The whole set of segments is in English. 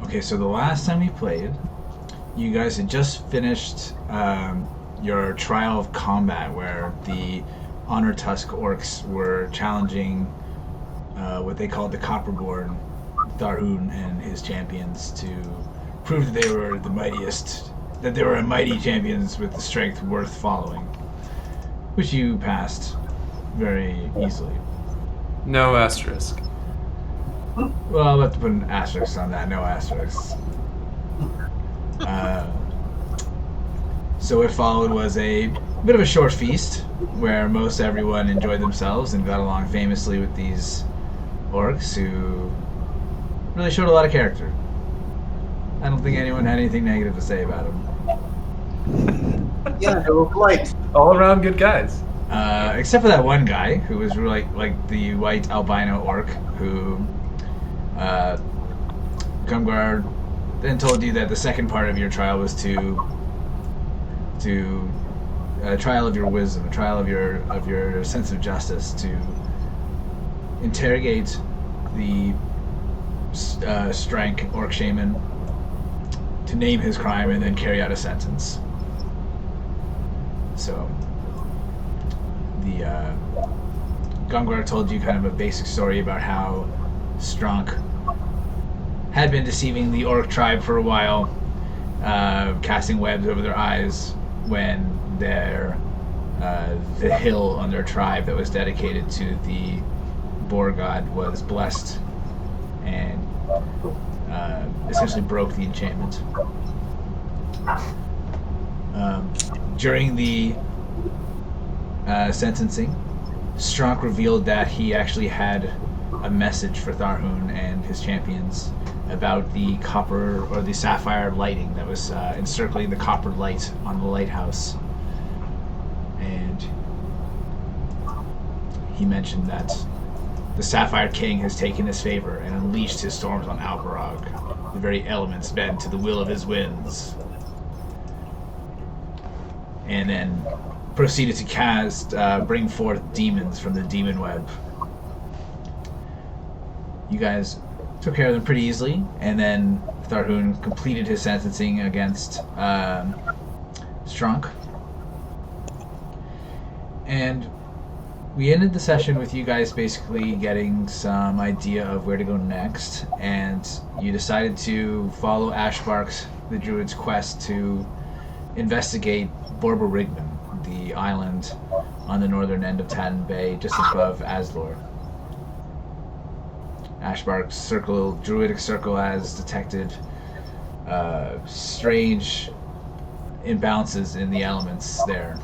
Okay, so the last time we played, you guys had just finished your trial of combat, where the Honor Tusk orcs were challenging what they called the Copperborn, Tharhun and his champions, to prove that they were the mightiest, that they were mighty champions with the strength worth following, which you passed very easily. No asterisk. Well, I'll have to put an asterisk on that. No asterisks. So what followed was a bit of a short feast, where most everyone enjoyed themselves and got along famously with these orcs who really showed a lot of character. I don't think anyone had anything negative to say about them. Yeah, they were polite. All around good guys. Except for that one guy who was really like the white albino orc who Gumgar then told you that the second part of your trial was to a trial of your wisdom, a trial of your sense of justice, to interrogate the Strank orc shaman, to name his crime and then carry out a sentence. So the Gumgar told you kind of a basic story about how Stronk had been deceiving the orc tribe for a while, casting webs over their eyes when the hill on their tribe that was dedicated to the boar god was blessed and essentially broke the enchantment. During the sentencing, Stronk revealed that he actually had a message for Tharhun and his champions about the copper or the sapphire lighting that was encircling the copper light on the lighthouse. And he mentioned that the Sapphire King has taken his favor and unleashed his storms on Alberog. The very elements bend to the will of his winds. And then proceeded to bring forth demons from the demon web. You guys took care of them pretty easily, and then Tharhun completed his sentencing against Stronk. And we ended the session with you guys basically getting some idea of where to go next, and you decided to follow Ashbark's, the Druid's quest to investigate Borborygmon, the island on the northern end of Tadden Bay, just above Aslor. Ashbark's druidic circle has detected strange imbalances in the elements there,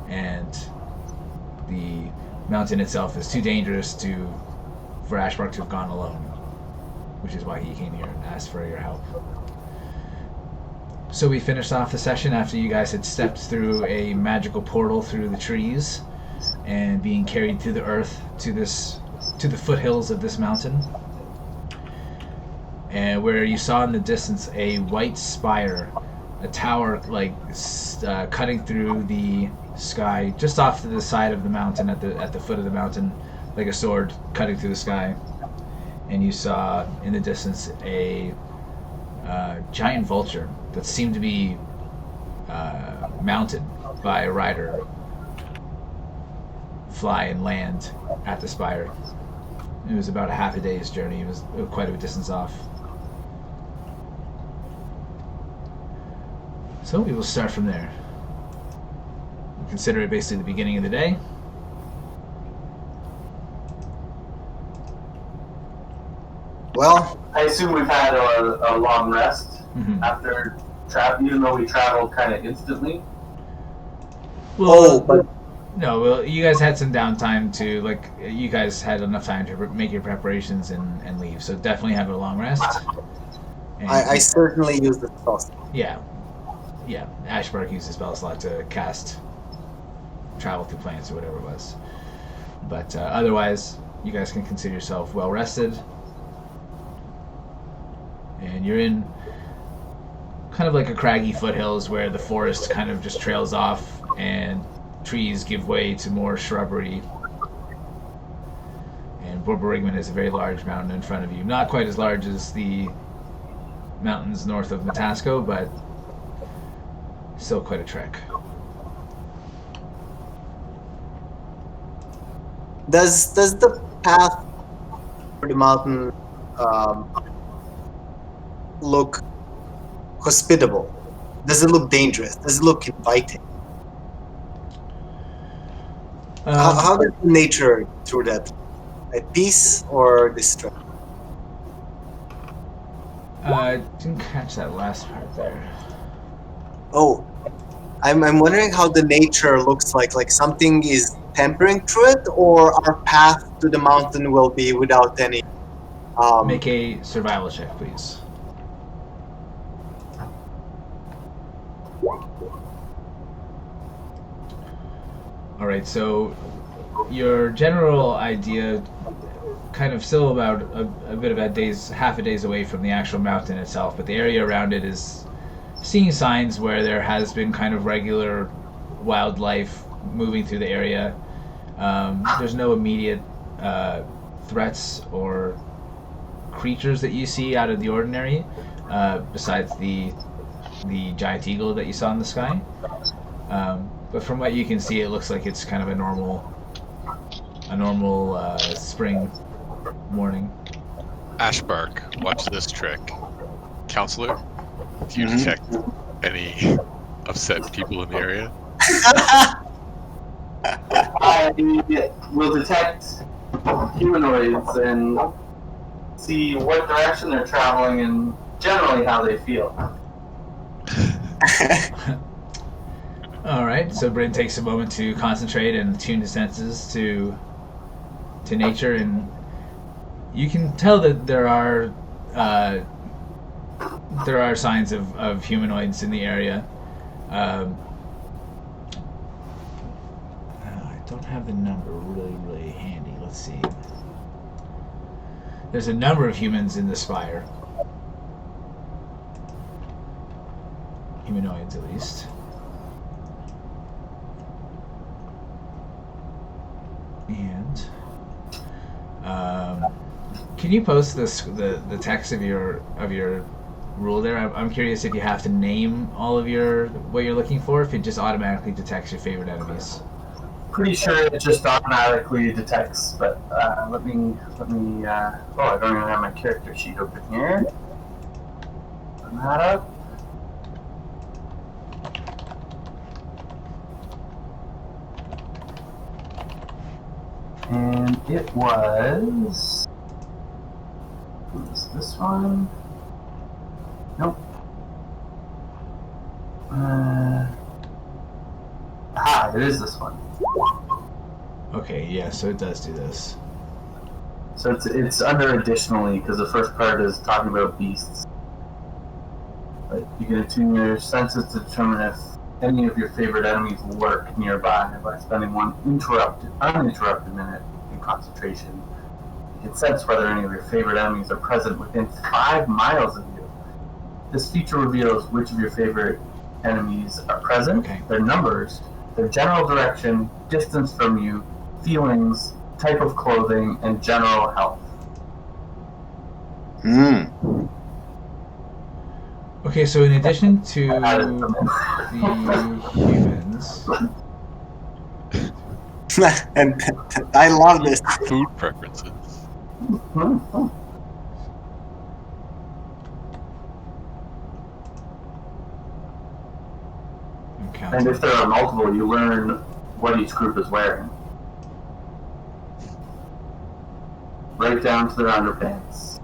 and the mountain itself is too dangerous for Ashbark to have gone alone, which is why he came here and asked for your help. So we finished off the session after you guys had stepped through a magical portal through the trees and being carried through the earth to the foothills of this mountain, and where you saw in the distance a white spire, a tower cutting through the sky just off to the side of the mountain, at the foot of the mountain, like a sword cutting through the sky. And you saw in the distance a giant vulture that seemed to be mounted by a rider fly and land at the spire. It was about a half a day's journey. It was quite a distance off. So we will start from there. Consider it basically the beginning of the day. Well, I assume we've had a long rest after travel, even though we traveled kind of instantly. but No, well, you guys had some downtime to, you guys had enough time to make your preparations and leave, so definitely have a long rest. And I certainly use the spell slot. Yeah. Ashbark used the spell slot to cast travel through planes or whatever it was. But otherwise, you guys can consider yourself well rested. And you're in kind of like a craggy foothills where the forest kind of just trails off and trees give way to more shrubbery. And Borborygmon is a very large mountain in front of you. Not quite as large as the mountains north of Matasco, but still quite a trek. Does the path for the mountain look hospitable? Does it look dangerous? Does it look inviting? How does nature through that? At peace or distress? I didn't catch that last part there. Oh, I'm wondering how the nature looks like. Like something is tempering through it, or our path to the mountain will be without any. Make a survival check, please. All right, so your general idea, kind of still about a bit about half a day's away from the actual mountain itself, but the area around it is seeing signs where there has been kind of regular wildlife moving through the area. There's no immediate threats or creatures that you see out of the ordinary, besides the giant eagle that you saw in the sky. But from what you can see, it looks like it's kind of a normal spring morning. Ashbark, watch this trick. Counselor, do you detect any upset people in the area? I will detect humanoids and see what direction they're traveling and generally how they feel. All right, so Brynn takes a moment to concentrate and tune his senses to nature, and you can tell that there are signs of humanoids in the area. I don't have the number really handy. Let's see. There's a number of humans in the spire. Humanoids, at least. And can you post the text of your rule there? I'm curious if you have to name all of what you're looking for, if it just automatically detects your favorite enemies. Pretty sure it just automatically detects, but let me. I don't even have my character sheet open here. Open that up. And it was this one. Nope. It is this one. Okay, yeah, so it does do this. So it's under additionally, because the first part is talking about beasts. But you can attune your senses to determine if any of your favorite enemies lurk nearby by spending one uninterrupted minute in concentration. You can sense whether any of your favorite enemies are present within 5 miles of you. This feature reveals which of your favorite enemies are present, their numbers, their general direction, distance from you, feelings, type of clothing, and general health. Okay, so in addition to the humans... And I love this. Food preferences. And if there are multiple, you learn what each group is wearing. Right down to their underpants.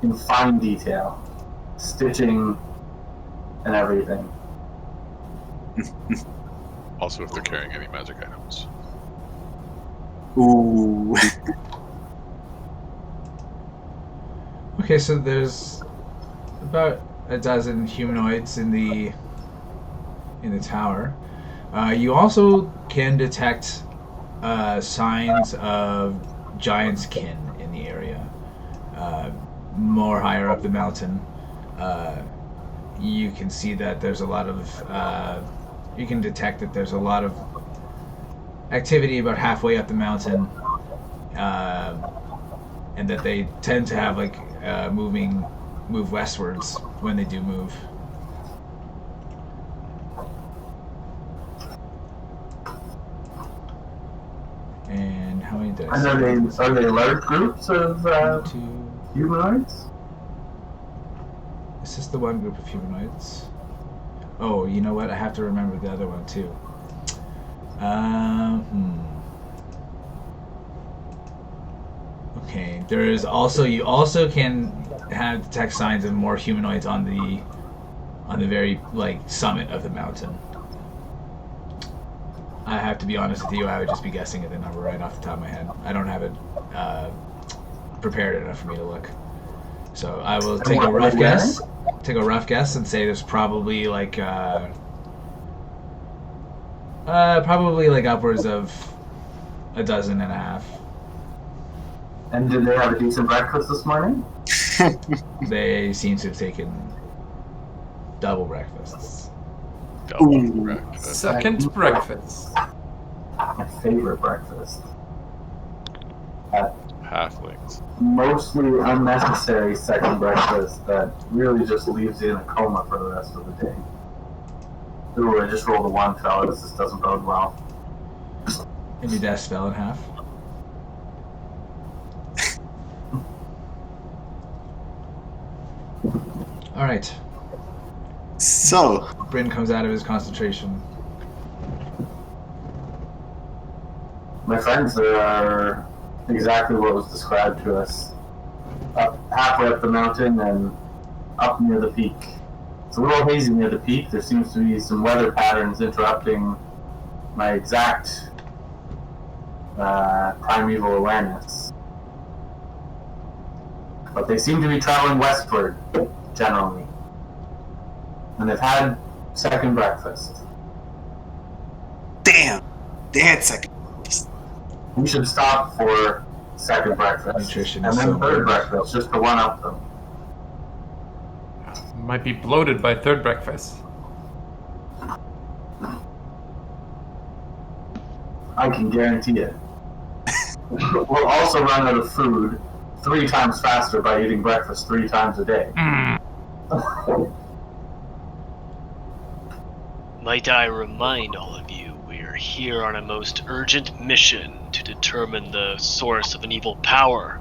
In fine detail. Stitching and everything. Also, if they're carrying any magic items. Ooh. Okay, so there's about a dozen humanoids in the tower. You also can detect signs of giant's kin in the area. More higher up the mountain, you can see that there's a lot of you can detect that there's a lot of activity about halfway up the mountain, and that they tend to have like moving move westwards when they do move. And how many did I And say? are they large groups of Two. humanoids? Is this the one group of humanoids? Oh, you know what? I have to remember the other one too. Okay, there is also, you also can have detect signs of more humanoids on the very like summit of the mountain. I have to be honest with you, I would just be guessing at the number right off the top of my head. I don't have it prepared enough for me to look. So I will take a rough guess. Take a rough guess and say there's probably like upwards of 12.5. And did they have a decent breakfast this morning? They seem to have taken double breakfasts. Double breakfast. Second breakfast. My favorite breakfast. Halflings. Mostly unnecessary second breakfast that really just leaves you in a coma for the rest of the day. Ooh, I just rolled a 1, fellas. This doesn't bode well. And your desk fell in half. Alright. So, Brynn comes out of his concentration. My friends, there are exactly what was described to us. Up halfway up the mountain and up near the peak. It's a little hazy near the peak. There seems to be some weather patterns interrupting my exact primeval awareness. But they seem to be traveling westward, generally. And they've had second breakfast. damn, they had second. We should stop for second breakfast. Nutrition and is then so third important. breakfast, just to one up them. Might be bloated by third breakfast. I can guarantee it. We'll also run out of food 3 times faster by eating breakfast 3 times a day. Might I remind all of you, we are here on a most urgent mission to determine the source of an evil power.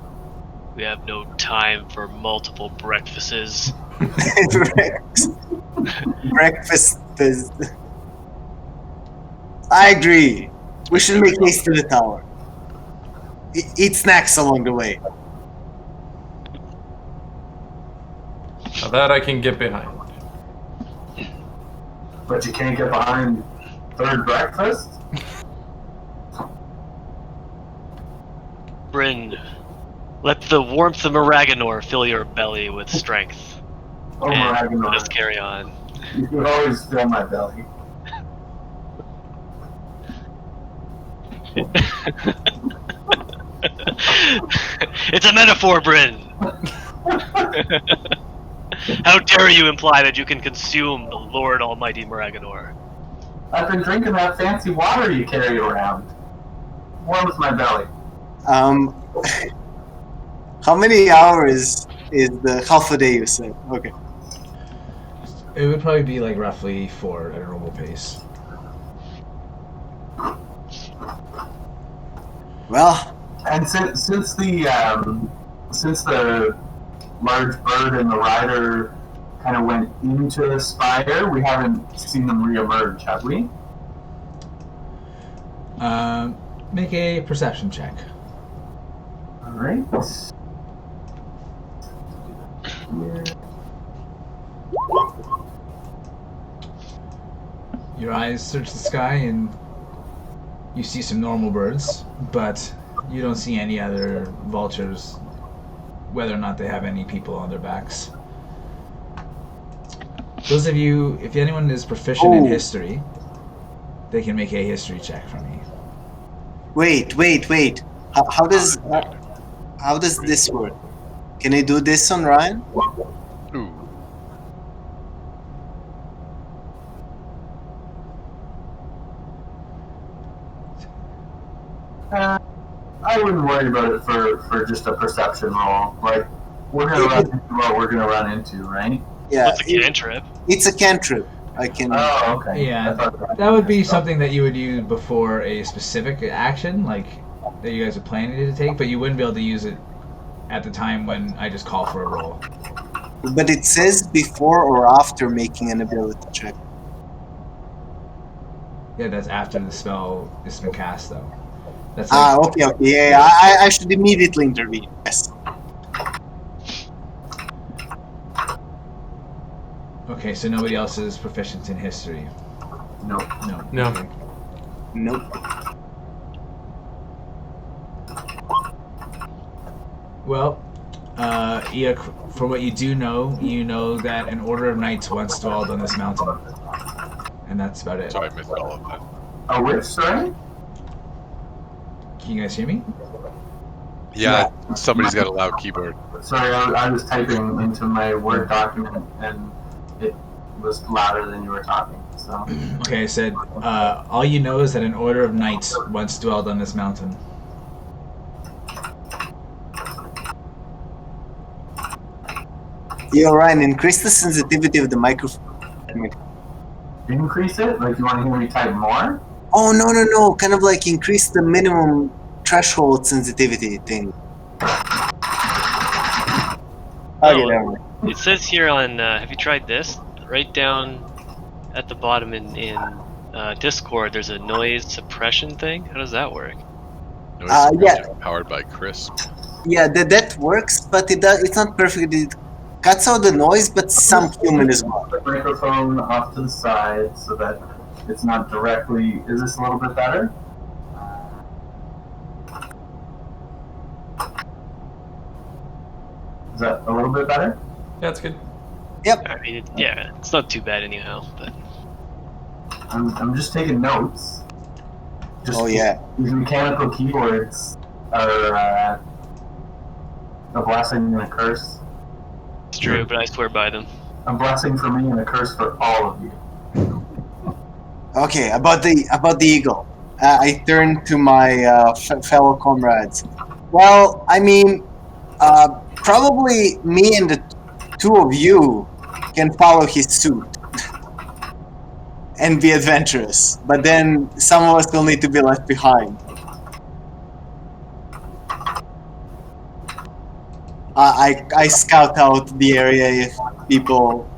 We have no time for multiple breakfasts. Breakfast is. I agree. We should make haste to the tower. Eat snacks along the way. Now that I can get behind. But you can't get behind third breakfast? Brynn, let the warmth of Maraganor fill your belly with strength. Oh, And let us Ragnarok. carry on. You could always fill my belly. It's a metaphor, Brynn! How dare you imply that you can consume the Lord Almighty Maraganor? I've been drinking that fancy water you carry around. Warms my belly. How many hours is the half a day you said? Okay. It would probably be like roughly 4 at a normal pace. Well, And since the large bird and the rider kind of went into the spire, we haven't seen them reemerge, have we? Make a perception check. All right. Your eyes search the sky and you see some normal birds, but you don't see any other vultures, whether or not they have any people on their backs. Those of you, if anyone is proficient in history, they can make a history check for me. wait. How does this work? Can I do this on Ryan? Ooh. I wouldn't worry about it for just a perception roll. Like, We're gonna run into what we're gonna run into, right? Yeah, What's a cantrip? it's a cantrip. I can. Oh, okay. Yeah, I thought that would be something that you would use before a specific action, like that you guys are planning to take, but you wouldn't be able to use it at the time when I just call for a roll. But it says before or after making an ability check. Yeah, that's after the spell has been cast, though. That's Okay. Yeah, I should immediately intervene. Yes. Okay, so nobody else is proficient in history. no. No. Okay. Nope. Well, Eikooc, for what you do know, you know that an order of knights once dwelled on this mountain. And that's about it. So I missed all of that. A which, sorry? Can you guys hear me? Yeah, somebody's got a loud keyboard. Sorry, I was typing into my Word document and it was louder than you were talking. So Okay, I said, all you know is that an order of knights once dwelled on this mountain. Yo, Ryan, increase the sensitivity of the microphone. increase it? Like you want to hear me type more? Oh, no. Kind of like increase the minimum threshold sensitivity thing. Okay, never mind. It says here on, have you tried this? Right down at the bottom in Discord, there's a noise suppression thing. How does that work? Noise Yeah. suppression powered by Crisp. Yeah, that works, but it's not perfect. It cuts out the noise, but some human as well. The microphone off to the side so that it's not directly. Is this a little bit better? Is that a little bit better? Yeah, it's good. I mean, it's not too bad anyhow. But I'm just taking notes. Oh, yeah. These mechanical keyboards are a blessing and a curse. it's true, but I swear by them. A blessing for me and a curse for all of you. Okay, about the eagle. I turn to my fellow comrades. Well, I mean, probably me and the two of you can follow his suit and be adventurous, but then some of us will need to be left behind. I scout out the area if people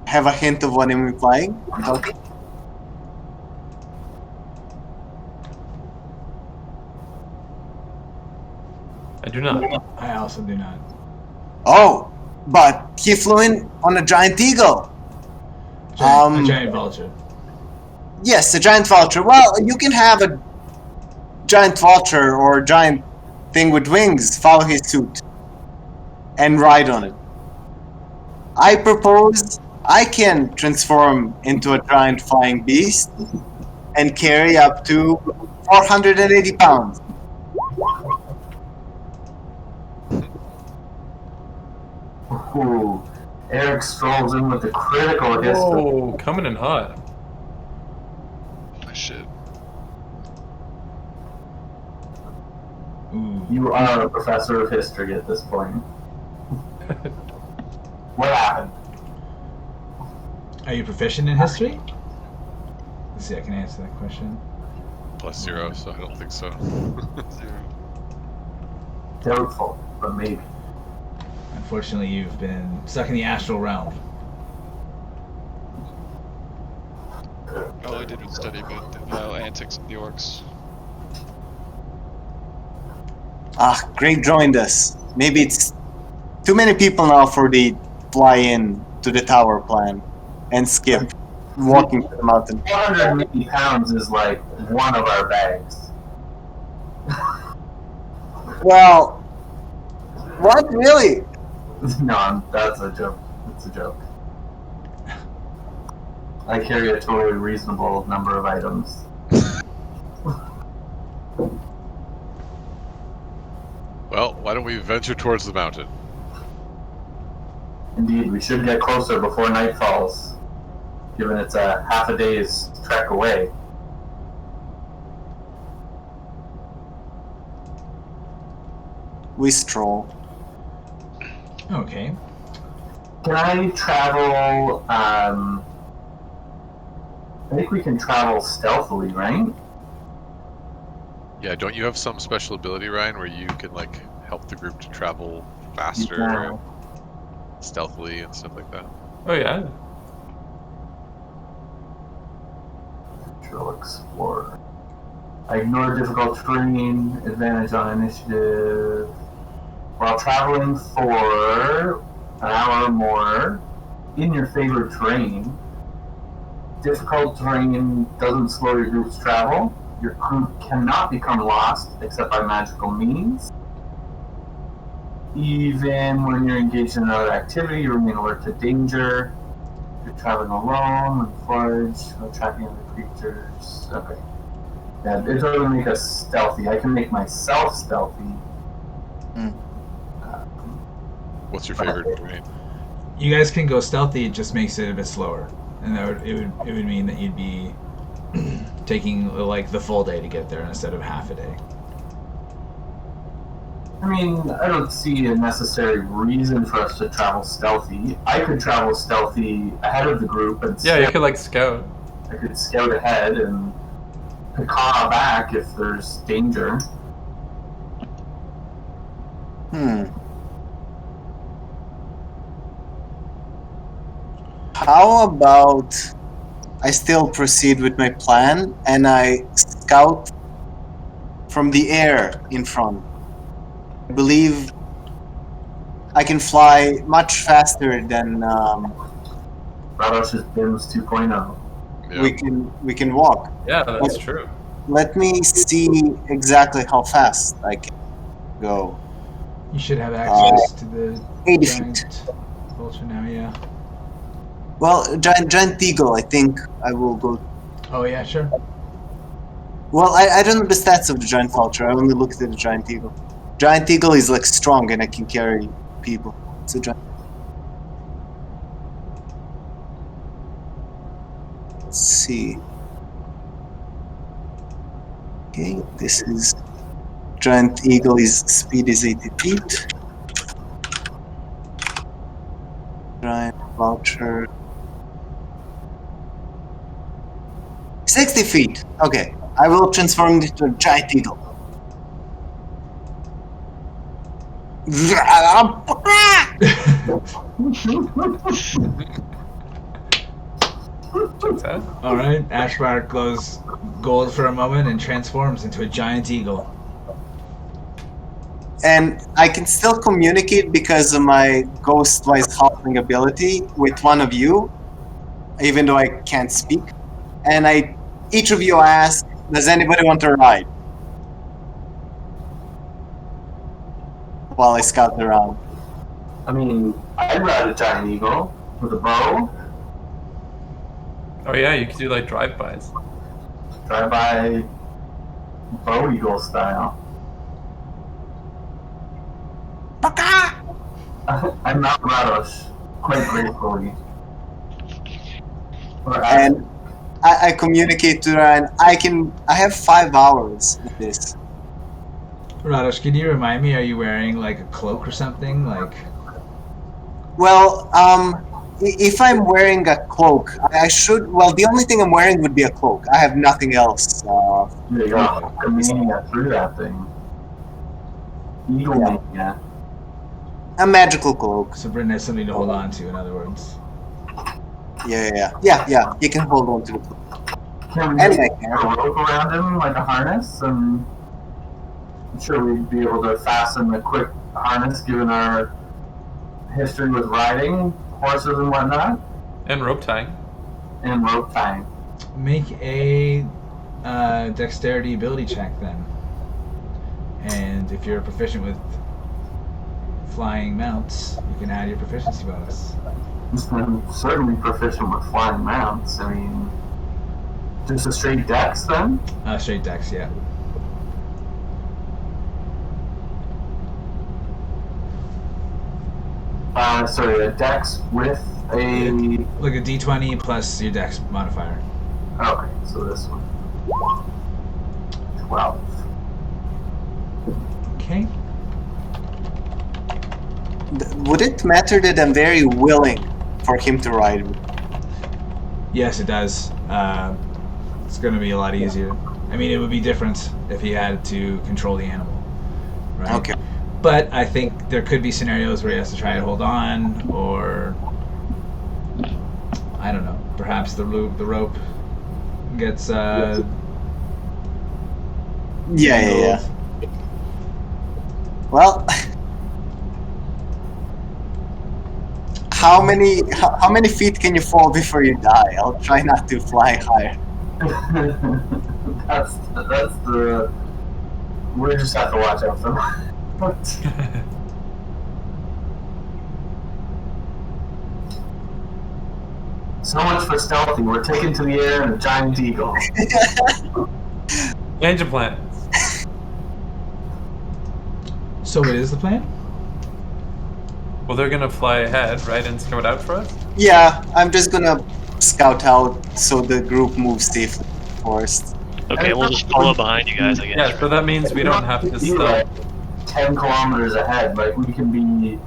have a hint of what I'm implying. Okay. I do not. I also do not. Oh, but he flew in on a giant eagle. A giant vulture. Yes, a giant vulture. Well, you can have a giant vulture or a giant thing with wings follow his suit and ride on it. I propose I can transform into a giant flying beast and carry up to 480 pounds. Ooh, Eric strolls in with the critical history. Oh, coming in hot. Shit. Ooh. You are a professor of history at this point. What happened? Are you proficient in history? Let's see, I can answer that question. +0, so I don't think so. 0. Doubtful, but maybe. Unfortunately, you've been stuck in the astral realm. All I did was study about the vile antics of the orcs. Greg joined us. Maybe it's too many people now for the fly-in to the tower plan and skip walking to the mountain. 480 pounds is like one of our bags. Well, what really? No, that's a joke. It's a joke. I carry a totally reasonable number of items. Well, why don't we venture towards the mountain? Indeed, we should get closer before night falls, given it's a half a day's trek away. We stroll. Okay. Can I travel? I think we can travel stealthily, right? Yeah, don't you have some special ability, Ryan, where you can like help the group to travel faster, Yeah. stealthily, and stuff like that? Oh yeah. Natural Explorer. I ignore difficult terrain, advantage on initiative. While traveling for an hour or more in your favorite terrain, difficult terrain doesn't slow your group's travel. Your crew cannot become lost except by magical means. Even when you're engaged in another activity, you remain alert to danger. If you're traveling alone, when forage, or tracking other creatures. Okay. Yeah, it doesn't make us stealthy. I can make myself stealthy. What's your favorite terrain? You guys can go stealthy. It just makes it a bit slower, and it would mean that you'd be taking like the full day to get there instead of half a day. I mean, I don't see a necessary reason for us to travel stealthy. I could travel stealthy ahead of the group and Yeah, you could like scout. I could scout ahead and caw back if there's danger. How about I still proceed with my plan and I scout from the air in front? I believe I can fly much faster than Radosh's BIMS 2.0. we can walk. Yeah, that's true. Let me see exactly how fast I can go. You should have access to the 80 giant feet. vulture now. Yeah. Well, giant eagle, I think I will go. Oh yeah, sure. Well, I don't know the stats of the giant vulture. I only looked at the giant eagle. Giant eagle is like strong and I can carry people. It's a giant. Let's see. Okay, this is giant eagle. His speed is 80 feet. Giant vulture. 60 feet. Okay, I will transform it into a giant eagle. What's that? All right. Ashbark glows gold for a moment and transforms into a giant eagle. And I can still communicate because of my ghost-wise halfling ability with one of you, even though I can't speak. And each of you ask, does anybody want to ride? While I scout around. I mean, I'd ride a giant eagle with a bow. Oh yeah, you could do like drive-bys. Drive by bow eagle style. I'm not Radosh, quite gratefully. And I communicate to Ryan. I have 5 hours with this. Radosh, can you remind me? Are you wearing like a cloak or something? Like. Well, if I'm wearing a cloak, I should. Well, the only thing I'm wearing would be a cloak. I have nothing else. You got mania through that thing. Eagle mania. A magical cloak. So Brynn has something to hold on to. In other words. Yeah. You can hold on to the cloak. Can we Anyway. get a rope around him like a harness? And I'm sure we'd be able to fasten a quick harness given our history with riding horses and whatnot. And rope tying. And rope tying. Make a dexterity ability check then. And if you're proficient with flying mounts, you can add your proficiency bonus. I'm certainly proficient with flying mounts. I mean, just a straight dex then? Straight dex, yeah. Sorry, a dex with a... Like a d20 plus your dex modifier. Okay, so this one. 12. Okay. Would it matter that I'm very willing for him to ride me? Yes, it does. It's going to be a lot easier. I mean, it would be different if he had to control the animal, right? Okay. But I think there could be scenarios where he has to try and hold on, or I don't know. Perhaps the rope gets. Yeah. Well, how many feet can you fall before you die? I'll try not to fly higher. that's the. We just have to watch out for that. So much for stealthy. We're taken to the air in a giant eagle. Change of plans. So what is the plan? Well, they're gonna fly ahead, right, and scout out for us? Yeah, I'm just gonna scout out so the group moves safely first. Okay, we'll just follow behind you guys, I guess. Yeah, so that means we don't have to be stealth. like 10 kilometers ahead. Like, we can be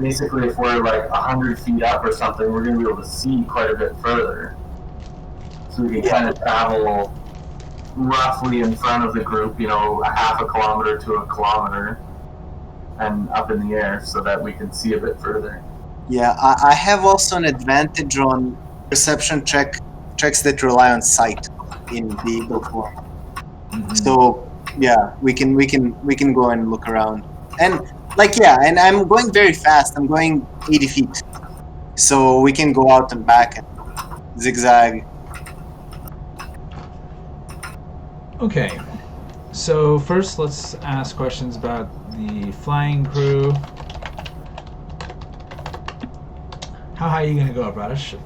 basically, if we're like 100 feet up or something, we're gonna be able to see quite a bit further. So we can kind of travel roughly in front of the group, a half a kilometer to a kilometer, and up in the air so that we can see a bit further. Yeah, I have also an advantage on perception checks that rely on sight in the eagle form. Mm-hmm. So yeah, we can go and look around. And and I'm going very fast. I'm going 80 feet. So we can go out and back and zigzag. Okay. So first, let's ask questions about the flying crew. How high are you going to go up, Radish?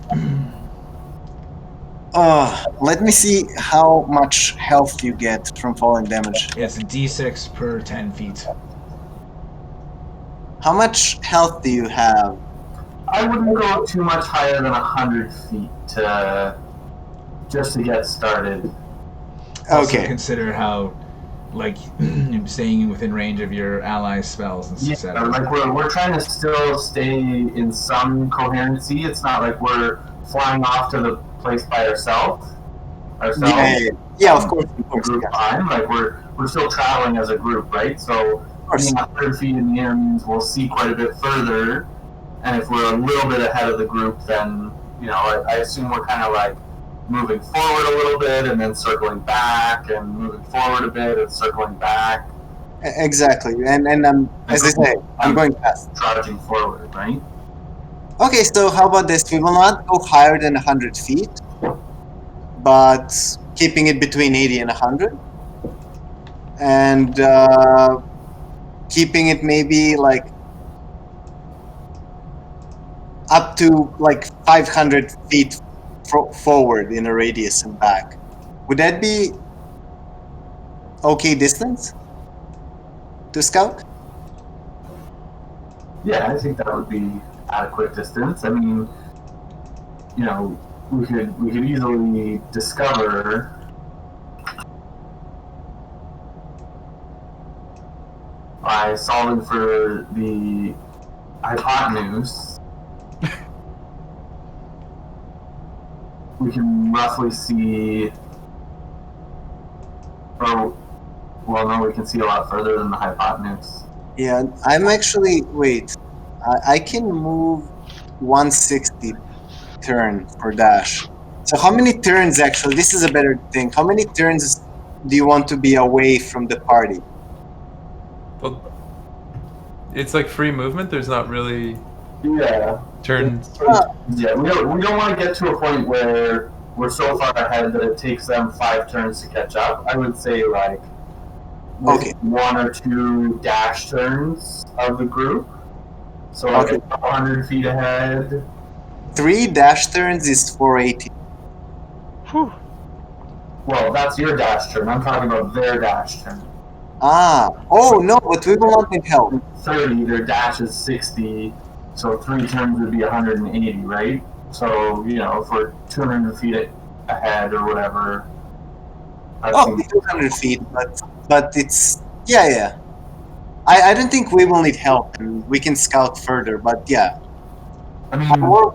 Let me see how much health you get from falling damage. It's a d6 per 10 feet. How much health do you have? I wouldn't go too much higher than 100 feet just to get started. Also Okay. consider how, staying within range of your allies' spells and Yeah, etc. like we're trying to still stay in some coherency. It's not like we're flying off to the place by ourselves. Yeah, of course. Group Yeah. time. Like we're still traveling as a group, right? So being 100 feet in the air means we'll see quite a bit further. And if we're a little bit ahead of the group, then I assume we're kind of like moving forward a little bit and then circling back, and moving forward a bit and circling back. Exactly, and as I say, I'm going fast. Trudging forward, right? Okay, so how about this? We will not go higher than 100 feet, but keeping it between 80 and 100, and keeping it maybe like up to like 500 feet forward in a radius and back. Would that be okay distance to scout? Yeah, I think that would be adequate distance. I mean, we could easily discover by solving for the hypotenuse. We can roughly see, we can see a lot further than the hypotenuse. Yeah, I'm actually, wait, I can move 160 turn for dash. So how many turns actually, this is a better thing, how many turns do you want to be away from the party? Well, it's like free movement. There's not really turns. Yeah, we don't want to get to a point where we're so far ahead that it takes them 5 turns to catch up. I would say like Okay. 1 or 2 dash turns of the group. So like 100 feet ahead. 3 dash turns is 480. Whew. Well, that's your dash turn. I'm talking about their dash turn. Oh no, but we will not need help. 30, their dash is 60, so 3 turns would be 180, right? So, if we're 200 feet ahead or whatever. Oh, 200 feet, but it's, yeah. I don't think we will need help, and we can scout further. But yeah, I mean, I'm more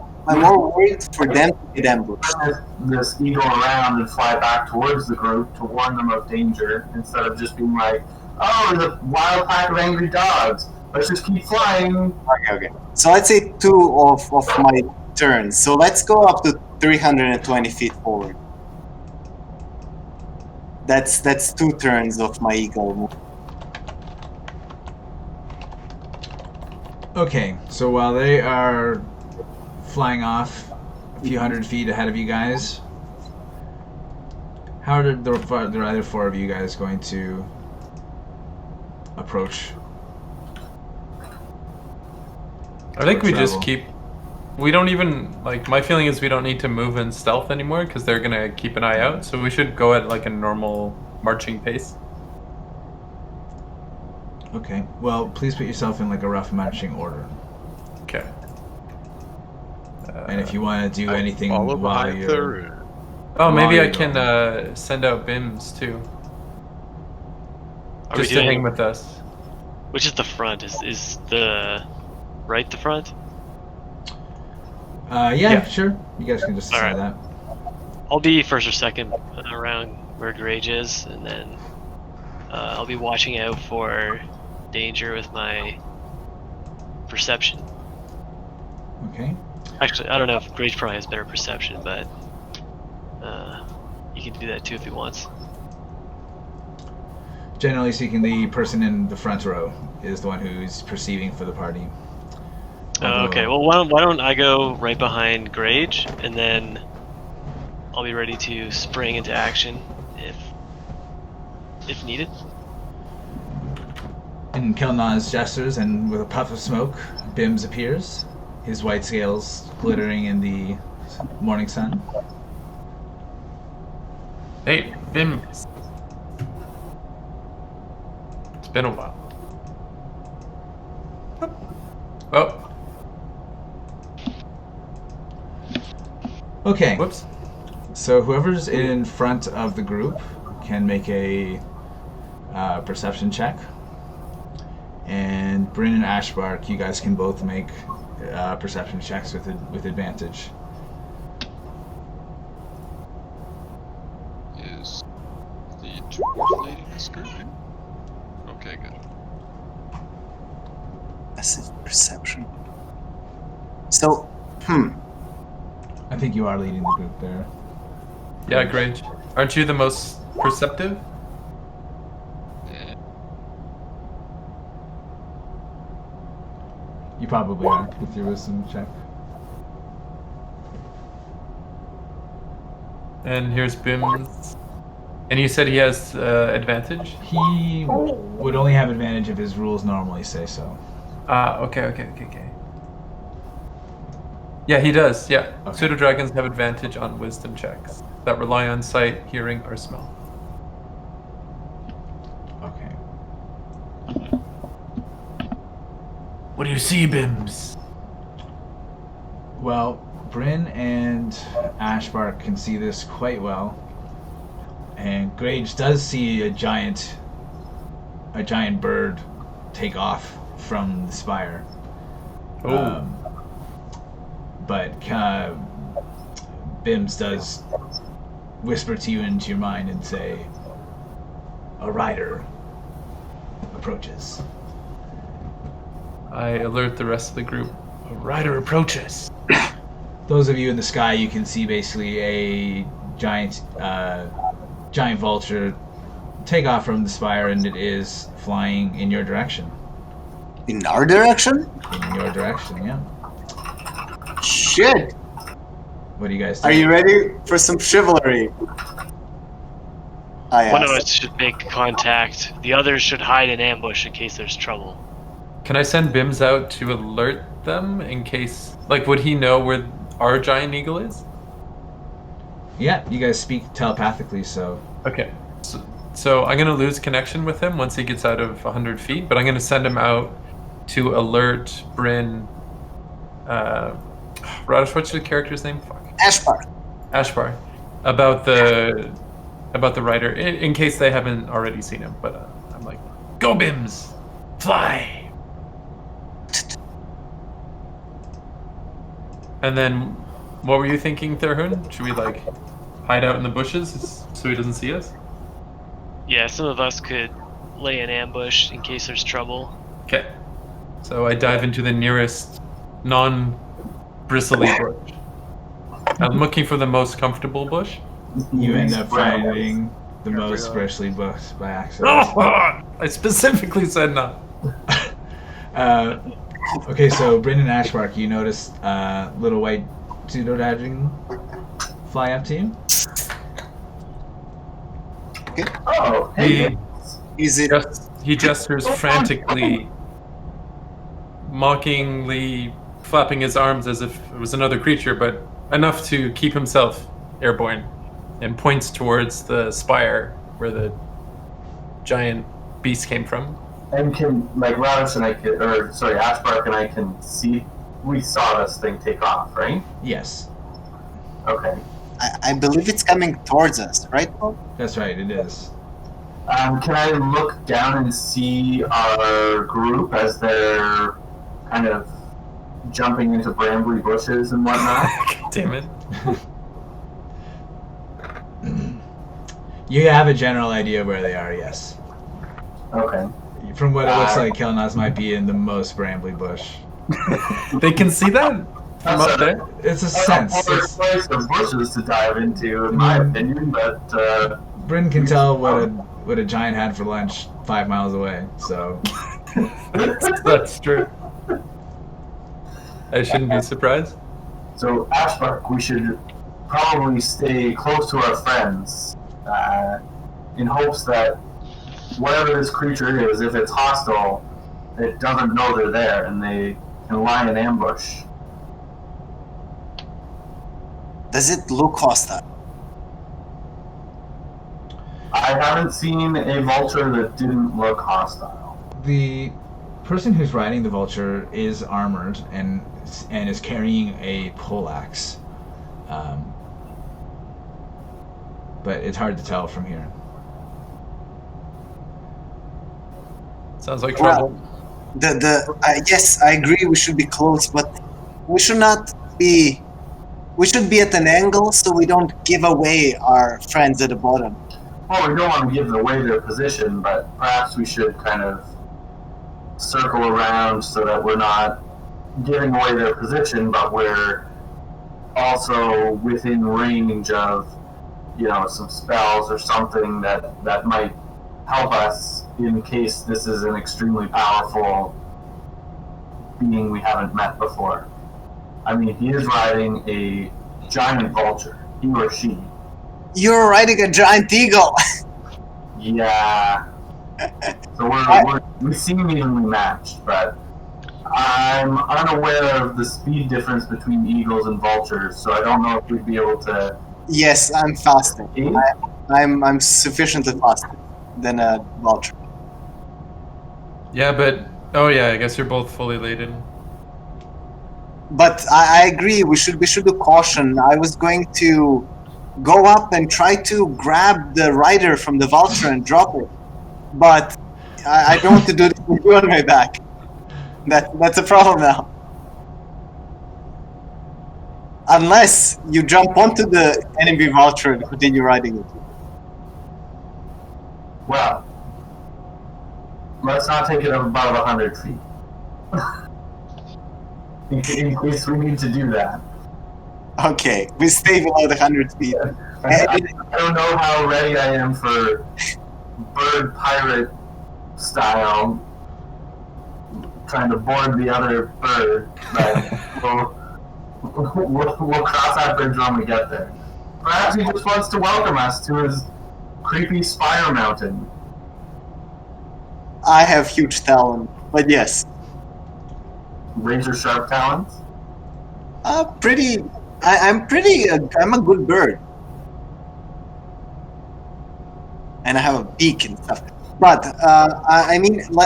worried for them to get ambushed. this eagle around and fly back towards the group to warn them of danger instead of just being like, oh, there's a wild pack of angry dogs. Let's just keep flying. Okay. So let's say 2 of my turns. So let's go up to 320 feet forward. That's 2 turns of my eagle move. Okay, so while they are flying off a few hundred feet ahead of you guys, how are the other 4 of you guys going to approach? I think we Travel. just keep. We don't even like. My feeling is we don't need to move in stealth anymore because they're gonna keep an eye out. So we should go at like a normal marching pace. Okay, well, please put yourself in like a rough marching order. Okay. And if you want to do anything Follow while behind you're... Tharhun. Oh, maybe While I you're can going. send out Bims too, Are we just to doing- hang with us. Which is the front? Is the right the front? Yeah, sure. You guys can just decide Alright. that. I'll be first or second around where Grage is, and then I'll be watching out for danger with my perception. Okay. Actually, I don't know if Grage probably has better perception, but he can do that too if he wants. Generally speaking, the person in the front row is the one who's perceiving for the party. Okay, well, why don't I go right behind Grage, and then I'll be ready to spring into action if needed. And Kelnozz gestures, and with a puff of smoke, Bims appears, his white scales glittering in the morning sun. Hey, Bims. It's been a while. Oh, Okay, whoops. so whoever's in front of the group can make a perception check. And Brynn and Ashbark, you guys can both make perception checks with advantage. Is the dwarf leading this group? Okay, good. Passive perception. So, I think you are leading the group there. Yeah, Grage. Aren't you the most perceptive? Yeah. You probably are with your wisdom check. And here's Bims. And you said he has advantage? He would only have advantage if his rules normally say so. Okay. Yeah, he does, yeah. Okay. Pseudo-dragons have advantage on wisdom checks that rely on sight, hearing, or smell. Okay. What do you see, Bims? Well, Brynn and Ashbark can see this quite well. And Grage does see a giant bird take off from the spire. Oh. But Bims does whisper to you into your mind and say, "A rider approaches." I alert the rest of the group. A rider approaches. Those of you in the sky, you can see basically a giant vulture take off from the spire, and it is flying in your direction. in our direction? In your direction, yeah. Shit! What do you guys do? Are you ready for some chivalry? I One of asked. us should make contact. The others should hide in ambush in case there's trouble. Can I send Bims out to alert them in case... Like, would he know where our giant eagle is? Yeah, you guys speak telepathically, so... Okay. So I'm going to lose connection with him once he gets out of 100 feet, but I'm going to send him out to alert Brynn... Radish, what's your character's name? Fuck. Ashbark. About the rider, in case they haven't already seen him. But I'm like, go Bims! Fly! And then, what were you thinking, Tharhun? Should we, like, hide out in the bushes so he doesn't see us? Yeah, some of us could lay an ambush in case there's trouble. Okay. So I dive into the nearest non-bristly bush. I'm looking for the most comfortable bush. You end up finding the most bristly bush by accident. I specifically said not. Okay, so Brynn and Ashbark, you noticed little white pseudo-dragon fly up to you. Oh, hey. Is it? He gestures frantically, mockingly flapping his arms as if it was another creature, but enough to keep himself airborne, and points towards the spire where the giant beast came from. And can, like, Ravis and I can, or sorry, Ashbark and I can see, we saw this thing take off, right? Yes, Okay. I believe it's coming towards us, right, Paul? that's right, it is. Can I look down and see our group as they're kind of jumping into brambly bushes and whatnot? Damn it. You have a general idea where they are, yes. Okay. From what it looks like, Kelnozz might be in the most brambly bush. They can see that from up there? It's a That's sense. a poor place of bushes to dive into, in my opinion, but Brynn can tell what a giant had for lunch 5 miles away, so... That's true. I shouldn't be surprised. so Ashbark, we should probably stay close to our friends in hopes that whatever this creature is, if it's hostile, it doesn't know they're there and they can lie in ambush. Does it look hostile? I haven't seen a vulture that didn't look hostile. The person who's riding the vulture is armored and is carrying a poleaxe. But it's hard to tell from here. Sounds like trouble. Yes, I agree. We should be close, but we should not be. We should be at an angle so we don't give away our friends at the bottom. Well, we don't want to give away their position, but perhaps we should kind of circle around so that we're not giving away their position, but we're also within range of, some spells or something that might help us in case this is an extremely powerful being we haven't met before. I mean, he is riding a giant vulture, he or she. You're riding a giant eagle. Yeah. So we seem evenly matched, but I'm unaware of the speed difference between eagles and vultures, so I don't know if we'd be able to. Yes, I'm faster. See? I'm sufficiently faster than a vulture. Yeah, but... Oh yeah, I guess you're both fully laden. But I agree. We should do caution. I was going to go up and try to grab the rider from the vulture and drop it, but I don't want to do this with you on my back. That's a problem now. Unless you jump onto the enemy vulture and continue riding it. Well, let's not take it above 100 feet. in case we need to do that. Okay, we stay below the 100 feet. I don't know how ready I am for bird pirate style, trying to board the other bird, but we'll cross that bridge when we get there. Perhaps he just wants to welcome us to his creepy spire mountain. I have huge talon, but yes. Razor sharp talons? I'm a good bird. And I have a beak and stuff. But,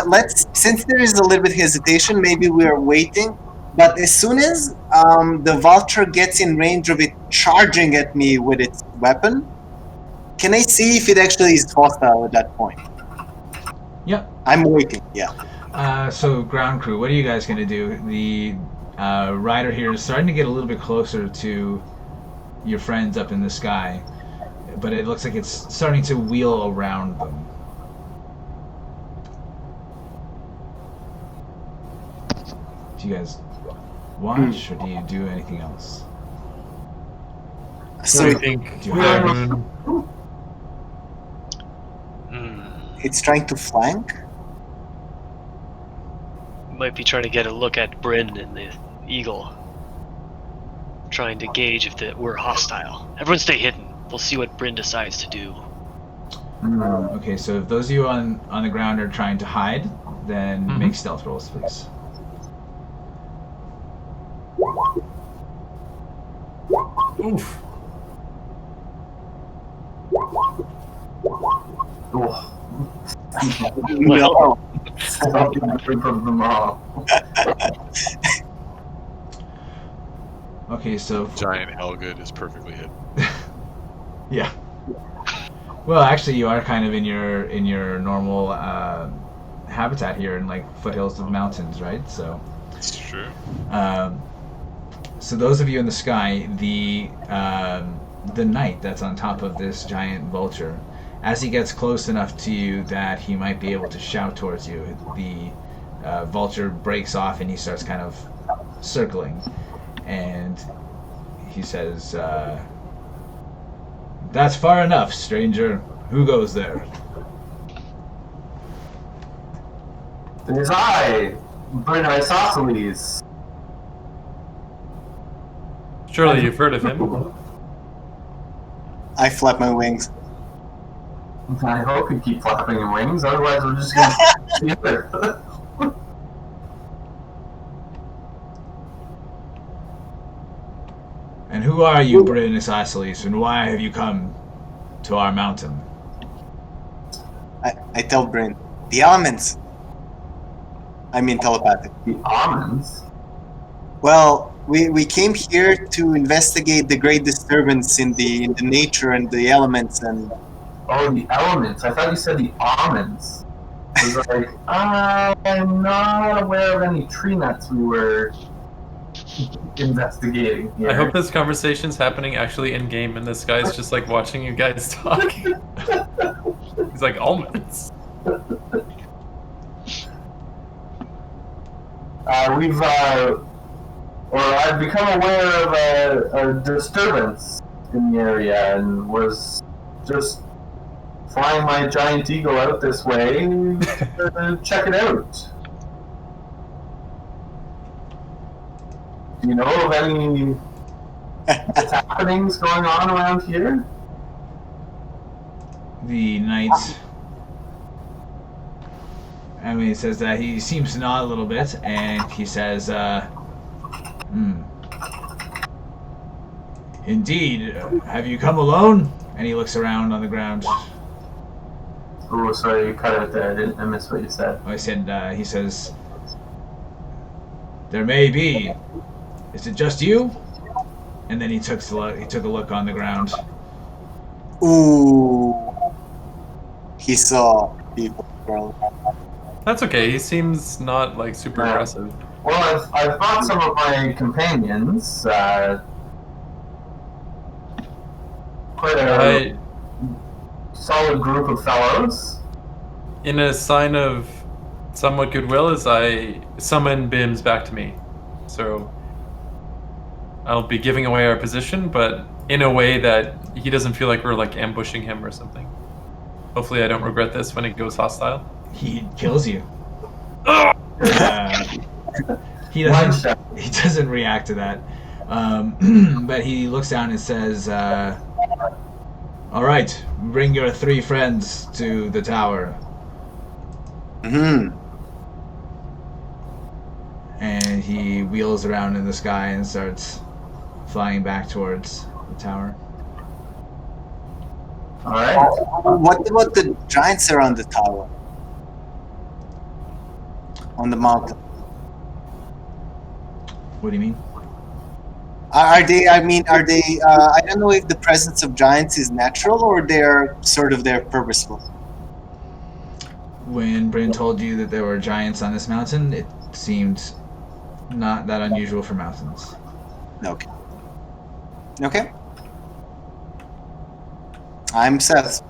let's, since there is a little bit hesitation, maybe we're waiting. But as soon as the vulture gets in range of it charging at me with its weapon, can I see if it actually is hostile at that point? Yeah. I'm waiting, yeah. So ground crew, what are you guys going to do? The rider here is starting to get a little bit closer to your friends up in the sky, but it looks like it's starting to wheel around them. Do you guys watch, or do you do anything else? So I think Do you hide? it's trying to flank? Might be trying to get a look at Brynn and the eagle. Trying to gauge if we're hostile. Everyone stay hidden. We'll see what Brynn decides to do. Okay, so if those of you on the ground are trying to hide, then make stealth rolls, please. oof. No. From them all. Okay, so Giant Halgud is perfectly hidden. yeah. Well, actually, you are kind of in your normal habitat here in like foothills of mountains, right? So. It's true. So those of you in the sky, the knight that's on top of this giant vulture, as he gets close enough to you that he might be able to shout towards you, the vulture breaks off and he starts kind of circling, and he says, "That's far enough, stranger. Who goes there?" It is I, Brynn Isosceles. Surely you've heard of him. I flap my wings. I hope you keep flapping your wings, otherwise we're just gonna see there. And who are you, Brynn Isosceles, and why have you come to our mountain? I tell Brynn, the elements. I mean telepathic. The almonds? Well, we came here to investigate the great disturbance in the nature and the elements, and Oh, the elements. I thought you said the almonds. I was like, I'm not aware of any tree nuts we were investigating here. I hope this conversation's happening actually in game, and this guy's just like watching you guys talk. He's like, almonds. I've become aware of a disturbance in the area and was just flying my giant eagle out this way to check it out. Do you know of any happenings going on around here? The knight. I mean, he says that he seems to nod a little bit, and he says, "Indeed, have you come alone?" And he looks around on the ground. Oh, sorry, you cut out there. I missed what you said. I said, he says, "There may be. Is it just you?" And then he took a look on the ground. ooh, he saw people, bro. That's okay. He seems not like super Yeah. aggressive. Well, I've brought some of my companions. Quite a solid group of fellows. In a sign of somewhat goodwill, as I summon Bims back to me. So I'll be giving away our position, but in a way that he doesn't feel like we're like ambushing him or something. Hopefully I don't regret this when it goes hostile. He kills you. He One doesn't. shot. He doesn't react to that. But he looks down and says, "All right, bring your 3 friends to the tower." Mm-hmm. And he wheels around in the sky and starts flying back towards the tower. Alright. What about the giants around the tower? On the mountain. What do you mean? Are they, I don't know if the presence of giants is natural or they're sort of they're purposeful. when Brynn told you that there were giants on this mountain, it seemed not that unusual for mountains. Okay. Okay. I'm Seth.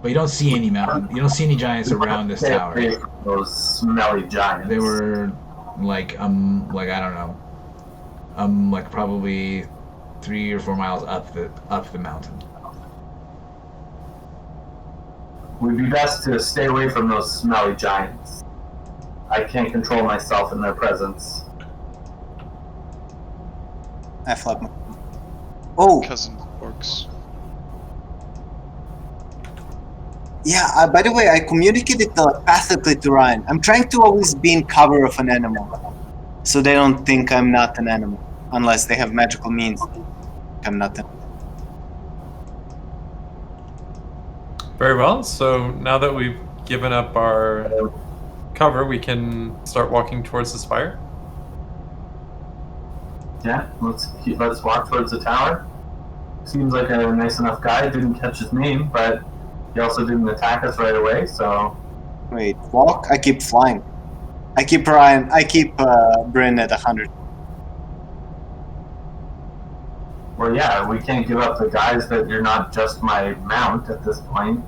But you don't see any mountain. You don't see any giants around this tower. Those smelly giants. They were like I don't know, like probably 3 or 4 miles up the mountain. Would be best to stay away from those smelly giants. I can't control myself in their presence. I flap my... Oh! Cousin orcs. Yeah, by the way, I communicated telepathically to Ryan. I'm trying to always be in cover of an animal. So they don't think I'm not an animal. Unless they have magical means. I'm not an... Very well. So now that we've given up our cover, we can start walking towards the spire. Yeah, let's walk towards the tower. Seems like a nice enough guy. Didn't catch his name, but he also didn't attack us right away, so... Wait, walk? I keep flying. I keep Brynn at 100. Well, yeah, we can't give up the guys that you're not just my mount at this point.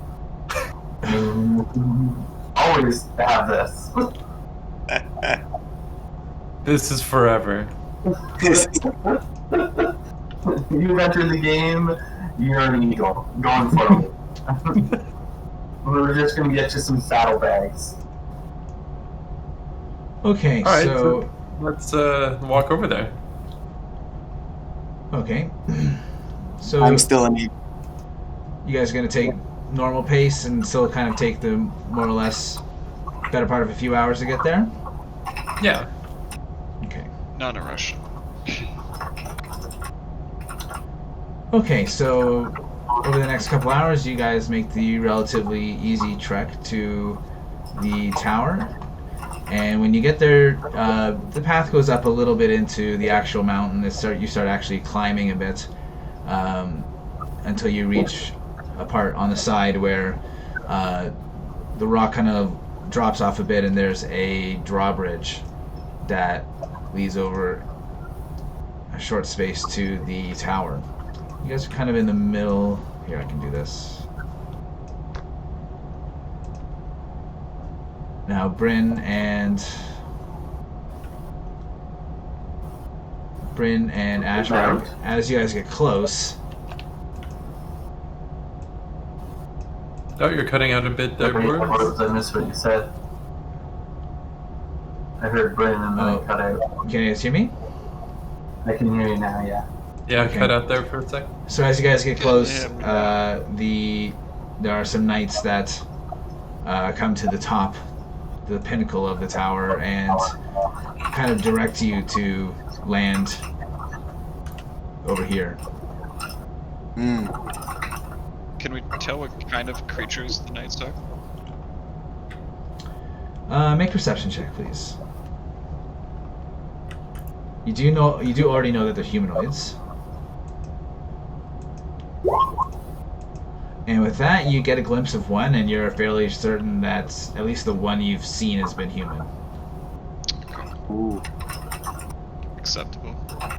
I mean, always have this. This is forever. You've entered the game, you're an eagle. Going forward. We're just going to get you some saddlebags. Okay, All right, so let's walk over there. okay, so I'm still an you guys are gonna take normal pace and still kind of take the more or less better part of a few hours to get there. Yeah. Okay. Not in a rush. Okay, so over the next couple hours, you guys make the relatively easy trek to the tower. And when you get there, the path goes up a little bit into the actual mountain. You start actually climbing a bit until you reach a part on the side where the rock kind of drops off a bit, and there's a drawbridge that leads over a short space to the tower. You guys are kind of in the middle. Here, I can do this. Now, Brynn and Ashbark, as you guys get close. Oh, you're cutting out a bit there, Gordon. I missed what you said. I heard Brynn and then I cut out. Can you guys hear me? I can hear you now, yeah. Yeah, Okay. cut out there for a sec. So as you guys get close, Yeah. There are some knights that come to the top, the pinnacle of the tower, and kind of direct you to land over here. Can we tell what kind of creatures the knights are? Make perception check, please. You do already know that they're humanoids. And with that, you get a glimpse of one, and you're fairly certain that at least the one you've seen has been human. Ooh. Acceptable. Yeah,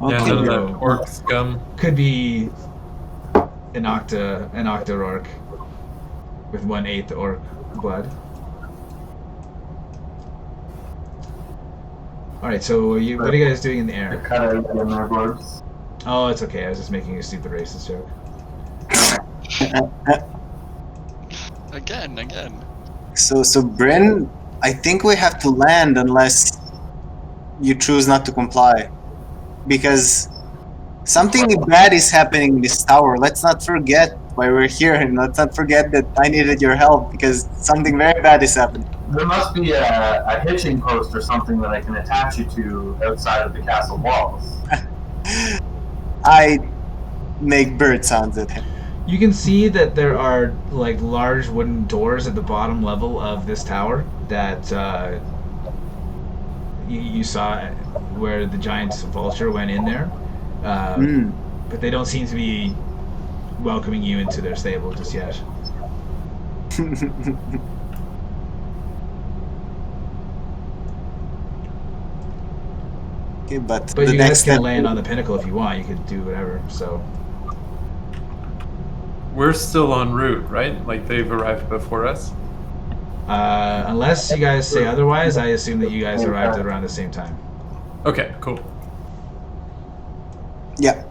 Okay. none of so- that orc scum. Could be an octa orc with 1/8 orc blood. All right, so what are you guys doing in the I air? cut out again there, Gordon. Oh, it's okay. I was just making a stupid racist joke. Again. So Brynn, I think we have to land unless you choose not to comply. Because something bad is happening in this tower. Let's not forget why we're here, and let's not forget that I needed your help because something very bad is happening. There must be a hitching post or something that I can attach you to outside of the castle walls. I make bird sounds at him. You can see that there are like large wooden doors at the bottom level of this tower that you saw where the giant vulture went in there, but they don't seem to be welcoming you into their stable just yet. Okay, but But the you next guys can step. land on the pinnacle if you want. You could do whatever. So We're still en route, right? Like they've arrived before us. unless you guys say otherwise, I assume that you guys arrived at around the same time. Okay, cool. Yeah.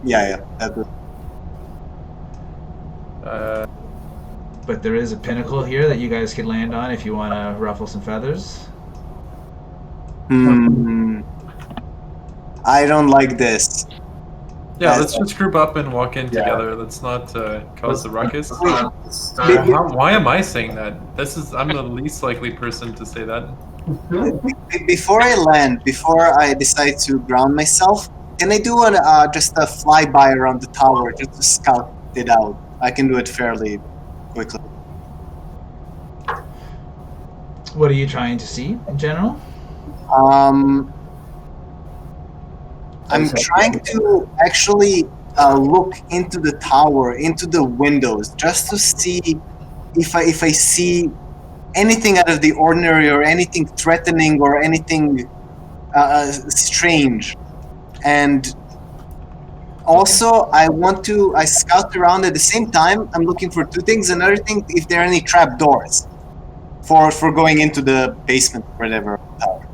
That's good. But there is a pinnacle here that you guys could land on if you want to ruffle some feathers. I don't like this. Yeah, Yes. let's just group up and walk in Yeah. together. Let's not cause the ruckus. Why am I saying that? I'm the least likely person to say that. Before I land, before I decide to ground myself, can I do just a flyby around the tower just to scout it out? I can do it fairly quickly. What are you trying to see in general? I'm trying to actually look into the tower, into the windows, just to see if I see anything out of the ordinary or anything threatening or anything strange. And also, I scout around at the same time. I'm looking for two things. Another thing, if there are any trap doors for going into the basement, whatever tower.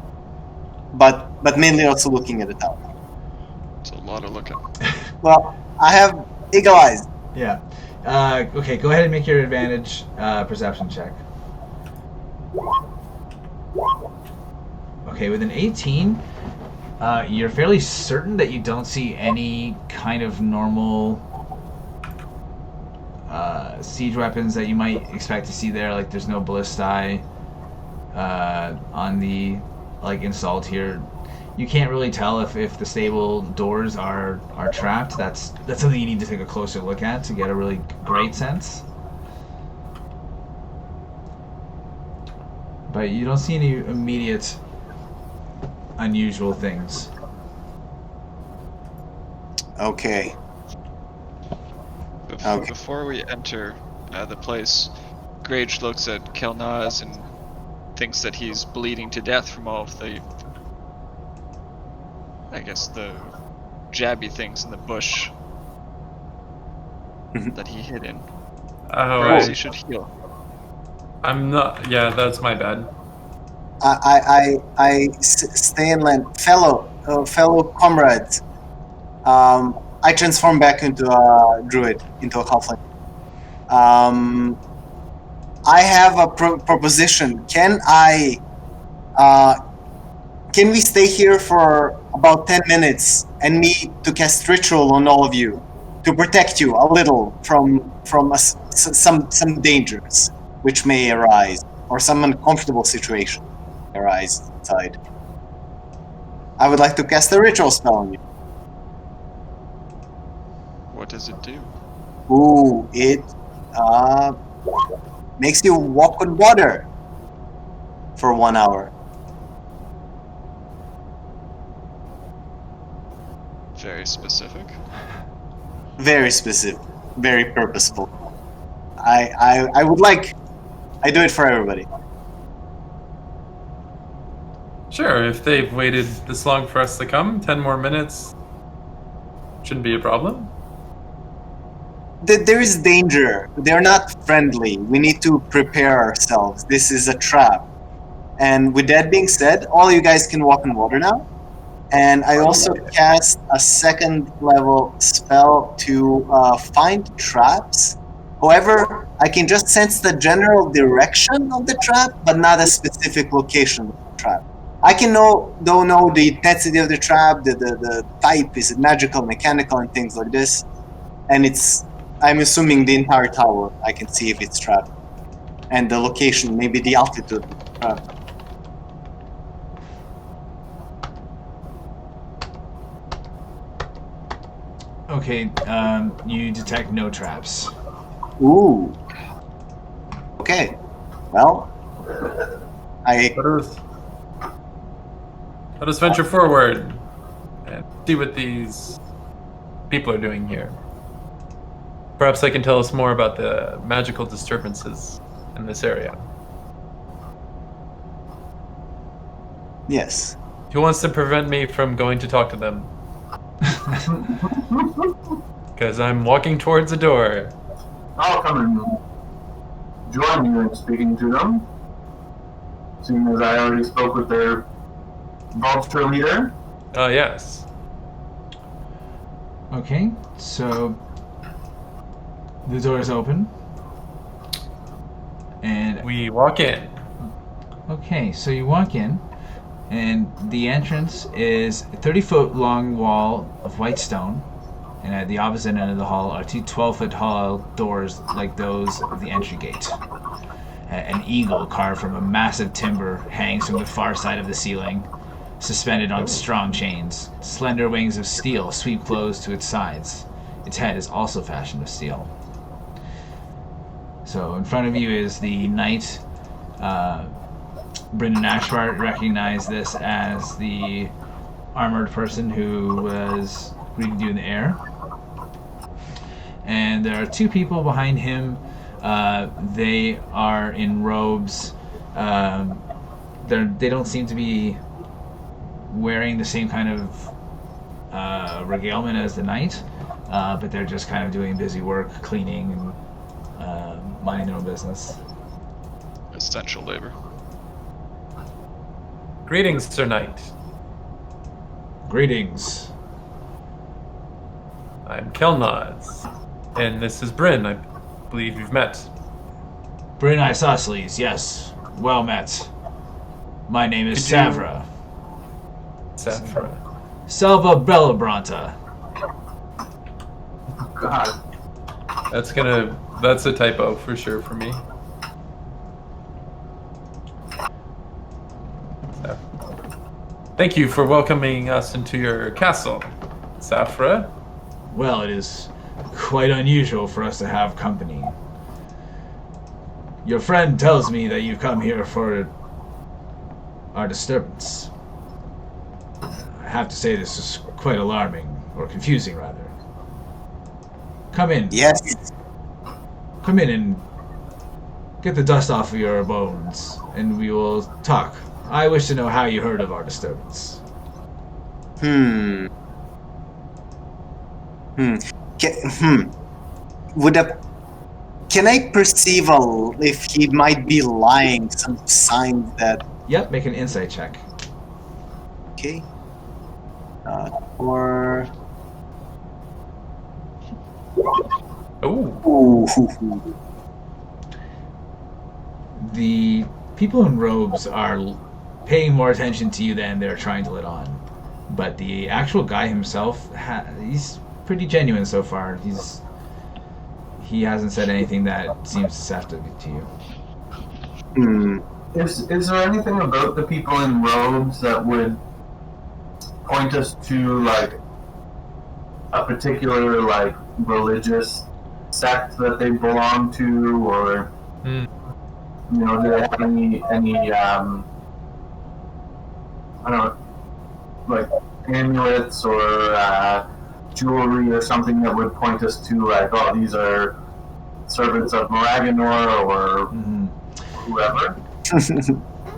But mainly also looking at the tower. It's a lot of looking. Well, I have eagle eyes. Yeah. Okay, go ahead and make your advantage perception check. Okay, with an 18, you're fairly certain that you don't see any kind of normal siege weapons that you might expect to see there. Like, there's no ballistae on the installed here. You can't really tell if the stable doors are trapped. That's something you need to take a closer look at to get a really great sense. But you don't see any immediate unusual things. Okay. Okay. Before we enter the place, Grage looks at Kelnozz and thinks that he's bleeding to death from all of the, I guess, the jabby things in the bush that he hid in. Perhaps he should heal. I'm not. Yeah, that's my bad. I stay in land, fellow comrades. I transform back into a druid, into a halfling. I have a proposition. Can we stay here for about 10 minutes and me to cast ritual on all of you to protect you a little from some dangers which may arise, or some uncomfortable situation arise inside? I would like to cast a ritual spell on you. What does it do? Ooh, it makes you walk on water for 1 hour. Very specific. Very specific, very purposeful. I would like. I do it for everybody. Sure, if they've waited this long for us to come, 10 more minutes shouldn't be a problem. There is danger. They're not friendly. We need to prepare ourselves. This is a trap. And with that being said, all you guys can walk on water now. And I also cast a 2nd level spell to find traps. However, I can just sense the general direction of the trap, but not a specific location of the trap. I can know the intensity of the trap, the type, is it magical, mechanical, and things like this. And I'm assuming the entire tower, I can see if it's trapped. And the location, maybe the altitude of the trap. Okay, you detect no traps. Ooh. Okay. Well, Let us venture forward and see what these people are doing here. Perhaps I can tell us more about the magical disturbances in this area. Yes. Who wants to prevent me from going to talk to them? Because I'm walking towards the door. I'll come and join you in speaking to them, seeing as I already spoke with their vulture leader. Yes. Okay, so the door is open. And We walk in. okay, so you walk in, and the entrance is a 30-foot long wall of white stone, and at the opposite end of the hall are two 12-foot tall doors like those of the entry gate. An eagle carved from a massive timber hangs from the far side of the ceiling, suspended on strong chains. Slender wings of steel sweep close to its sides. Its head is also fashioned of steel. So in front of you is the knight. Brynn and Ashbark recognize this as the armored person who was greeting you in the air. And there are two people behind him. They are in robes. They don't seem to be wearing the same kind of regalement as the knight, but they're just kind of doing busy work, cleaning and minding their own business. Essential labor. Greetings, Sir Knight. Greetings. I'm Kelnozz, and this is Brynn. I believe you've met. Brynn Isosceles, yes. Well met. My name is Savra. Sapphire. Selva Bellabranta. God. That's a typo for sure for me. So, thank you for welcoming us into your castle, Sapphire. Well, it is quite unusual for us to have company. Your friend tells me that you come here for our disturbance. I have to say this is quite alarming, or confusing rather. Come in. Yes. Come in and get the dust off of your bones, and we will talk. I wish to know how you heard of our disturbance. Can I perceive if he might be lying? Some signs that. Yep, make an insight check. Okay. Or. Ooh. Ooh. The people in robes are paying more attention to you than they're trying to let on. But the actual guy himself, he's pretty genuine so far. He hasn't said anything that seems deceptive to you. Is there anything about the people in robes that would point us to like a particular like religious sect that they belong to, or you know, do they have any I don't know, like amulets or jewelry or something that would point us to like, oh, these are servants of Moraganor or whoever?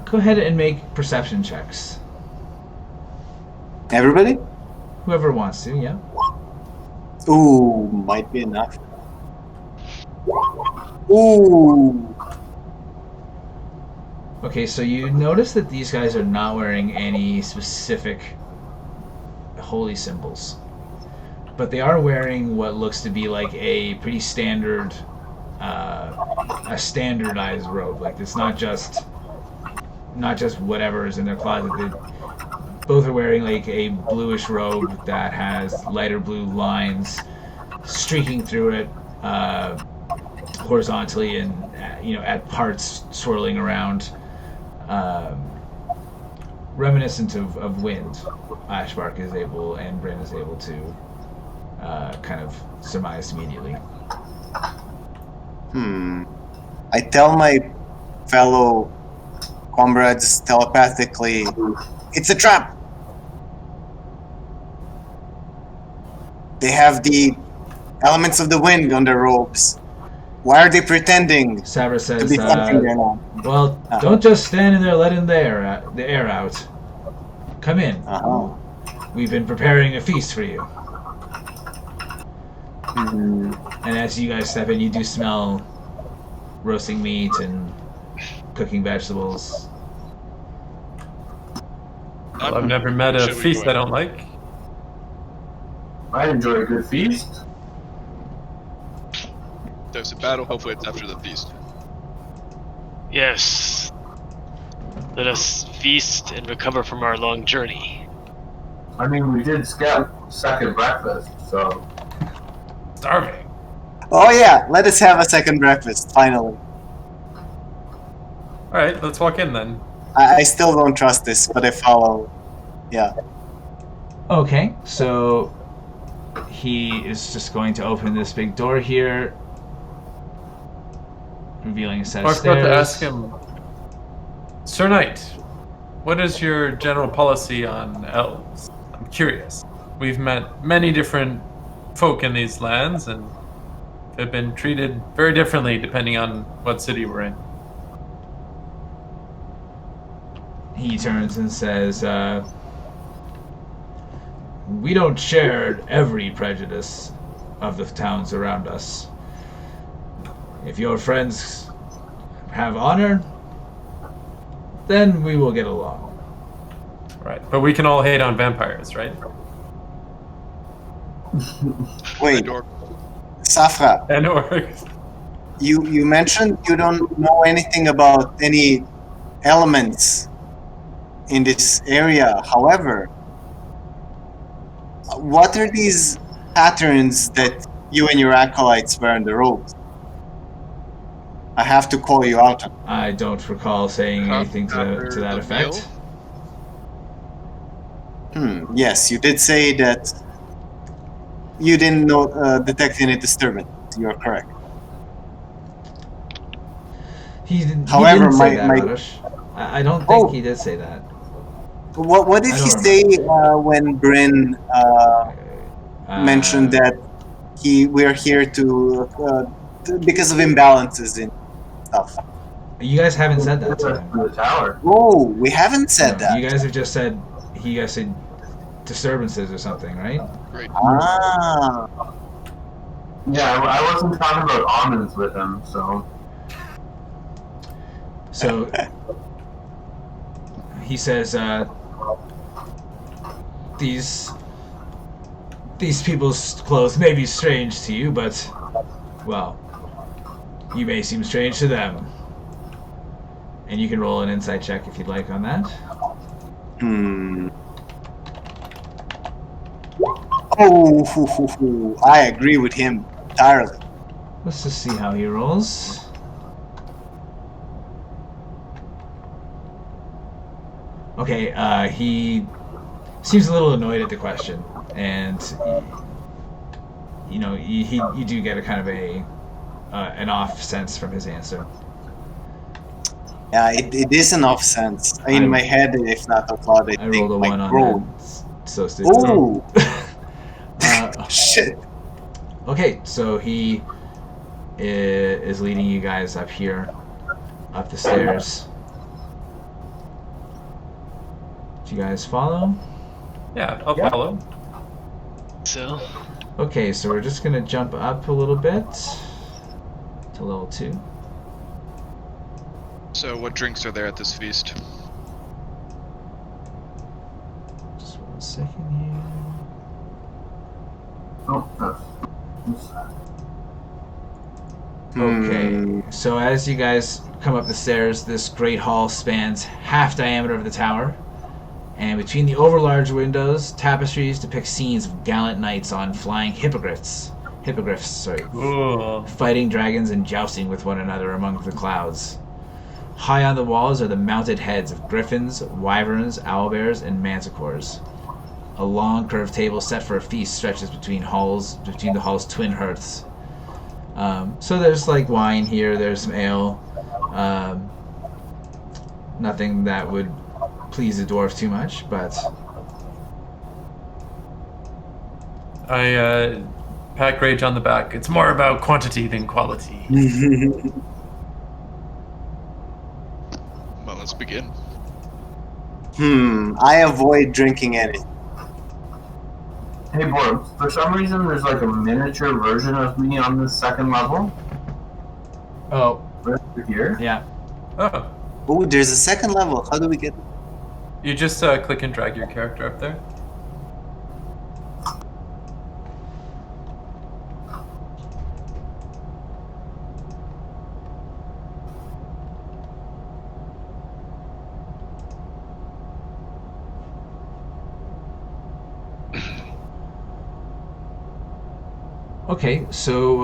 Go ahead and make perception checks. Everybody? Whoever wants to, yeah. Ooh, might be enough. Ooh. Okay, so you notice that these guys are not wearing any specific holy symbols. But they are wearing what looks to be like a pretty standard, a standardized robe. Like, it's not just whatever is in their closet. They both are wearing like a bluish robe that has lighter blue lines streaking through it horizontally, and at parts swirling around, reminiscent of wind. Ashbark is able, and Brynn is able to kind of surmise immediately. I tell my fellow comrades telepathically, it's a trap. They have the Elements of the wind on their robes. Why are they pretending Sapphire to says, be something they're not? well, don't just stand in there letting the air out. Come in. Uh-huh. We've been preparing a feast for you. Hmm. And as you guys step in, you do smell roasting meat and cooking vegetables. Well, I've never met a Should we feast go I don't like. I enjoy a good feast. There's a battle. Hopefully, it's after the feast. Yes. Let us feast and recover from our long journey. I mean, we did skip second breakfast, so Starving. Oh yeah, let us have a second breakfast, finally. Alright, let's walk in then. I still don't trust this, but I follow. Yeah. Okay, so he is just going to open this big door here, revealing a set I of was about stairs. to ask him, Sir Knight, what is your general policy on elves? I'm curious. We've met many different folk in these lands, and they've been treated very differently depending on what city we're in. He turns and says, we don't share every prejudice of the towns around us. If your friends have honor, then we will get along. Right, but we can all hate on vampires, right? Wait, Or Safra, And orcs. you mentioned you don't know anything about any elements in this area. However, what are these patterns that you and your acolytes wear in the robes? I have to call you out on. I don't recall saying anything to that effect. Yes, you did say that you didn't detect any disturbance. You're correct. However, didn't say that, my- Radish. I don't think Oh. he did say that. What did I he don't say when Brynn mentioned that we're here to because of imbalances in stuff? You guys haven't said that to him. to the tower. Oh, we haven't said No, that. You guys have just said you guys said disturbances or something, right? great. Ah, Yeah, I wasn't talking about almonds with him, so So he says, these people's clothes may be strange to you, but, well, you may seem strange to them. And you can roll an insight check if you'd like on that. Oh, I agree with him entirely. Let's just see how he rolls. Okay, he seems a little annoyed at the question, and you do get a kind of an off sense from his answer. Yeah, it is an off sense. In my head, if not out loud, I I think rolled a like, 1 on bro. that. So stupid. Oh, shit. Okay, so he is leading you guys up here, up the stairs. Do you guys follow? Yeah, I'll follow. So, Okay, so we're just gonna jump up a little bit to level 2. So, what drinks are there at this feast? Just 1 second here. oh, Okay, so as you guys come up the stairs, this great hall spans half diameter of the tower, and between the overlarge windows, tapestries depict scenes of gallant knights on flying hippogriffs, Ooh. fighting dragons and jousting with one another among the clouds. High on the walls are the mounted heads of griffins, wyverns, owlbears, and manticores. A long curved table set for a feast stretches between the hall's twin hearths. So there's like wine here, there's some ale. Nothing that would please the dwarf too much, but I pat Grage on the back. It's more about quantity than quality. Well, let's begin. I avoid drinking any. Hey, Borb, for some reason there's like a miniature version of me on the second level. Oh, Right here. yeah. Oh, Oh, there's a second level. How do we get? you just click and drag your character up there. Okay, so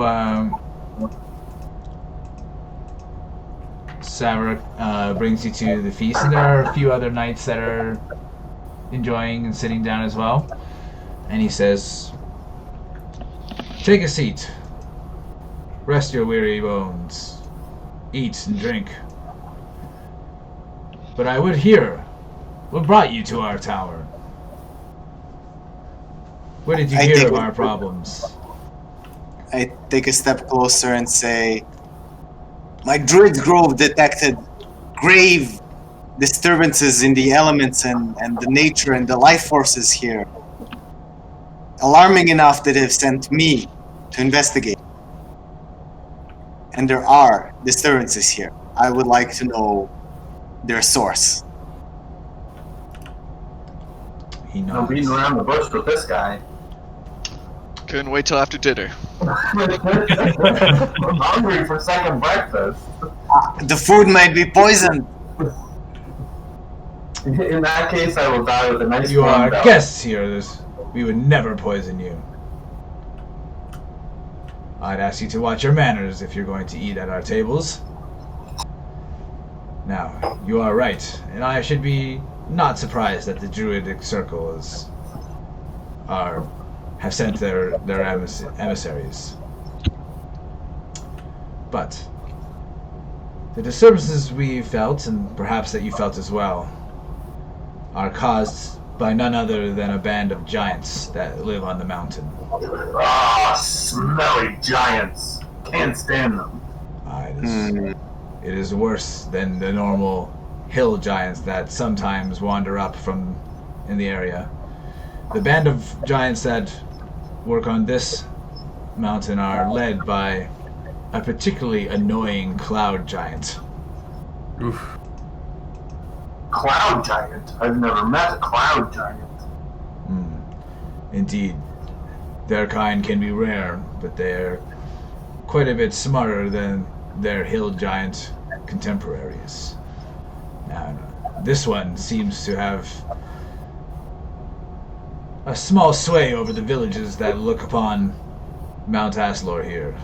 Savrak brings you to the feast, and there are a few other knights that are enjoying and sitting down as well. And he says, "Take a seat. Rest your weary bones. Eat and drink. But I would hear what brought you to our tower. Where did you I hear think- of our problems?" I take a step closer and say, "My Druid Grove detected grave disturbances in the elements and the nature and the life forces here. Alarming enough that they've sent me to investigate. And there are disturbances here. I would like to know their source." He No nods. beating around the bush with this guy. Couldn't wait till after dinner. I'm hungry for second breakfast. The food might be poisoned. In that case, I will die with a nice You warm are belly. guests here. We would never poison you. I'd ask you to watch your manners if you're going to eat at our tables. Now, you are right, and I should be not surprised that the Druidic circles have sent their emissaries. But the disturbances we felt, and perhaps that you felt as well, are caused by none other than a band of giants that live on the mountain. Ah, smelly giants. Can't stand them. It is worse than the normal hill giants that sometimes wander up from in the area. The band of giants that work on this mountain are led by a particularly annoying cloud giant. Oof. Cloud giant? I've never met a cloud giant. Indeed, their kind can be rare, but they're quite a bit smarter than their hill giant contemporaries. Now, this one seems to have a small sway over the villages that look upon Mount Aslor here.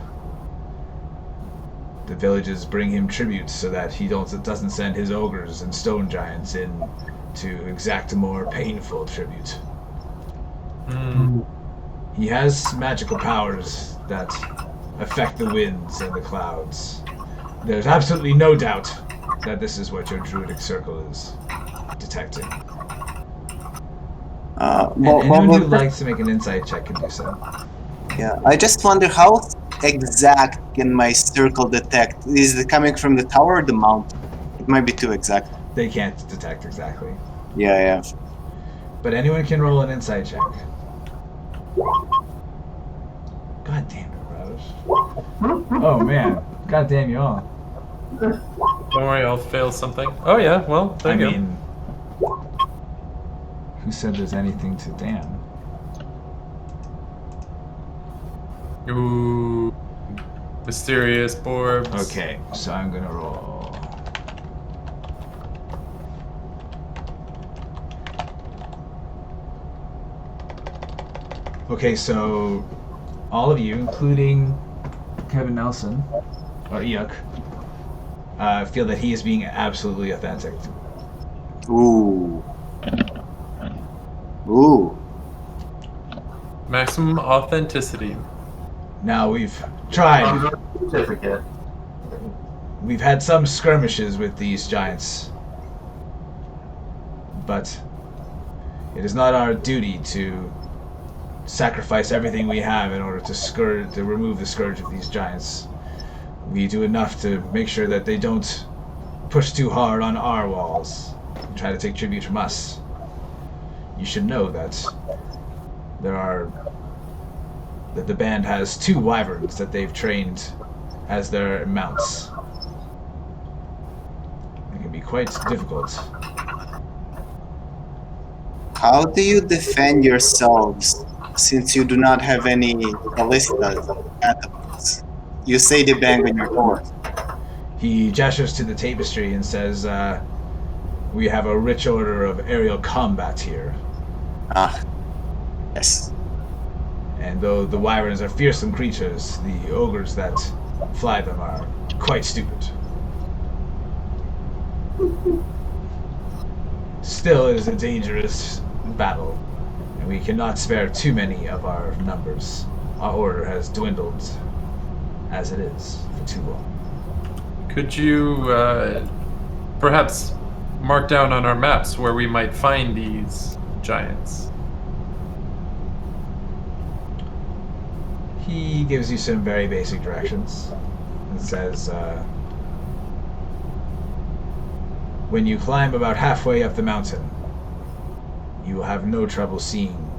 The villages bring him tribute so that he doesn't send his ogres and stone giants in to exact a more painful tribute. He has magical powers that affect the winds and the clouds. There's absolutely no doubt that this is what your druidic circle is detecting. And anyone who likes to make an insight check can do so. Yeah, I just wonder how exact can my circle detect? Is it coming from the tower or the mountain? It might be too exact. They can't detect exactly. Yeah. But anyone can roll an insight check. God damn it, Raj. Oh man. God damn you all. Don't worry, I'll fail something. Oh yeah, well, there you go. Who said there's anything to damn? Ooh, mysterious Borbs. Okay, so I'm gonna roll. Okay, so all of you, including Kevin Nelson, or Eikooc, feel that he is being absolutely authentic. Ooh. Maximum authenticity. Now we've tried. Certificate. We've had some skirmishes with these giants, but it is not our duty to sacrifice everything we have in order to remove the scourge of these giants. We do enough to make sure that they don't push too hard on our walls and try to take tribute from us. You should know that the band has 2 wyverns that they've trained as their mounts. It can be quite difficult. How do you defend yourselves since you do not have any ballistas at the place? You say they bang on your door. He gestures to the tapestry and says, we have a rich order of aerial combat here. Ah, yes. And though the wyverns are fearsome creatures, the ogres that fly them are quite stupid. Still, it is a dangerous battle, and we cannot spare too many of our numbers. Our order has dwindled as it is for too long. Could you perhaps mark down on our maps where we might find these giants? He gives you some very basic directions and says, when you climb about halfway up the mountain, you will have no trouble seeing,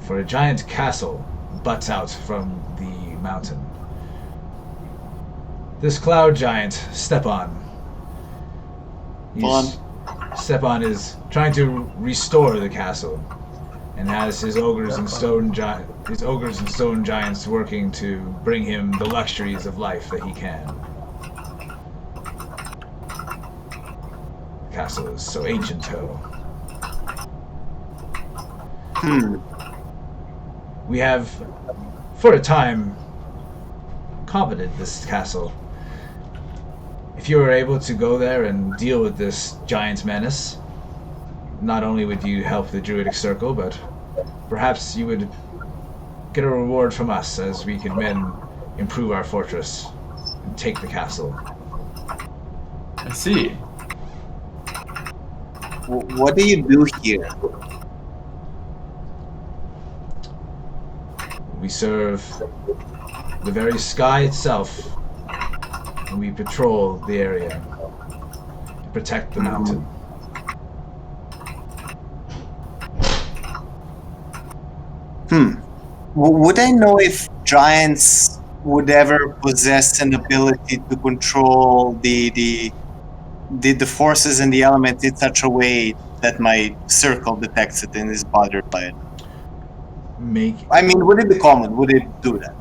for a giant castle butts out from the mountain. This cloud giant, Stepan, Stepan is trying to restore the castle, and has his ogres and stone giants working to bring him the luxuries of life that he can. The castle is so ancient, though. We have, for a time, coveted this castle. If you were able to go there and deal with this giant menace, not only would you help the Druidic Circle, but perhaps you would get a reward from us as we could then improve our fortress and take the castle. I see. What do you do here? We serve the very sky itself, and we patrol the area to protect the mountain. Would I know if giants would ever possess an ability to control the forces and the elements in such a way that my circle detects it and is bothered by it? Would it be common? Would it do that?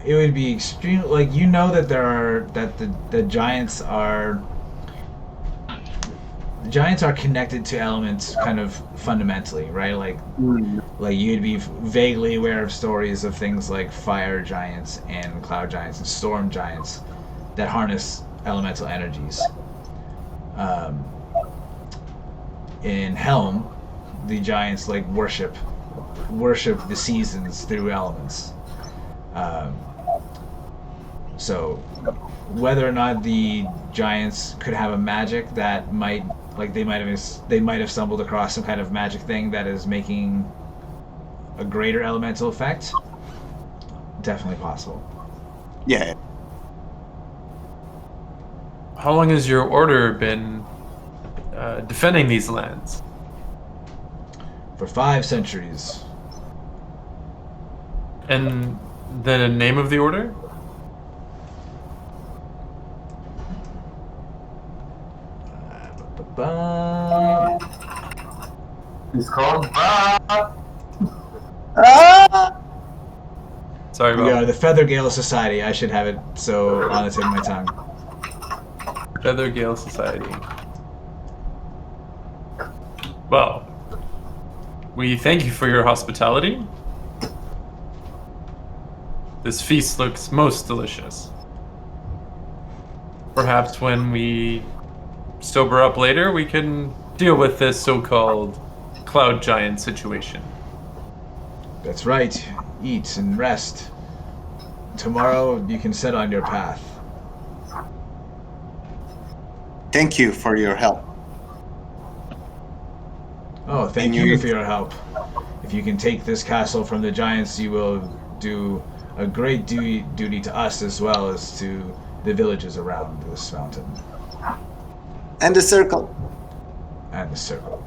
It would be extreme. Like, you know that the giants are connected to elements kind of fundamentally, right? Like you'd be vaguely aware of stories of things like fire giants and cloud giants and storm giants that harness elemental energies. In Helm, the giants like worship the seasons through elements. So whether or not the giants could have a magic that might, like, they might have stumbled across some kind of magic thing that is making a greater elemental effect, definitely possible. Yeah. How long has your order been defending these lands? For 5 centuries. And the name of the order? He's called Sorry We are about the Feathergale Society. I should have it so on the tip of my tongue. Feathergale Society. Well, we thank you for your hospitality. This feast looks most delicious. Perhaps when we sober up later, we can deal with this so-called cloud giant situation. That's right. Eat and rest. Tomorrow you can set on your path. Thank you for your help. Oh, thank you for your help. If you can take this castle from the giants, you will do a great duty to us as well as to the villages around this mountain. And the circle. And the circle.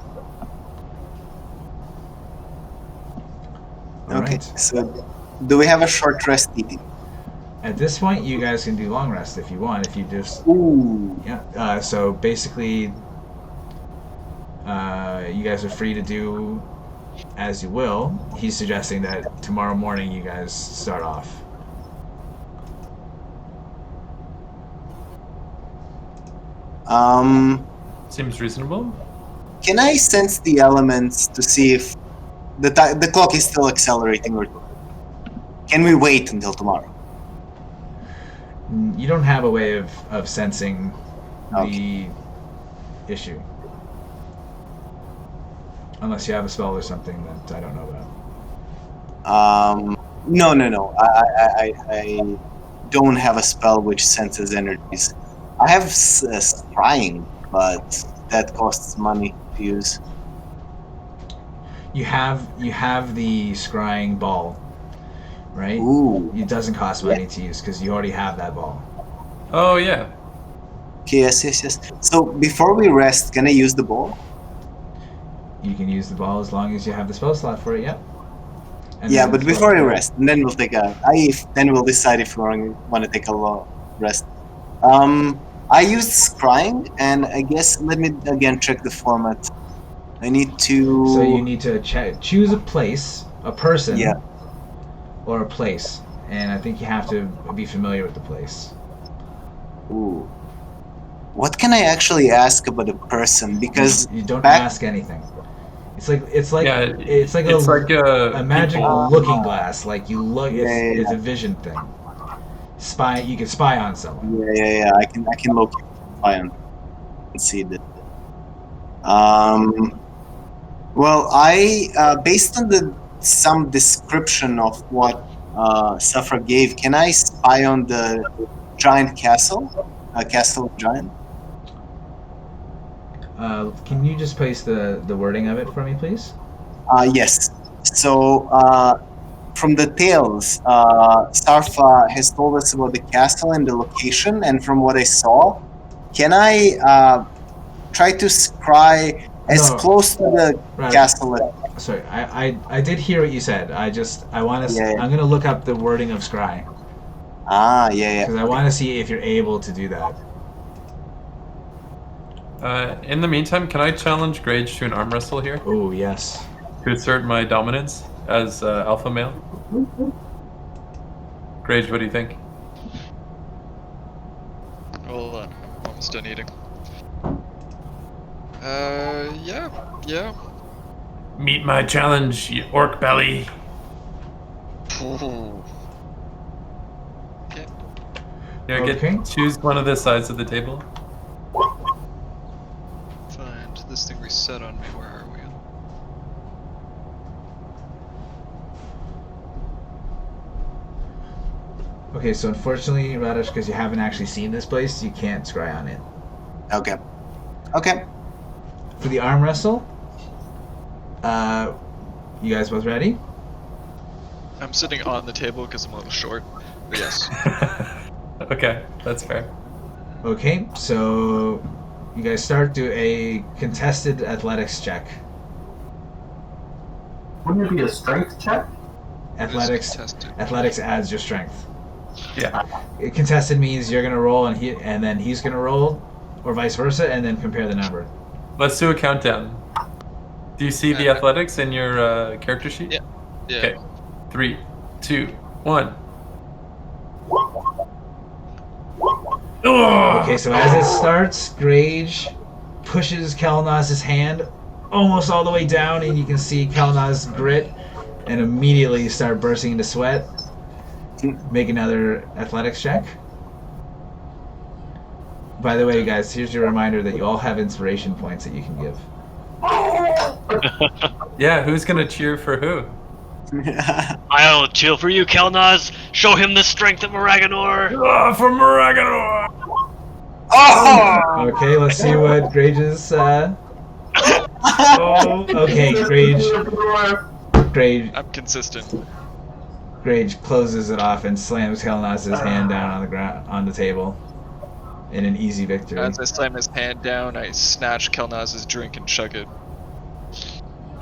Okay, Alright. so do we have a short rest eating? At this point, you guys can do long rest if you want. If you just... Ooh. Yeah, so basically, you guys are free to do as you will. He's suggesting that tomorrow morning you guys start off. Seems reasonable. Can I sense the elements to see if the clock is still accelerating, or can we wait until tomorrow? You don't have a way of sensing Okay. the issue. Unless you have a spell or something that I don't know about. No. I don't have a spell which senses energies. I have scrying, but that costs money to use. You have the scrying ball, right? Ooh. It doesn't cost money to use because you already have that ball. Oh yeah. Okay, yes. So before we rest, can I use the ball? You can use the ball as long as you have the spell slot for it. Yep. And Yeah, then but it's before we well- rest, and then we'll take then we'll decide if we want to take a long rest. I used scrying, and I guess let me again check the format. I need to. So you need to choose a place, a person, Yeah. or a place, and I think you have to be familiar with the place. Ooh. What can I actually ask about a person? Because You don't back- ask anything. It's like Yeah, it's like it's like a magic people- looking glass. Like you look, Yeah. it's a vision thing. Spy, you can spy on someone. Yeah. I can locate and see that. Well, I based on some description of what Sapphire gave, can I spy on the giant castle? Castle of Giant? Can you just place the wording of it for me, please? Yes. So, from the tales, Sarfa has told us about the castle and the location, and from what I saw, can I try to scry as No. close to the Right. castle as... Sorry, I did hear what you said. I want to. Yeah. I'm gonna look up the wording of scry Yeah. because I want to see if you're able to do that. In the meantime, can I challenge Grage to an arm wrestle here Oh yes. to assert my dominance as alpha male? Grage, what do you think? Hold on, I'm almost done eating. Yeah. Meet my challenge, you orc belly. Ooh. Okay. Yeah, Okay. choose one of the sides of the table. Find this thing reset on me. Where are we? Okay, so unfortunately, Radish, because you haven't actually seen this place, you can't scry on it. Okay. For the arm wrestle, you guys both ready? I'm sitting on the table because I'm a little short. But yes. Okay, that's fair. Okay, so you guys start. Do a contested athletics check. Wouldn't it be a strength check? Athletics. Contested. Athletics adds your strength. Yeah. Contested means you're gonna roll and then he's gonna roll, or vice versa, and then compare the number. Let's do a countdown. Do you see the athletics in your character sheet? Yeah. Yeah. Okay. 3, 2, 1. Okay, so as it starts, Grage pushes Kelnozz's hand almost all the way down, and you can see Kelnozz grit, and immediately start bursting into sweat. Make another athletics check. By the way, guys, here's your reminder that you all have inspiration points that you can give. Yeah, who's gonna cheer for who? I'll chill for you, Kelnozz. Show him the strength of Maraganor. For Maraganor! Oh! Okay, let's see what Grage's. Oh, okay, Grage. Grage, I'm consistent. Grage closes it off and slams Kelnozz's hand down on the ground on the table in an easy victory. As I slam his hand down, I snatch Kelnozz's drink and chug it.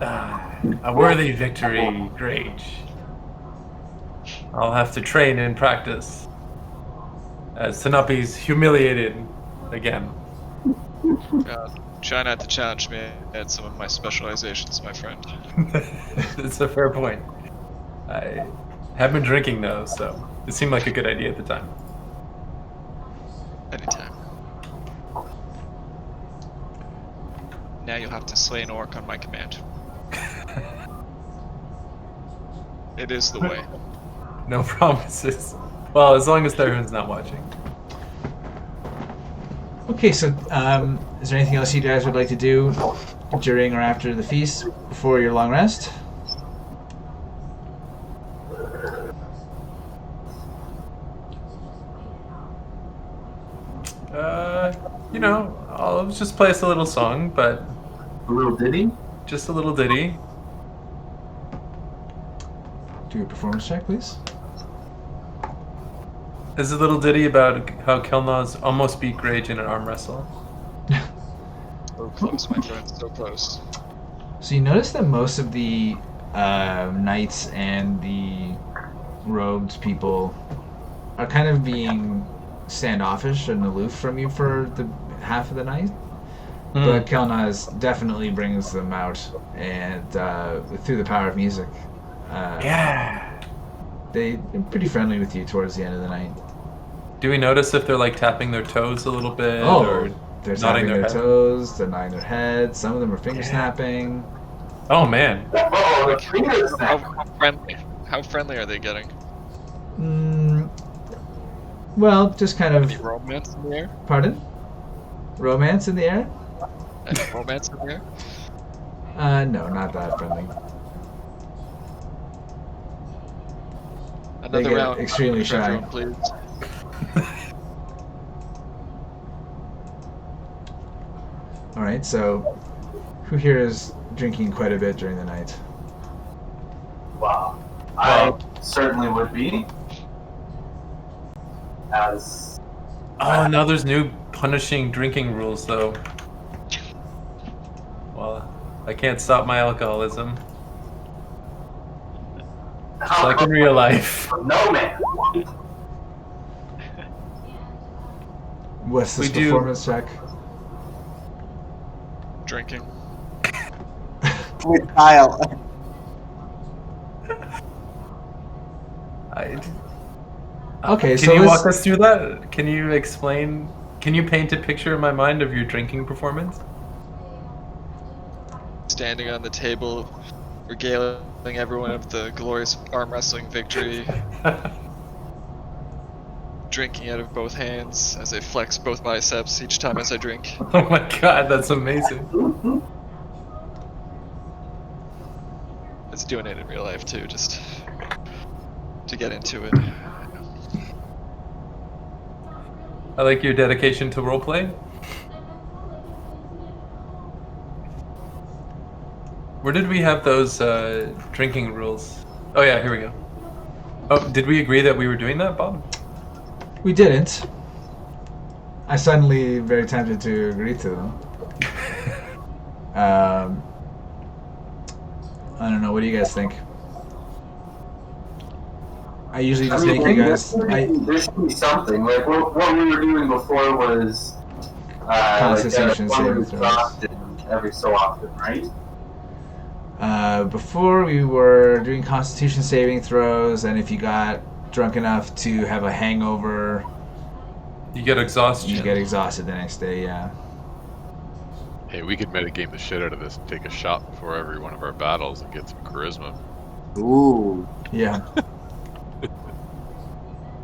A worthy victory, Grage. I'll have to train and practice. As Tanapi's humiliated again. Try not to challenge me at some of my specializations, my friend. It's a fair point. I have been drinking though, so it seemed like a good idea at the time. Anytime. Now you'll have to slay an orc on my command. It is the way. No promises. Well, as long as Tharhun's not watching. Okay, so is there anything else you guys would like to do during or after the feast before your long rest? I'll just play us a little song, but A little ditty? just a little ditty. Do a performance check, please. There's a little ditty about how Kelnozz almost beat Grage in an arm wrestle. So close, my friend, so close. So you notice that most of the knights and the robed people are kind of being standoffish and aloof from you for the half of the night. But Kelnozz definitely brings them out, and through the power of music. They're pretty friendly with you towards the end of the night. Do we notice if they're like tapping their toes a little bit? Oh, or they're nodding tapping their head? toes, they're nodding their heads, some of them are finger snapping. Oh man. Oh, the finger snap. How friendly are they getting? Well, just kind Any of... romance in the air? Pardon? Romance in the air? Any romance in the air? No, not that friendly. They Another get round. extremely shy. Please. Alright, so who here is drinking quite a bit during the night? Wow. I certainly would be. As Oh, now there's new punishing drinking rules though. Well, I can't stop my alcoholism. Just like in real life. No man. What's this We do- performance check? Drinking. With Kyle. Okay, Can so you let's- walk us through that? Can you explain? Can you paint a picture in my mind of your drinking performance? Standing on the table, regaling everyone of the glorious arm wrestling victory. Drinking out of both hands as I flex both biceps each time as I drink. Oh my god, that's amazing. It's doing it in real life too, just to get into it. I like your dedication to roleplay. Where did we have those drinking rules? Oh yeah, here we go. Oh, did we agree that we were doing that, Bob? We didn't. I suddenly very tempted to agree to them. I don't know. What do you guys think? I usually just make you guys. There should be something. Like what we were doing before was Constitution saving throws. exhausted every so often, right? Before we were doing Constitution saving throws, and if you got drunk enough to have a hangover, You get exhaustion. you get exhausted the next day. Yeah. Hey, we could metagame the shit out of this and take a shot before every one of our battles and get some charisma. Ooh. Yeah.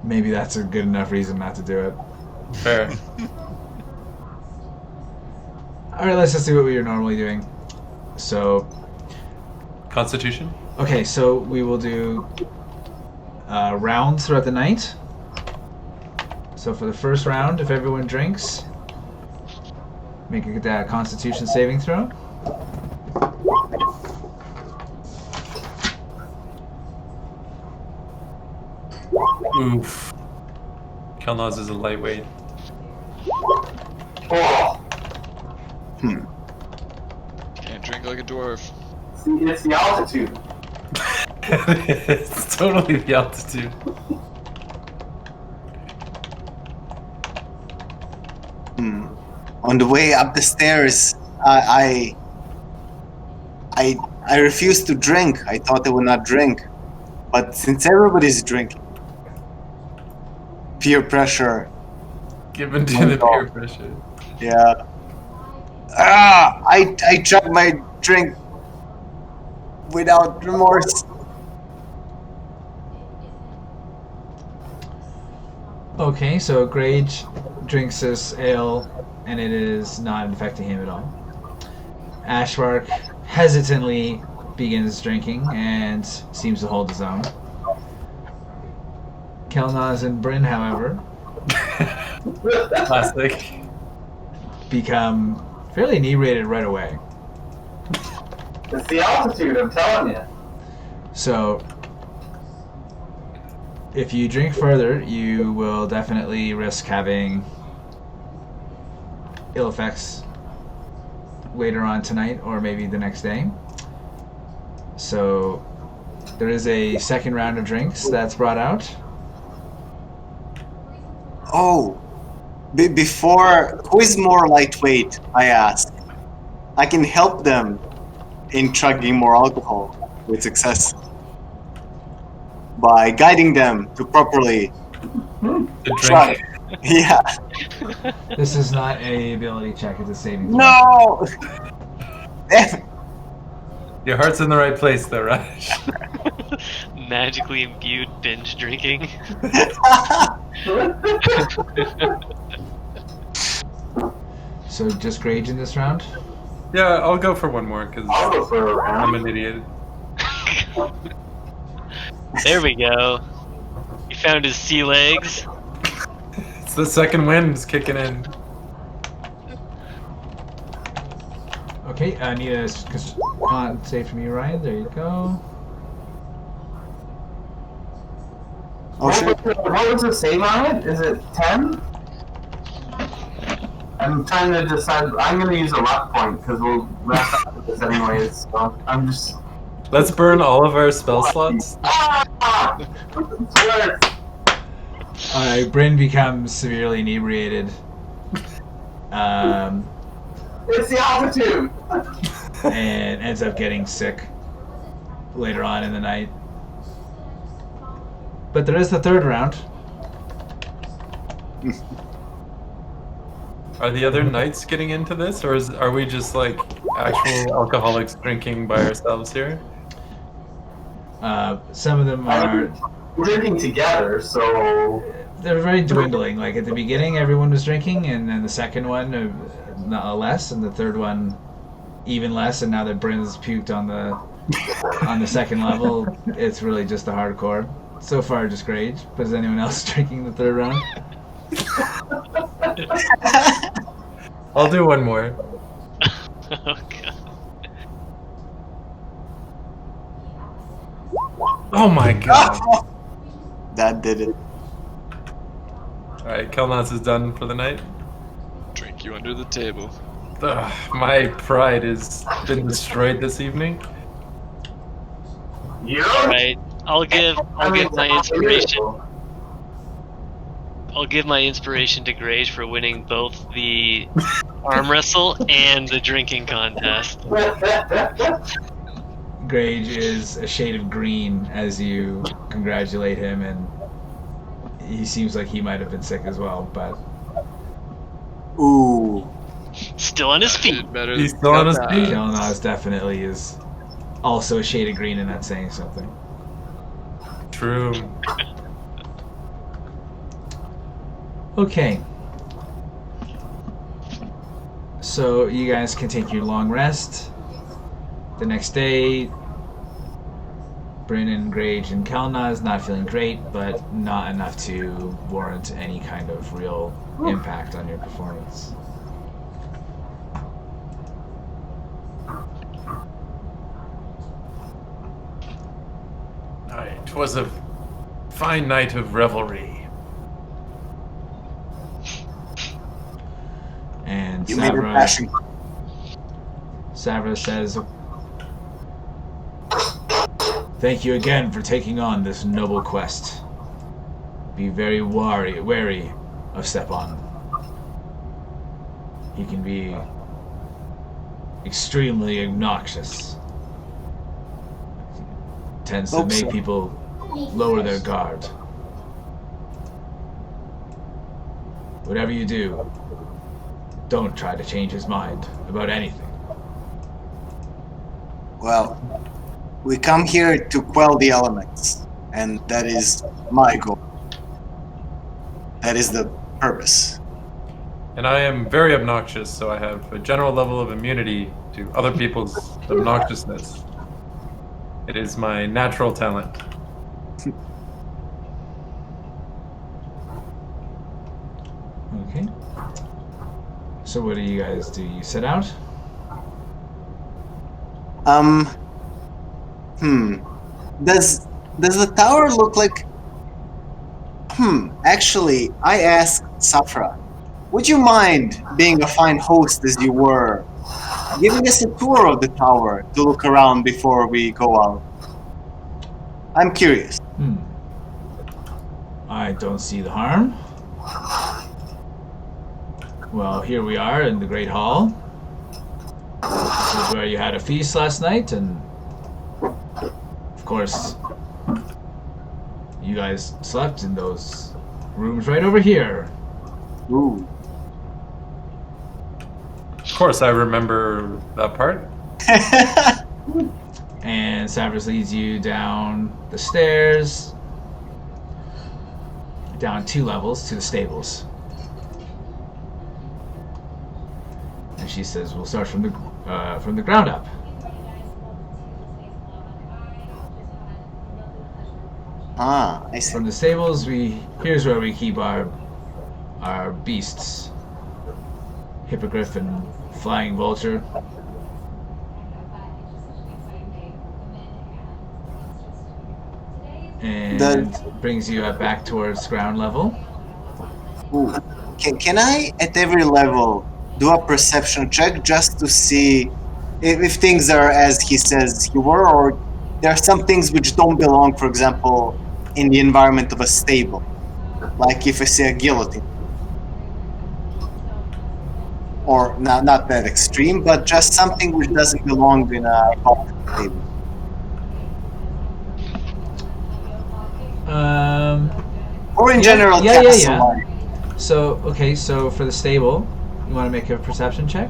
Maybe that's a good enough reason not to do it. Fair. Alright, let's just do what we were normally doing. So, Constitution? okay, so we will do rounds throughout the night. So for the first round, if everyone drinks, make a Constitution saving throw. Oof. Kelnozz is a lightweight. Oh, Can't drink like a dwarf. see, it's the altitude. It's totally the altitude. On the way up the stairs, I refused to drink. I thought I would not drink, but since everybody's drinking, peer pressure. Given to the peer pressure. Yeah. I chugged my drink without remorse. Okay, so Grage drinks this ale, and it is not affecting him at all. Ashbark hesitantly begins drinking and seems to hold his own. Kelnozz and Brynn, however, Classic. become fairly inebriated right away. It's the altitude, I'm telling you. So, if you drink further, you will definitely risk having ill effects later on tonight or maybe the next day. So, there is a second round of drinks that's brought out. Oh, before, who is more lightweight? I asked. I can help them in chugging more alcohol with success by guiding them to properly The chug. drink. Yeah. This is not a ability check, it's a saving throw. No. Your heart's in the right place, though, Raj. Magically imbued binge drinking. So just Grage in this round? Yeah, I'll go for one more because I'll go for a round. I'm an idiot. There we go. He found his sea legs. It's the second wind's kicking in. Okay, I need a con save from you, Ryan. There you go. Oh shit. What was the save on it? Is it 10? I'm trying to decide. I'm going to use a luck point because we'll wrap up with this anyways. So I'm just. Let's burn all of our spell slots. Ah! Swear. Alright, Brynn becomes severely inebriated. It's the altitude! And ends up getting sick later on in the night. But there is the third round. Are the other knights getting into this, or are we just like actual alcoholics drinking by ourselves here? Some of them are... We're drinking together, so. They're very dwindling. Like at the beginning, everyone was drinking, and then the second one, less, and the third one, even less. And now that Brynn's puked on the second level, it's really just the hardcore. So far, just Grage. But is anyone else drinking the third round? I'll do one more. Oh god. Oh my god. That did it. Alright, Kelnozz is done for the night. Drink you under the table. Ugh, my pride has been destroyed this evening. Yeah. Alright, I'll give my inspiration. I'll give my inspiration to Grage for winning both the arm wrestle and the drinking contest. Grage is a shade of green as you congratulate him, and he seems like he might have been sick as well, but... Ooh. Still on his feet. Did better He's than still on his Kelnozz. feet. Kelnozz definitely is also a shade of green, and that's saying something. True. Okay. So you guys can take your long rest. The next day, Brynn, Grage, and Kelnozz not feeling great, but not enough to warrant any kind of real impact on your performance. Alright, 'twas a fine night of revelry. And You made it passion. Savra says, "Thank you again for taking on this noble quest. Be very wary of Stepan. He can be extremely obnoxious. Tends to make people lower their guard. Whatever you do, don't try to change his mind about anything." Well, we come here to quell the elements, and that is my goal. That is the purpose. And I am very obnoxious, so I have a general level of immunity to other people's obnoxiousness. It is my natural talent. Okay. So what do you guys do? You set out? Does the tower look like... Actually, I asked Sapphire, would you mind, being a fine host as you were, giving us a tour of the tower to look around before we go out? I'm curious. I don't see the harm. Well, here we are in the Great Hall. This is where you had a feast last night, and of course, you guys slept in those rooms right over here. Ooh. Of course, I remember that part. And Savras leads you down the stairs, down 2 levels to the stables. And she says, "We'll start from the ground up." I see. From the stables, here's where we keep our beasts: hippogriff and flying vulture. And brings you back towards ground level. Ooh. Can I, at every level, do a perception check just to see if things are as he says he were, or there are some things which don't belong, for example, in the environment of a stable? Like if I see a guillotine. Or not that extreme, but just something which doesn't belong in a public stable. Or in general, castle life. So, okay, so for the stable, you want to make a perception check?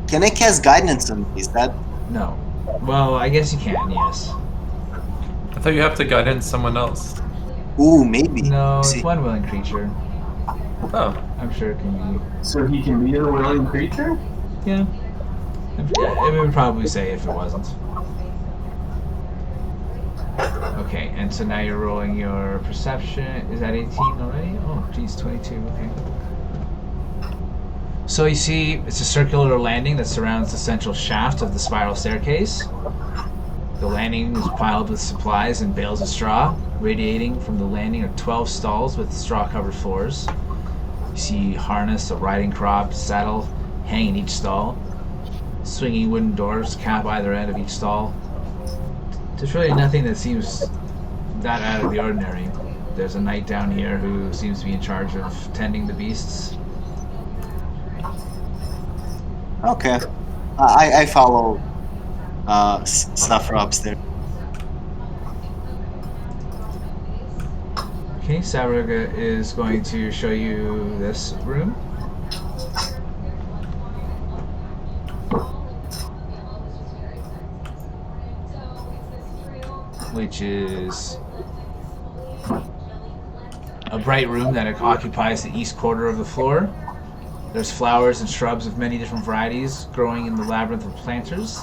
Can I cast guidance on me? Is that... No. Well, I guess you can, yes. I thought you have to guidance someone else. Ooh, maybe. No, it's one willing creature. Oh. I'm sure it can be. So he can be a willing creature? Yeah. It would probably say if it wasn't. Okay, and so now you're rolling your perception. Is that 18 already? Oh, geez, 22. Okay. So you see, it's a circular landing that surrounds the central shaft of the spiral staircase. The landing is piled with supplies and bales of straw. Radiating from the landing are 12 stalls with straw-covered floors. You see harness, a riding crop, saddle hang in each stall. Swinging wooden doors cap either end of each stall. There's really nothing that seems that out of the ordinary. There's a knight down here who seems to be in charge of tending the beasts. Okay. I follow Sapphire upstairs. Okay, Savraga is going to show you this room. Which is a bright room that occupies the east quarter of the floor. There's flowers and shrubs of many different varieties growing in the labyrinth of planters.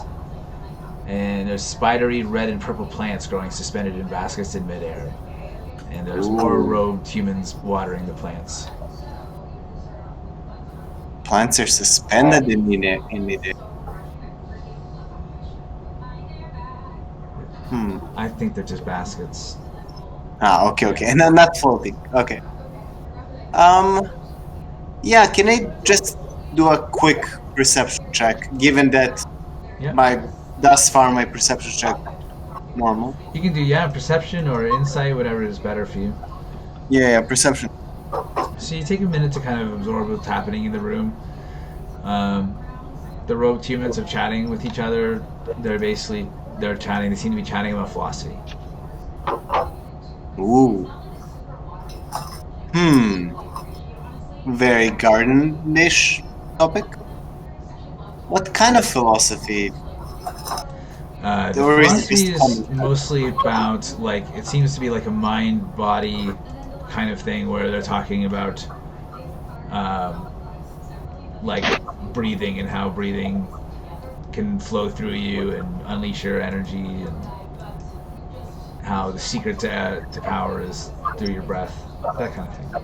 And there's spidery red and purple plants growing suspended in baskets in midair. And there's more robed humans watering the plants. Plants are suspended in midair. I think they're just baskets. Ah, okay. And then not floating. Okay. Yeah, can I just do a quick perception check, given that Yeah. thus far my perception check normal? You can do perception or insight, whatever is better for you. Yeah, perception. So you take a minute to kind of absorb what's happening in the room. The robed humans are chatting with each other. They're chatting. They seem to be chatting about philosophy. Ooh. Very garden-ish topic. What kind of philosophy? The Or is philosophy this is common? mostly about it seems to be like a mind-body kind of thing where they're talking about breathing and how breathing can flow through you and unleash your energy, and how the secret to power is through your breath, that kind of thing.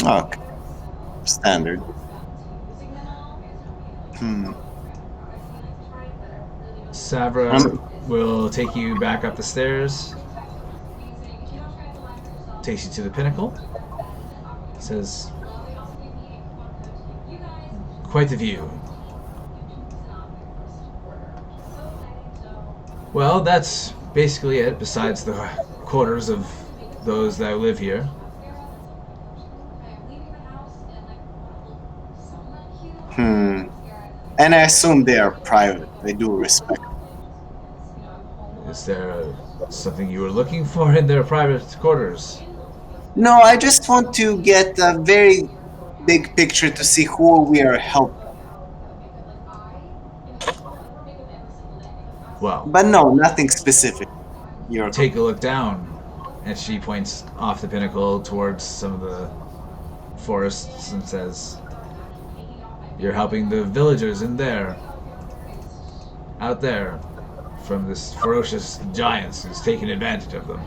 Okay. Standard. Savra will take you back up the stairs, takes you to the pinnacle, says, "Quite the view. Well, that's basically it, besides the quarters of those that live here." And I assume they are private. I do respect. Is there something you were looking for in their private quarters? No, I just want to get a very big picture to see who we are helping. Well, But no, nothing specific. You're take a look down. And she points off the pinnacle towards some of the forests and says, "You're helping the villagers in there. Out there. From this ferocious giants who's taking advantage of them."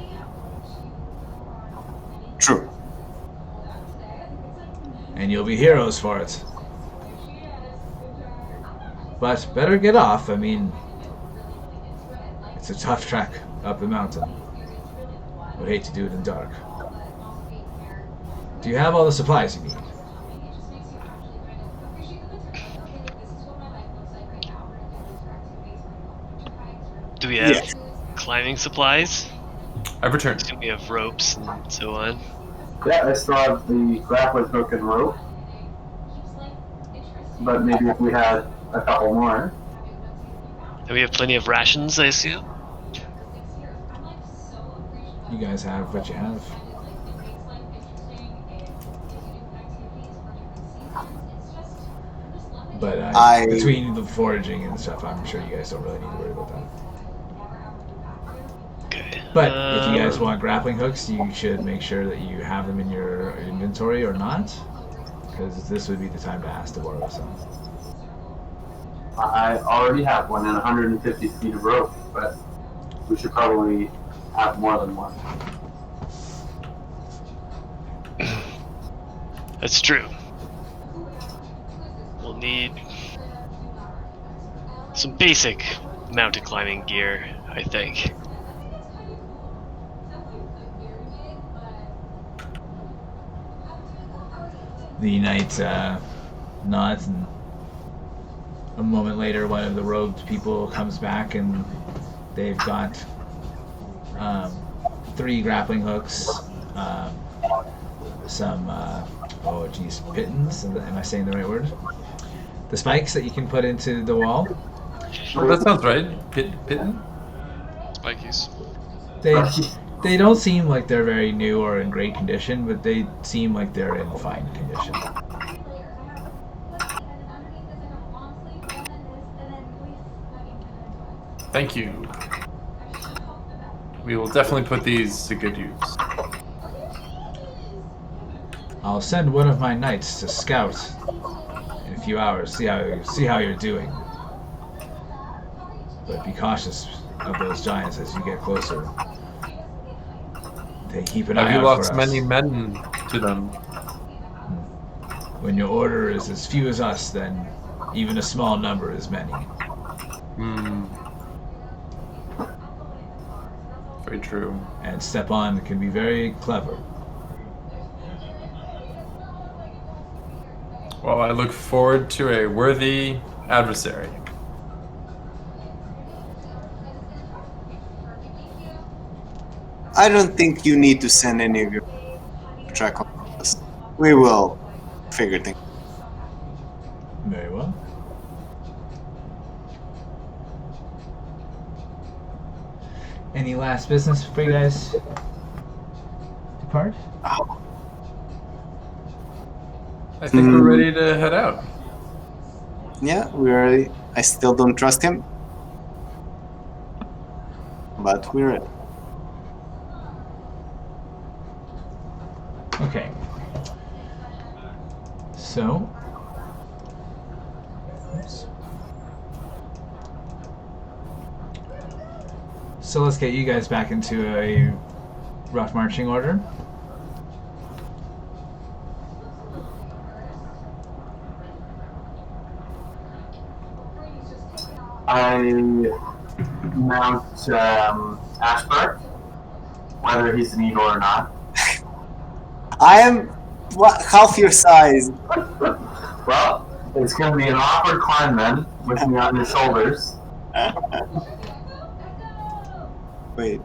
true. And you'll be heroes for it. But better get off. I mean, it's a tough trek up the mountain. Would hate to do it in dark. Do you have all the supplies you need? Do we have Yes. climbing supplies? I've returned. Do we have ropes and so on? Yeah, I still have the grappling hook and rope. But maybe if we had a couple more. Do we have plenty of rations, I assume? You guys have what you have. But between the foraging and stuff, I'm sure you guys don't really need to worry about that. Okay. But if you guys want grappling hooks, you should make sure that you have them in your inventory or not, because this would be the time to ask to borrow some. I already have one and 150 feet of rope, but we should probably have more than one. That's true. We'll need some basic mountain climbing gear, I think. The knight nods, and a moment later, one of the robed people comes back, and they've got 3 grappling hooks, some pittons. Am I saying the right word? The spikes that you can put into the wall. Well, that sounds right. Pitten? Spikies. They don't seem like they're very new or in great condition, but they seem like they're in fine condition. Thank you. We will definitely put these to good use. I'll send one of my knights to scout in a few hours, see how you're doing. But be cautious of those giants as you get closer. They keep an eye Have you out lost for us. many men to them? When your order is as few as us, then even a small number is many. Very true. And step on can be very clever. Well, I look forward to a worthy adversary. I don't think you need to send any of your track on us. We will figure things. Very well. Any last business before you guys depart? Oh, I think we're ready to head out. yeah, we're ready. I still don't trust him. But we're ready. Okay. So. Oops. So let's get you guys back into a rough marching order. I mount Ashbark, whether he's an eagle or not. I am half your size. Well, it's going to be an awkward climb then, with me on your shoulders. Wait.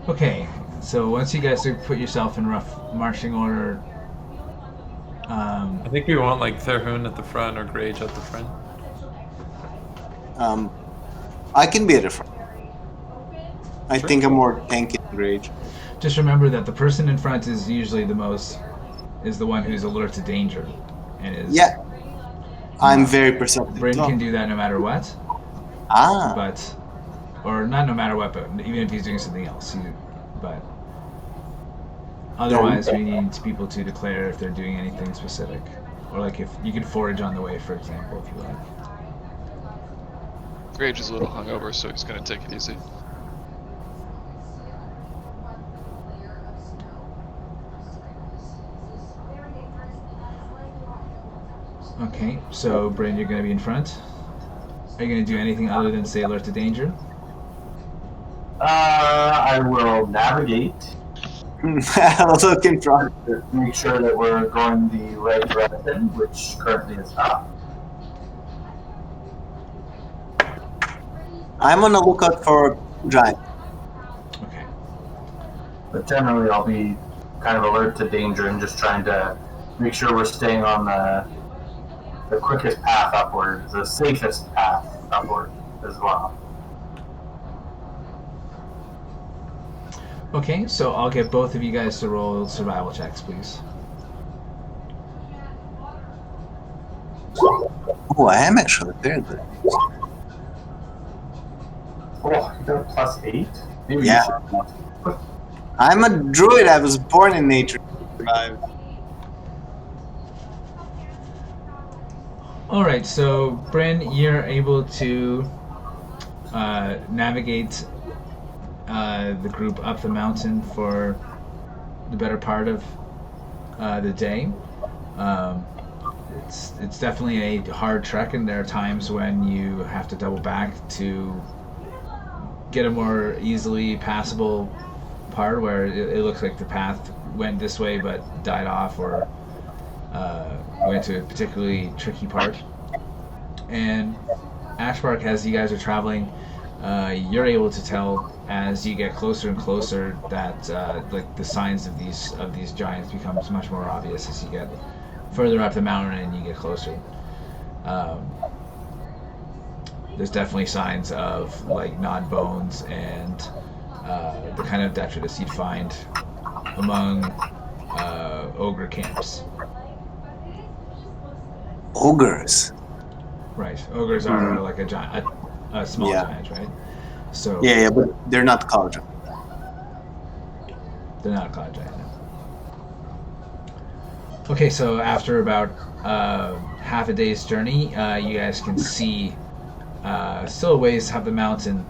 Okay, so once you guys have put yourself in rough marching order, I think we want like Tharhun at the front or Grage at the front. I can be at the front. I Sure. think I'm more tanky than Grage. just remember that the person in front is usually the one who's alert to danger, and is. Yeah. I'm very perceptive. Brynn Oh. can do that no matter what, Ah. or not no matter what, but even if he's doing something else. But otherwise, we need people to declare if they're doing anything specific, or like if you can forage on the way, for example, if you like. Grage is a little hungover, so he's gonna take it easy. Okay, so Brynn, you're going to be in front. Are you going to do anything other than say alert to danger? I will navigate, Look in front. to make sure that we're going the right direction, which currently is up. I'm on the lookout for giant. Okay. But generally, I'll be kind of alert to danger and just trying to make sure we're staying on the quickest path upward, the safest path upward as well. Okay, so I'll get both of you guys to roll survival checks, please. Oh, I am actually there. Oh, you got a +8? Maybe Yeah. you should. I'm a druid. I was born in nature. Alright, so Brynn, you're able to navigate the group up the mountain for the better part of the day. It's definitely a hard trek, and there are times when you have to double back to get a more easily passable part where it looks like the path went this way but died off, or went to a particularly tricky part. And Ashbark, as you guys are traveling, you're able to tell as you get closer and closer that like the signs of these giants becomes much more obvious as you get further up the mountain and you get closer. There's definitely signs of like gnawed bones and the kind of detritus you'd find among ogre camps. Ogres. Right, ogres are like a giant, a small Yeah. giant, right? So Yeah, but they're not college. they're not a cloud giant. No. Okay, so after about half a day's journey, you guys can see still a ways up the mountain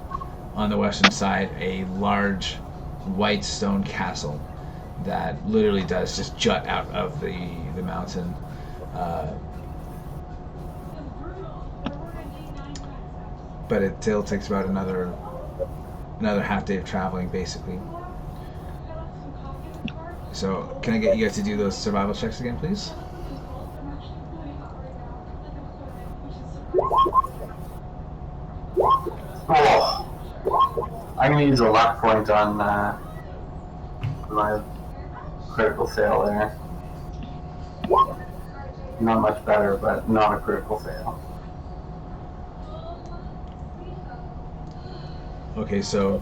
on the western side a large white stone castle that literally does just jut out of the mountain. But it still takes about another half day of traveling, basically. So, can I get you guys to do those survival checks again, please? Oh, I'm gonna use a luck point on my critical fail there. Not much better, but not a critical fail. Okay, so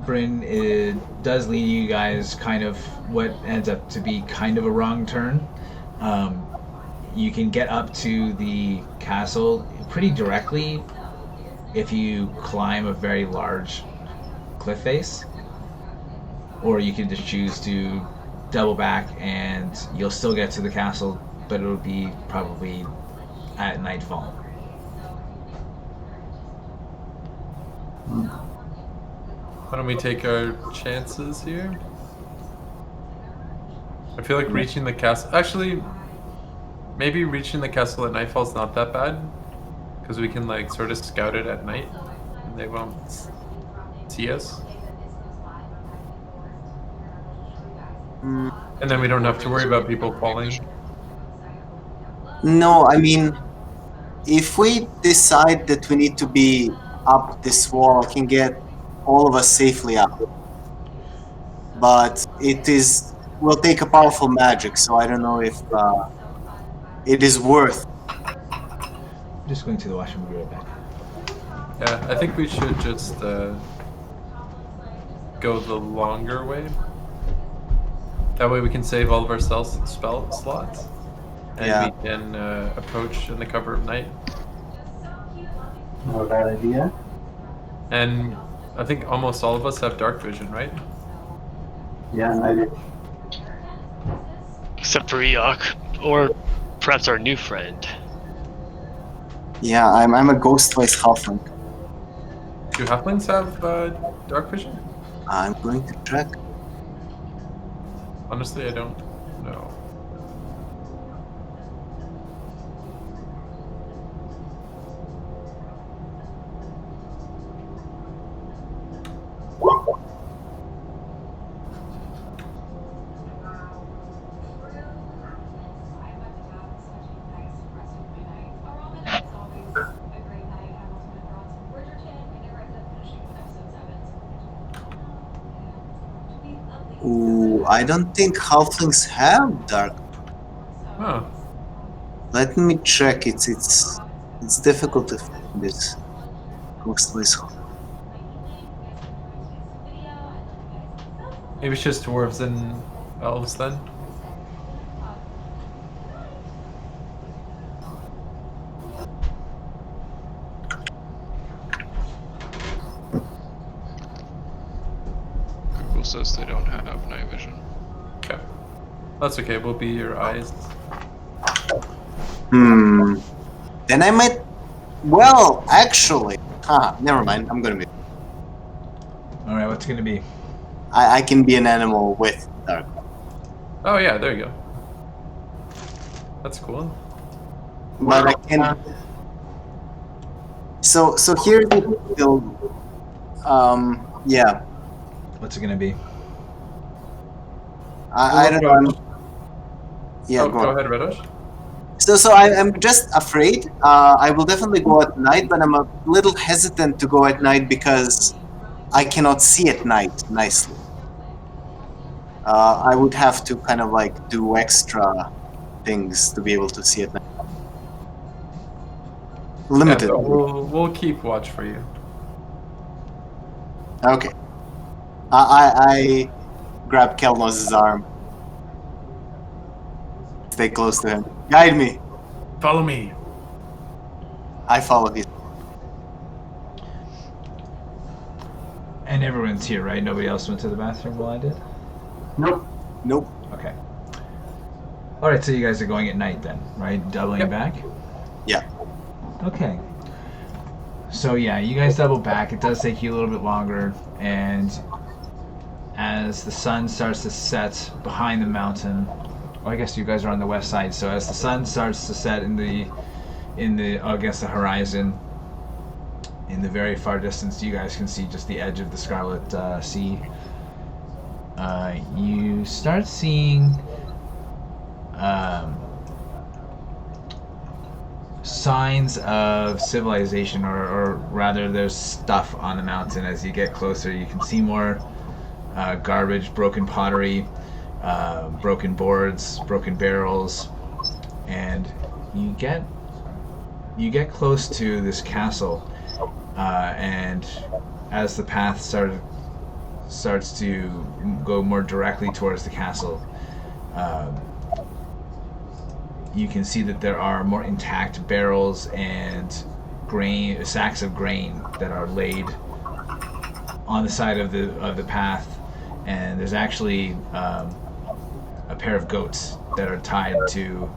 Brynn does lead you guys kind of what ends up to be kind of a wrong turn. You can get up to the castle pretty directly if you climb a very large cliff face, or you can just choose to double back and you'll still get to the castle, but it'll be probably at nightfall. Why don't we take our chances here? I feel like reaching the castle... Actually, maybe reaching the castle at nightfall is not that bad. Because we can, like, sort of scout it at night. And they won't see us. And then we don't have to worry about people falling. No, I mean, if we decide that we need to be up this wall, I can get all of us safely up. But will take a powerful magic, so I don't know if it is worth. I'm just going to the washroom and be right back. Yeah, I think we should just go the longer way. That way we can save all of our spell slots. And we can approach in the cover of night. Not a bad idea. And I think almost all of us have dark vision, right? Yeah, I do. Except for Eikooc, or perhaps our new friend. Yeah, I'm a ghostwise halfling. Do halflings have dark vision? I'm going to check. Honestly, I don't know. Ooh, I don't think halflings have dark. Huh. Let me check. It's difficult to find this ghostwise. Maybe it's just dwarves and elves then? Google says they don't have night vision. Okay. That's okay, we'll be your eyes. Then I might... Well, actually... never mind. I'm gonna be... Alright, what's it gonna be? I can be an animal with dark. Oh yeah, there you go. That's cool. But I can... So here's the deal. Yeah. What's it gonna be? I don't know. Yeah, go ahead, Redosh. So I'm just afraid. I will definitely go at night, but I'm a little hesitant to go at night because I cannot see at night nicely. I would have to kind of like do extra things to be able to see at night. Limited. Yeah, so we'll keep watch for you. Okay. I grab Kelnozz's arm. Stay close to him. Guide me. Follow me. I follow his. And everyone's here, right? Nobody else went to the bathroom while I did? Nope. Okay. Alright, so you guys are going at night then, right? Doubling back? Yeah. Okay. So yeah, you guys double back. It does take you a little bit longer, and as the sun starts to set behind the mountain. Well, I guess you guys are on the west side, so as the sun starts to set in the against the horizon, in the very far distance, you guys can see just the edge of the Scarlet Sea. You start seeing signs of civilization, or rather, there's stuff on the mountain. As you get closer, you can see more garbage, broken pottery, broken boards, broken barrels, and you get close to this castle, and as the path starts to go more directly towards the castle, you can see that there are more intact barrels and sacks of grain that are laid on the side of the path, and there's actually a pair of goats that are tied to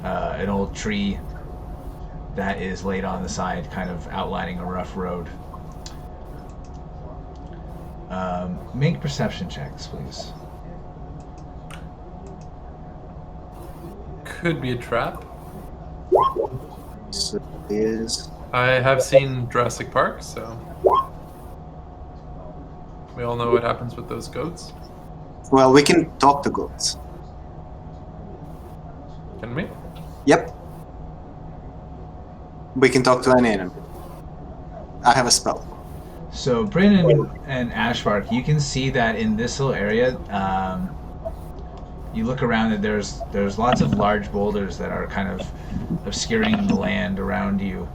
an old tree that is laid on the side, kind of outlining a rough road. Make perception checks, please. Could be a trap. So it is. I have seen Jurassic Park, so we all know what happens with those goats. Well, we can talk to goats. Can we? Yep. We can talk to any enemy. I have a spell. So Brynn and Ashbark, you can see that in this little area, you look around and there's lots of large boulders that are kind of obscuring the land around you,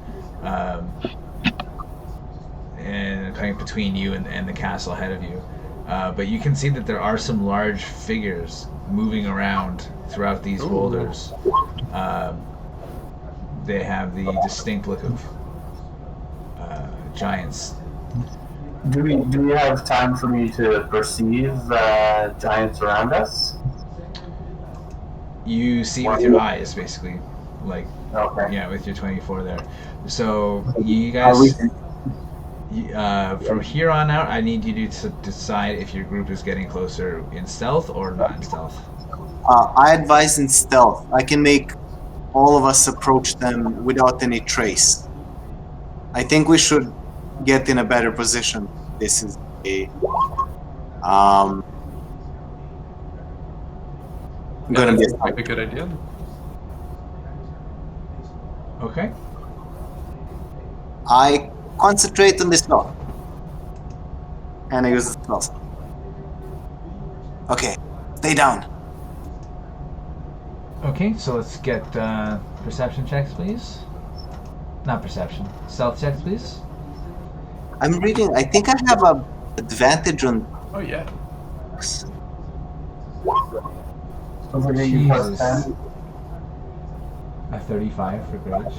and kind of between you and the castle ahead of you. But you can see that there are some large figures moving around throughout these boulders. They have the distinct look of giants. Do we have time for me to perceive giants around us? You see with your eyes, basically, like Okay. yeah, with your 24 there. So you guys, from here on out, I need you to decide if your group is getting closer in stealth or not in stealth. I advise in stealth. I can make all of us approach them without any trace. I think we should get in a better position. This is a gonna be a a good idea. Okay. I concentrate on this spell. And I use the spell. Okay, stay down. Okay, so let's get perception checks, please. Not perception. Stealth checks, please. I'm reading. I think I have a advantage on. Oh yeah. Over here, you plus Jesus. 10. A 35 for Grage.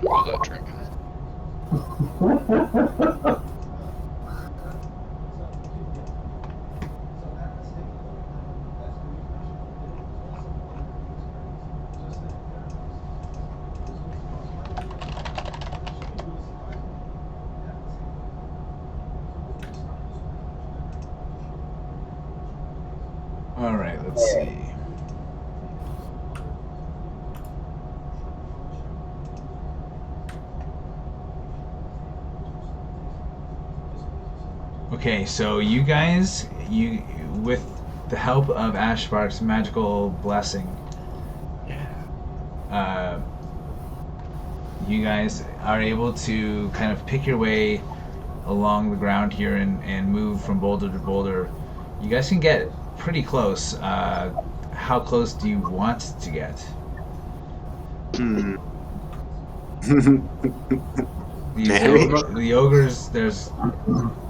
Roll that dragon. Alright, let's see. Okay, so you guys, with the help of Ashbark's magical blessing, you guys are able to kind of pick your way along the ground here and move from boulder to boulder. You guys can get pretty close. How close do you want to get? The ogres,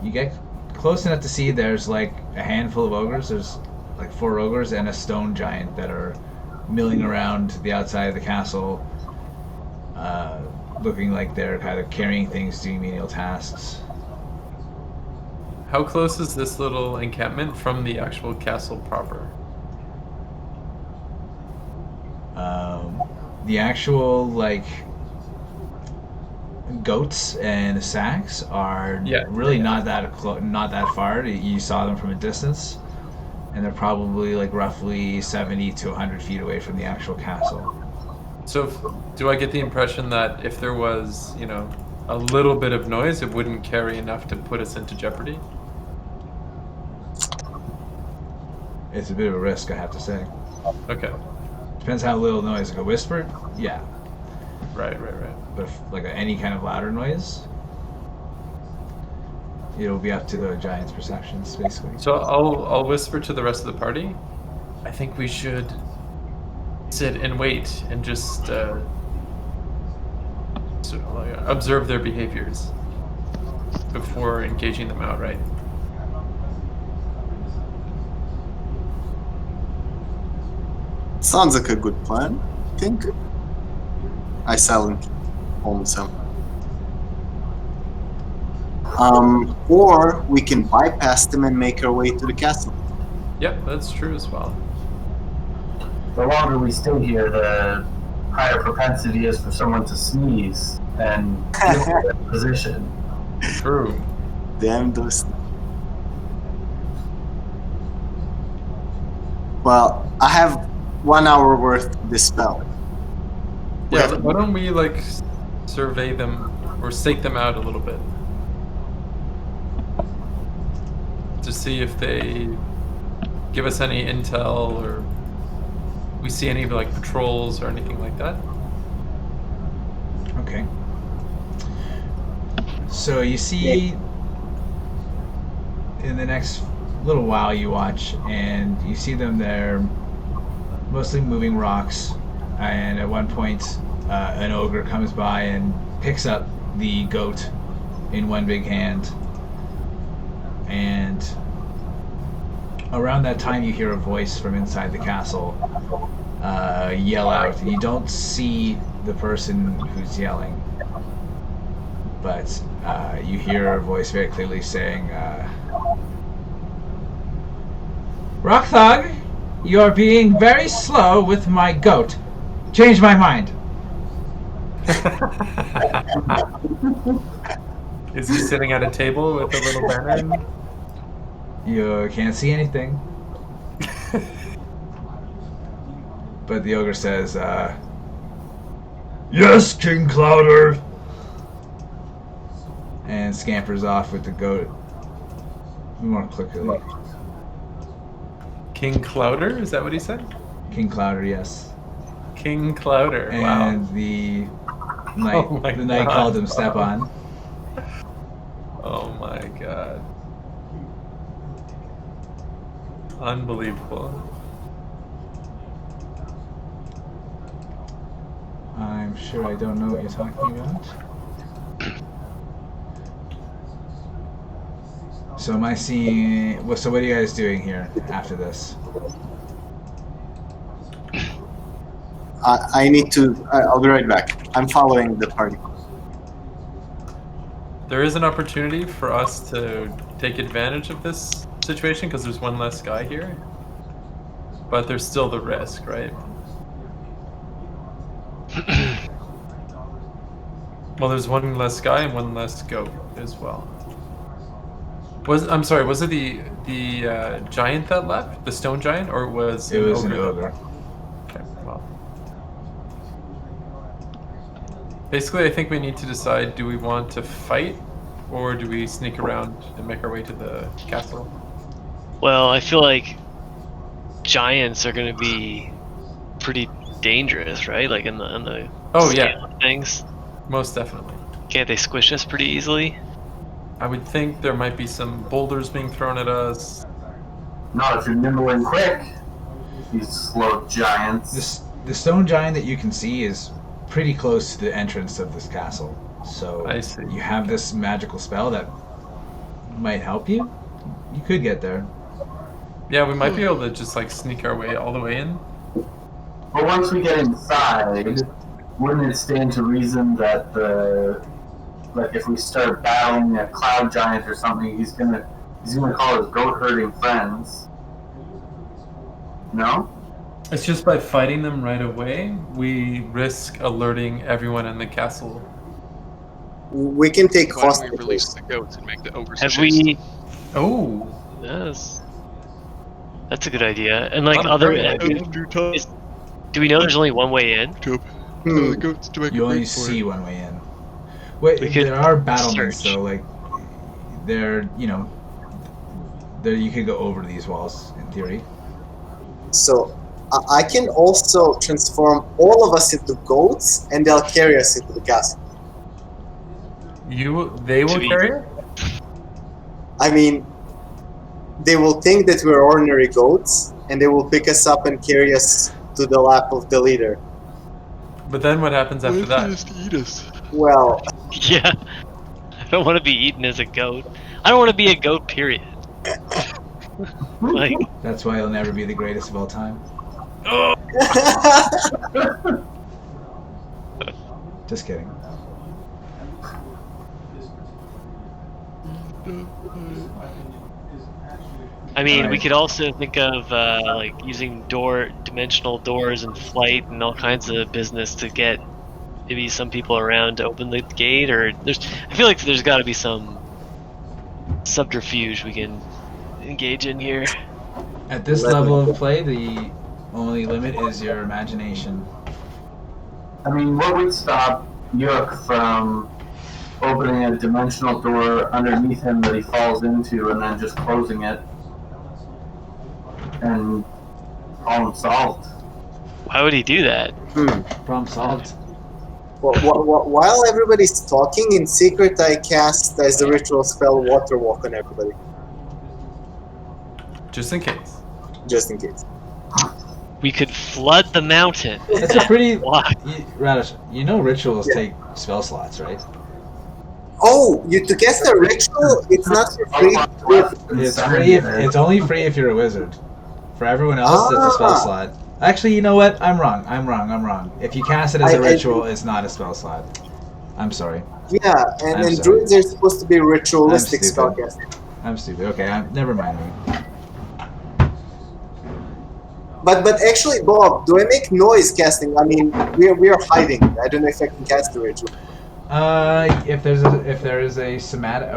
you get close enough to see there's like a handful of ogres. There's like 4 ogres and a stone giant that are milling around the outside of the castle, looking like they're kind of carrying things, doing menial tasks. How close is this little encampment from the actual castle proper? The actual goats and sacks are Yeah. really not that not that far. You saw them from a distance, and they're probably like roughly 70 to 100 feet away from the actual castle. So, do I get the impression that if there was, a little bit of noise, it wouldn't carry enough to put us into jeopardy? It's a bit of a risk, I have to say. Okay. Depends how little noise. Like a whisper, yeah. Right. But if, like any kind of louder noise, it'll be up to the giant's perceptions, basically. So I'll whisper to the rest of the party. I think we should sit and wait and just observe their behaviors before engaging them outright. Sounds like a good plan, I think. I silently almost am. Or we can bypass them and make our way to the castle. Yep, that's true as well. The longer we stay here, the higher propensity is for someone to sneeze and get in that position. True. Damn those. Well, I have 1 hour worth of this spell. Yeah, why don't we survey them or stake them out a little bit to see if they give us any intel or we see any patrols or anything like that. Okay. So you see in the next little while you watch and you see them there mostly moving rocks, and at one point an ogre comes by and picks up the goat in one big hand, and around that time you hear a voice from inside the castle yell out. You don't see the person who's yelling, but you hear a voice very clearly saying, "Rockthog, you are being very slow with my goat. Change my mind." Is he sitting at a table with a little banner? You can't see anything. But the ogre says, "Yes, King Clouder," and scampers off with the goat more quickly. King Clouder? Is that what he said? King Clouder, yes. King Clouder. And Wow. the knight, Oh my the knight God. called him Step On. Oh my god. Unbelievable. I'm sure I don't know what you're talking about. So am I seeing... So what are you guys doing here after this? I need to. I'll be right back. I'm following the party. There is an opportunity for us to take advantage of this situation because there's one less guy here. But there's still the risk, right? Well, there's one less guy and one less goat as well. I'm sorry, was it the giant that left? The stone giant? Or was It was an that ogre. left? Okay, well. Basically, I think we need to decide, do we want to fight or do we sneak around and make our way to the castle? Well, I feel like giants are going to be pretty dangerous, right? Like in the Oh, scale yeah. of things. Most definitely. Can't they squish us pretty easily? I would think there might be some boulders being thrown at us. Not if you're nimble and quick, these slow giants. The stone giant that you can see is pretty close to the entrance of this castle. So I see. you have this magical spell that might help you. You could get there. Yeah, we might be able to just sneak our way all the way in. But once we get inside, wouldn't it stand to reason that if we start battling a cloud giant or something, he's gonna call his goat herding friends? No? It's just by fighting them right away, we risk alerting everyone in the castle. We can take Why don't we hostages. release the goats and make the ogres Have chase we? them? Oh, Yes. That's a good idea. And like Lot of other, argument. do we know there's only one way in? Hmm. The goats to make You a only break for see it. one way in. Wait, We could there are battlements search. though. Like, there, there you could go over these walls in theory. So I can also transform all of us into goats, and they'll carry us into the castle. they will To be- carry her? I mean, they will think that we're ordinary goats, and they will pick us up and carry us to the lap of the leader. But then what happens after that? Just eat us. Well, Yeah. I don't want to be eaten as a goat. I don't want to be a goat, period. Like, That's why you'll never be the greatest of all time. Just kidding. I mean, we Alright. could also think of like using dimensional doors and flight and all kinds of business to get maybe some people around to open the gate. Or I feel like there's got to be some subterfuge we can engage in here. At this level of play, the only limit is your imagination. I mean, what would stop Eikooc from opening a dimensional door underneath him that he falls into and then just closing it and problem solved? Why would he do that? Problem solved. While everybody's talking, in secret I cast as the ritual spell Water Walk on everybody, Just in case. just in case. We could flood the mountain. That's a pretty. Why? Radish, rituals Yeah. take spell slots, right? Oh, to cast a ritual, it's not for free. It's free. It's only free if you're a wizard. For everyone else, it's a spell Ah. slot. Actually, you know what? I'm wrong. If you cast it as a I- ritual, it's not a spell slot. I'm sorry. Yeah, I'm and sorry. druids are supposed to be ritualistic I'm stupid. spellcasting. I'm stupid. Okay, never mind me. But actually, Bob, do I make noise casting? I mean, we are hiding. I don't know if I can cast the ritual. If there is a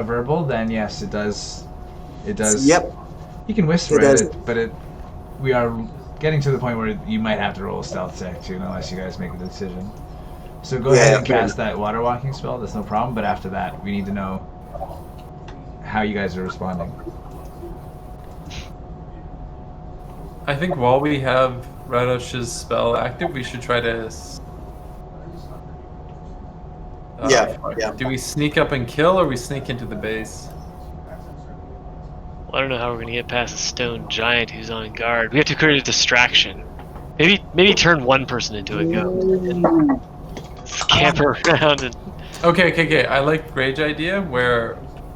verbal, then yes, it does. It does. Yep. You can whisper It does. it, but we are getting to the point where you might have to roll a stealth check too, unless you guys make a decision. So go Yeah, ahead and fair cast that water walking spell. That's no problem. But after that, we need to know how you guys are responding. I think while we have Radish's spell active, we should try to. Yeah, yeah. Do we sneak up and kill, or we sneak into the base? Well, I don't know how we're gonna get past a stone giant who's on guard. We have to create a distraction. Maybe turn one person into a goat and scamper around and. Okay. I like Grage idea. Where,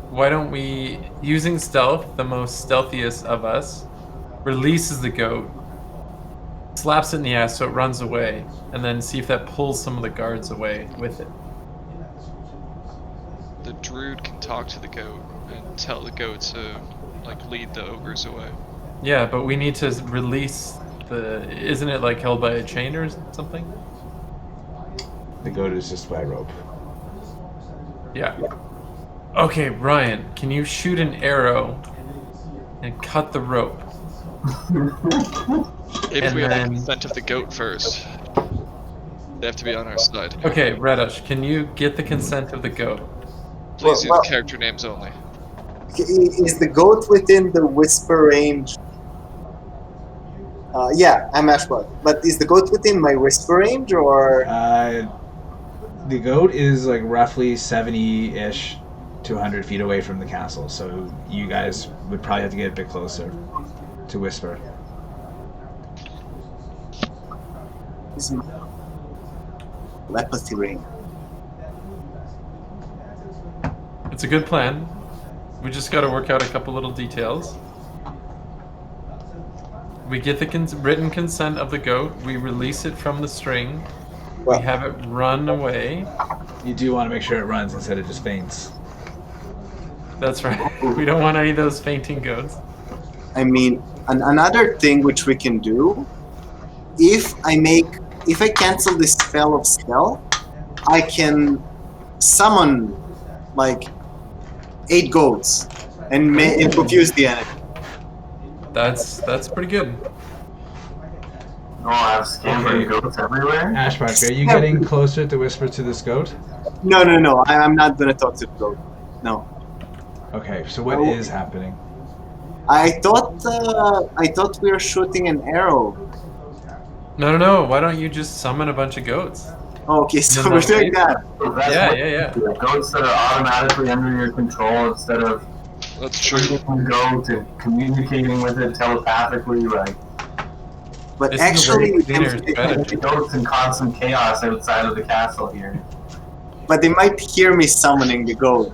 why don't we, using stealth, the most stealthiest of us, releases the goat, slaps it in the ass so it runs away, and then see if that pulls some of the guards away with it. The druid can talk to the goat and tell the goat to lead the ogres away. Yeah, but we need to release the. Isn't it held by a chain or something? The goat is just by rope. Yeah. Okay, Ryan, can you shoot an arrow and cut the rope? If And we have the then- consent of the goat first, they have to be on our side. Okay, Radish, can you get the consent of the goat? Please Well- use character names only. Is the goat within the whisper range? Yeah, I'm Ashbark. But is the goat within my whisper range, or? The goat is roughly 70-ish to 100 feet away from the castle, so you guys would probably have to get a bit closer to whisper. Is my telepathy ring? It's a good plan. We just got to work out a couple little details. We get the written consent of the goat. We release it from the string. Well- We have it run away. You do want to make sure it runs instead of just faints. That's right. We don't want any of those fainting goats. I mean, another thing which we can do, if I cancel this spell of stealth, I can summon like 8 goats and confuse the enemy. That's pretty good. Oh, I have scampering Okay. goats everywhere. Ashbark, are you getting closer to whisper to this goat? No. I'm not gonna talk to the goat. No. Okay, so what is happening? I thought we were shooting an arrow. No. Why don't you just summon a bunch of goats? Oh, okay, so No, we're doing that. So that's Yeah. what- Goats that are automatically under your control instead of That's true. shooting a goat and communicating with it telepathically, like But This is a actually, way cleaner strategy. goats in constant chaos outside of the castle here. but they might hear me summoning the goat.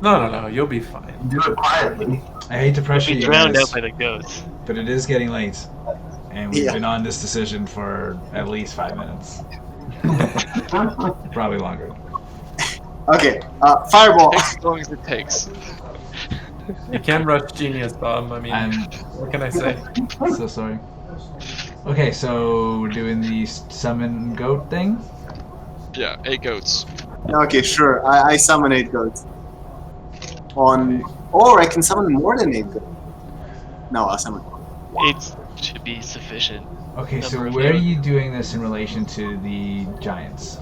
No. You'll be fine. Do it quietly. I hate to pressure Be you drowned guys, out by the goats. but it is getting late, and we've Yeah. been on this decision for at least 5 minutes, probably longer. Okay, fireball. Takes as long as it takes. You can't rush genius, Bob. I mean, I'm what can I say? so sorry. Okay, so we're doing the summon goat thing. Yeah, 8 goats. Okay, sure. I summon 8 goats. Or I can summon more than 8 goats. No, I'll summon 1. It should be sufficient. Okay, so Number of where are goats. you doing this in relation to the giants?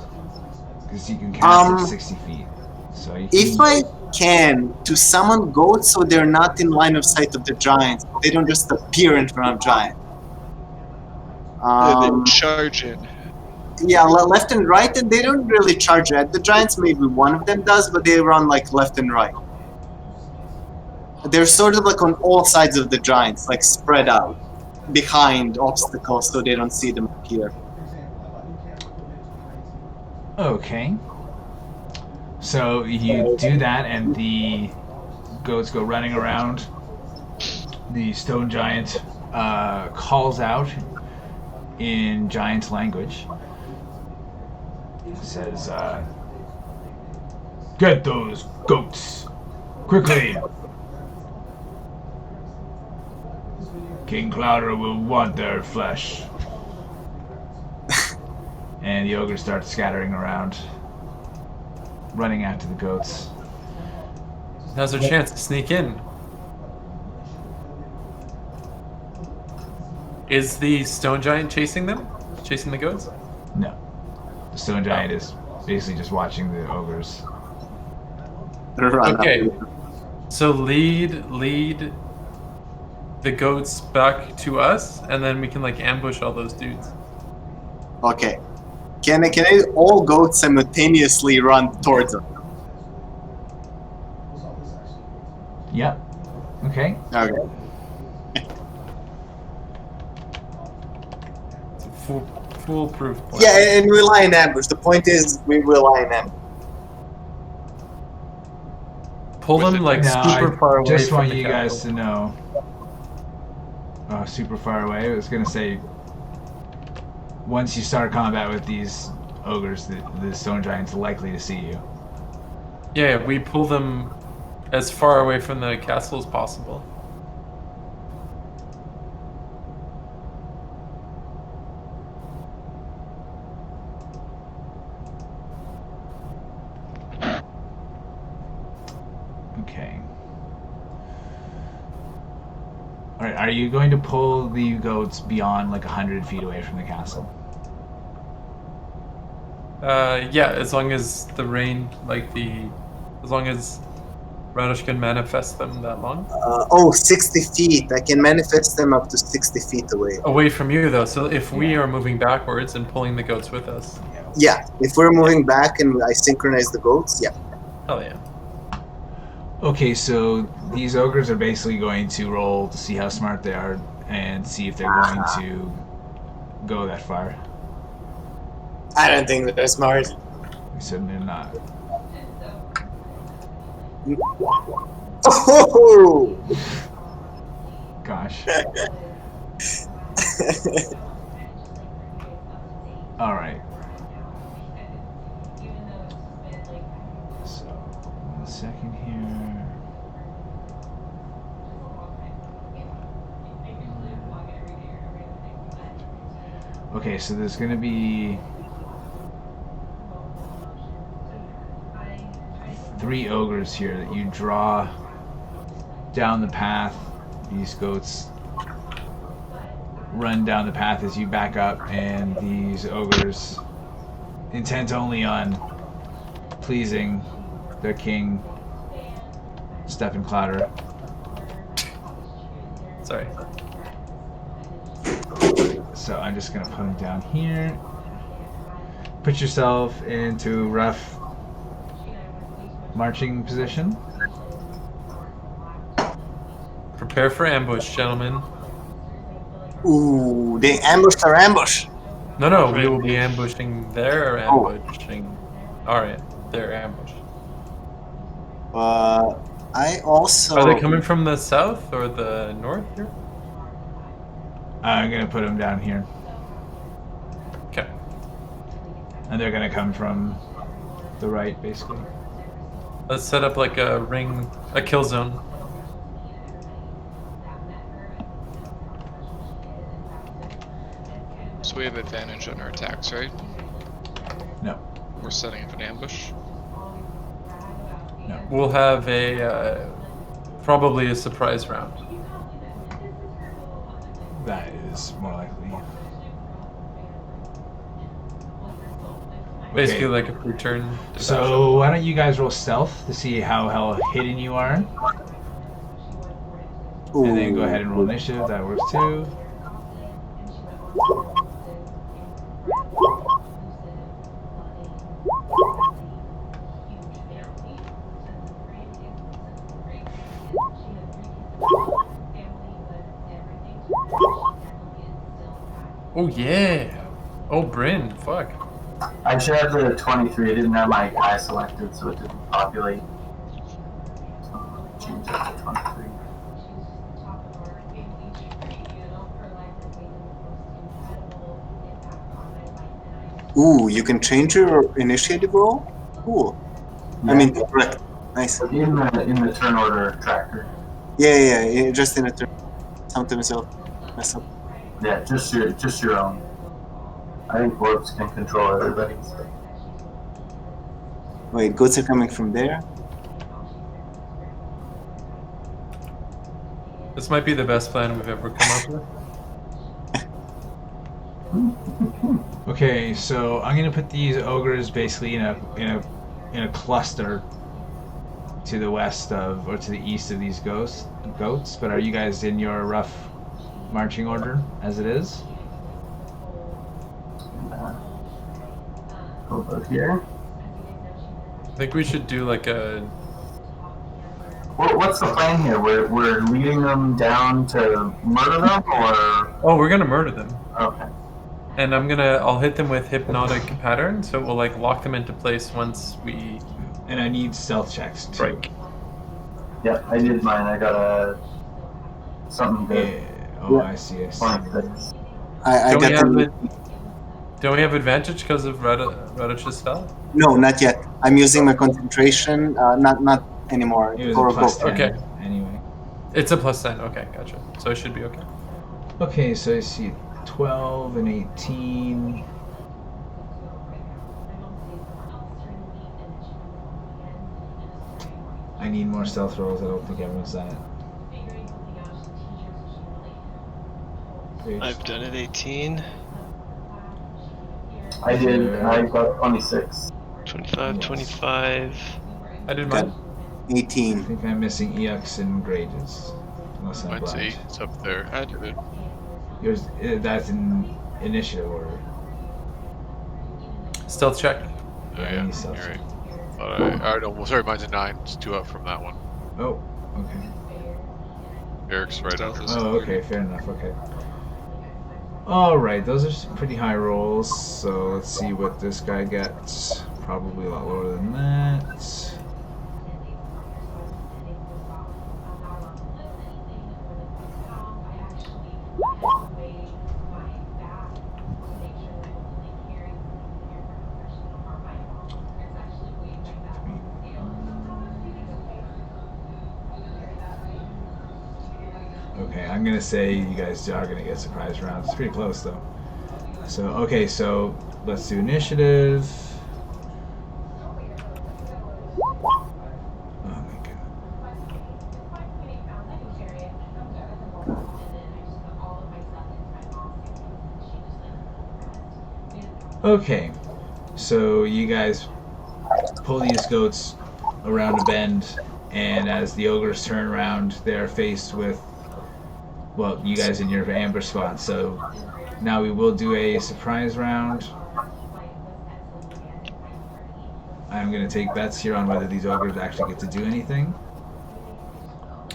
Because you can cast at 60 feet. So you If can- I can, to summon goats so they're not in line of sight of the giants, they don't just appear in front of giants. They charge in. Yeah, left and right, and they don't really charge at the giants. Maybe one of them does, but they run like left and right. They're sort of like on all sides of the giants, like spread out behind obstacles so they don't see them appear. Okay. So you do that, and the goats go running around. The stone giant calls out in giant language. It says, "Get those goats quickly! King Clouder will want their flesh." And the ogre starts scattering around, running after the goats. Now's our chance to sneak in. Is the stone giant chasing them? Chasing the goats? No. The stone giant is basically just watching the ogres. Run up. Okay. So lead the goats back to us, and then we can like ambush all those dudes. Okay. Can all goats simultaneously run towards them? Yep. Okay. Okay. It's a foolproof plan. Yeah, and we lie in ambush. The point is, we will lie in ambush. Pull them like Now, super far I away just from want the you guys castle. to know. Super far away. I was gonna say, once you start combat with these ogres, the stone giant's likely to see you. Yeah, we pull them as far away from the castle as possible. Okay. Alright, are you going to pull the goats beyond like 100 feet away from the castle? Yeah, as long as the rain, as long as Radish can manifest them that long. 60 feet. I can manifest them up to 60 feet away. Away from you, though. So if we are moving backwards and pulling the goats with us, Yeah, if we're moving back and I synchronize the goats, yeah. hell yeah. Okay, so these ogres are basically going to roll to see how smart they are and see if they're going to go that far. I don't think they're smart. So they're not. Oh! Gosh. Alright. So, 1 second here. Okay, so there's gonna be 3 ogres here that you draw down the path. These goats run down the path as you back up, and these ogres, intent only on pleasing their king, Step and Clatter. Sorry. So I'm just gonna put him down here. Put yourself into rough marching position. Prepare for ambush, gentlemen. Ooh, they ambushed our ambush. No, we will be ambushing their ambushing. Alright, their ambush. I also. Are they coming from the south or the north here? I'm gonna put them down here. Okay. And they're gonna come from the right, basically. Let's set up like a ring, a kill zone. So we have advantage on our attacks, right? No. We're setting up an ambush. No. We'll have a probably a surprise round. That is more likely. Basically Okay. like a pre-turn. So why don't you guys roll stealth to see how hidden you are? And then go ahead and roll initiative. That works too. Oh yeah. Oh Brynn, fuck. I should have the 23. I didn't have my guy selected, so it didn't populate. So I'm gonna change that to 23. Ooh, you can change your initiative roll? Cool. I mean, correct. Nice. In the turn order tracker. Yeah, just in a turn. Sound to myself. Mess up. Yeah, just your own. I think dwarves can control everybody's. Wait, goats are coming from there? This might be the best plan we've ever come up with. Okay, so I'm gonna put these ogres basically in a cluster to the west of or to the east of these goats. But are you guys in your rough marching order as it is? Over here. I think we should do like a. What's the plan here? We're leading them down to murder them, or Oh, we're gonna murder them. okay. And I'll hit them with hypnotic pattern, so it will like lock them into place once we And I need stealth checks too. break. Yeah, I did mine. I got something good. Yeah. Oh, I see. 26. I Don't we got have the... it? Don't we have advantage because of Radish's spell? No, not yet. I'm using my concentration. Not anymore. It was For a plus both. 10 Okay. anyway. It's a +10. Okay, gotcha. So it should be okay. Okay, so I see 12 and 18. I need more stealth rolls. I don't think everyone's that. I've done it 18, I did. I got 26. 25, Yes. 25. I did Got mine. 18. I think I'm missing EX and Grages. Unless I'm Let's see. blind. It's up there. I did it. That's in initiative order. Stealth check. Oh, Yeah, yeah, any stealth you're check. right. Alright, no, well, sorry, mine's a 9. It's 2 up from that one. Oh, okay. Eric's right Stealth under. is- Oh, okay, fair enough, okay. Alright, those are some pretty high rolls, so let's see what this guy gets. Probably a lot lower than that. Okay, I'm gonna say you guys are gonna get surprise rounds. It's pretty close though. So okay, so let's do initiative. Okay, so you guys pull these goats around a bend, and as the ogres turn around, they're faced with, well, you guys in your ambush spot. So now we will do a surprise round. I'm going to take bets here on whether these ogres actually get to do anything.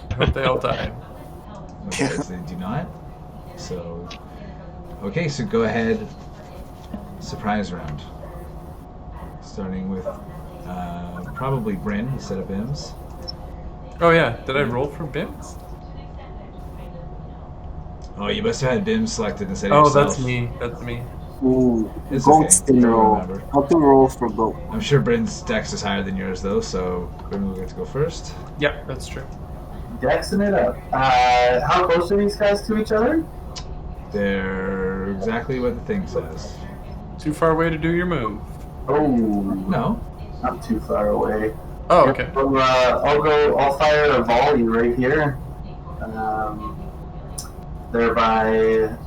I hope they all die. Okay, so they do not. So, okay, so go ahead. Surprise round. Starting with probably Brynn instead of Bims. Oh yeah, did I roll for Bims? Oh, you must have had Bims selected instead Oh, of yourself. that's me. That's me. Ooh, It's goats okay. didn't Don't roll. remember. How to roll for goat? I'm sure Brynn's dex is higher than yours, though, so Brynn will get to go first. Yeah, that's true. Dexing it up. How close are these guys to each other? They're exactly what the thing says. Too far away to do your move. Oh, No. not too far away. Oh, okay. So, I'll fire a volley right here. Thereby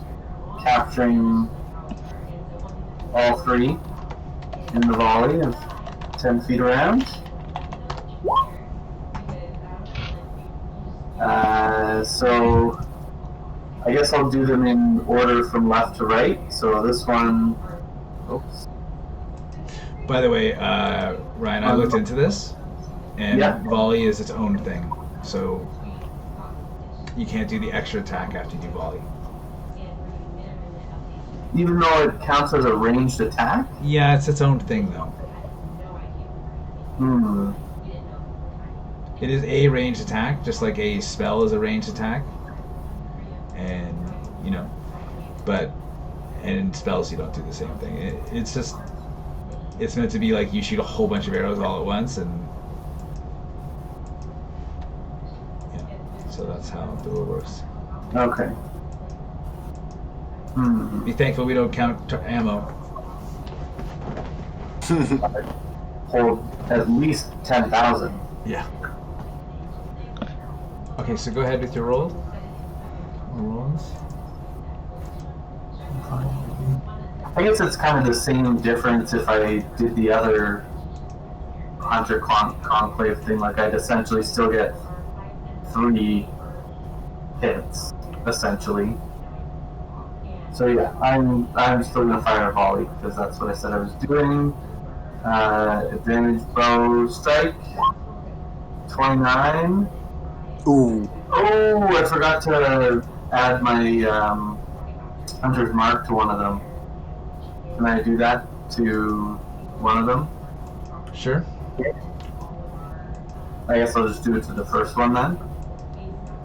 capturing all three in the volley of 10 feet around. So I guess I'll do them in order from left to right. So this one, oops. By the way, Ryan, I looked into this, and Yeah. volley is its own thing. So you can't do the extra attack after you do volley. Even though it counts as a ranged attack? Yeah, it's its own thing, though. Hmm. It is a ranged attack, just like a spell is a ranged attack. And, you know, but in spells you don't do the same thing. It's just, it's meant to be like you shoot a whole bunch of arrows all at once, and yeah, so that's how the rule works. Okay. Hmm. Be thankful we don't count ammo. Hold at least 10,000. Yeah. Okay, so go ahead with your roll. Rolls. I guess it's kind of the same difference if I did the other Hunter Conclave thing. Like, I'd essentially still get 3 hits, essentially. So yeah, I'm still gonna fire a volley because that's what I said I was doing. Advantage bow strike. 29. Ooh. Oh, I forgot to add my Hunter's Mark to one of them. Can I do that to one of them? Sure. I guess I'll just do it to the first one then.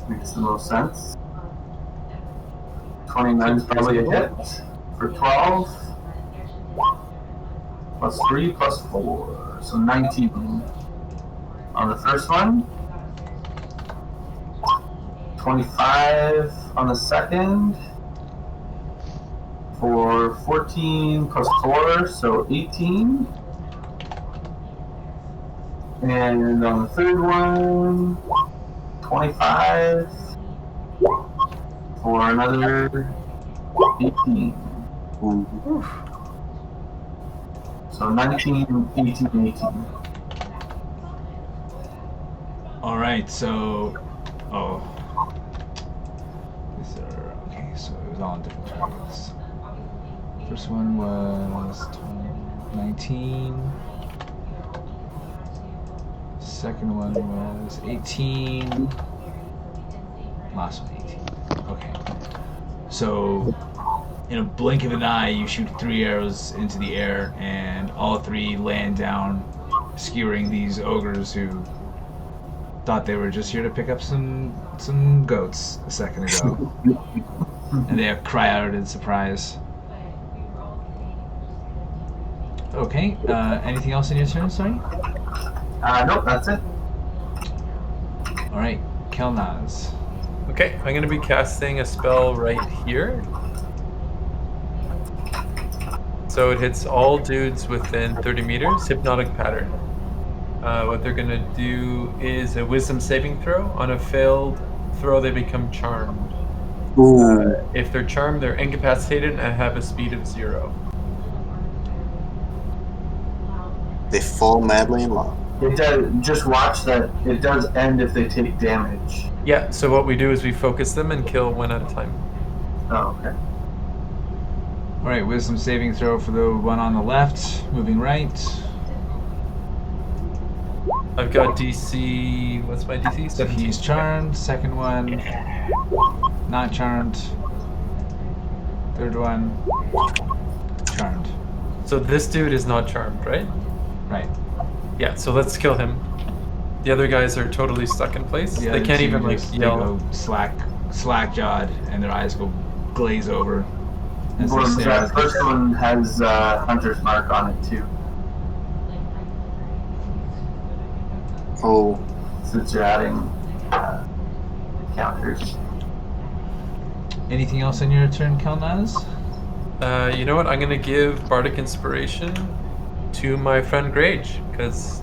Makes the most sense. 29 is probably a hit for 12. Plus 3 plus 4. So 19 on the first one. 25 on the second. For 14 plus 4, so 18. And on the third one, 25 for another 18. Ooh. So 19, 18, 18. All right, so these are okay. So it was all on different targets. First one was 19. Second one was 18. Last one 18. Okay. So in a blink of an eye, you shoot 3 arrows into the air, and all 3 land down, skewering these ogres who thought they were just here to pick up some goats a second ago. And they cry out in surprise. Okay, anything else in your turn, sorry? Nope, that's it. Alright, Kelnozz. Okay, I'm going to be casting a spell right here. So it hits all dudes within 30 meters, Hypnotic Pattern. What they're going to do is a Wisdom saving throw. On a failed throw, they become charmed. Ooh. If they're charmed, they're incapacitated and have a speed of 0. They fall madly in love. It does. Just watch that. It does end if they take damage. Yeah, so what we do is we focus them and kill one at a time. Oh, okay. Alright, wisdom saving throw for the one on the left. Moving right. I've got DC. What's my DC? So he's charmed. Second one, not charmed. Third one, charmed. So this dude is not charmed, right? Right. Yeah, so let's kill him. The other guys are totally stuck in place. The They other can't two even like just- They yell. go slack-jawed, and their eyes go glaze over as they Well, stare that at first one has Hunter's Mark on it too. Oh, Since you're adding counters. Anything else on your turn, Kelnozz? You know what? I'm gonna give Bardic Inspiration to my friend Grage because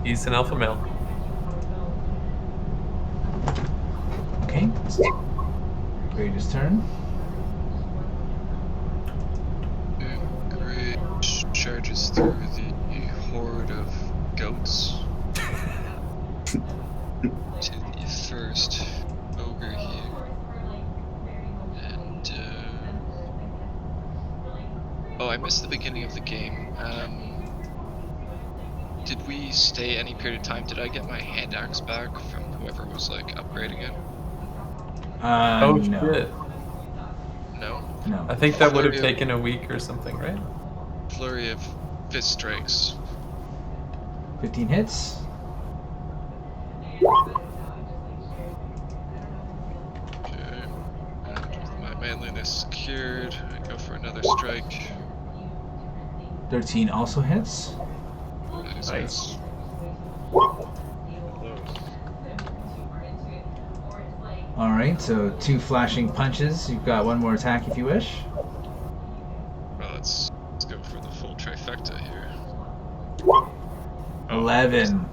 he's an alpha male. Okay. Grage's turn. Grage charges through the horde of goats to the first ogre here. And, oh, I missed the beginning of the game. Did we stay any period of time? Did I get my hand axe back from whoever was, like, upgrading it? Oh No. shit! No? No. I think that would have taken a week or something, right? Flurry of fist strikes. 15 hits. Okay. And with my manliness secured, I go for another strike. 13 also hits. That is Nice. Alright, so 2 flashing punches. You've got one more attack if you wish. Well, let's go for the full trifecta here. 11.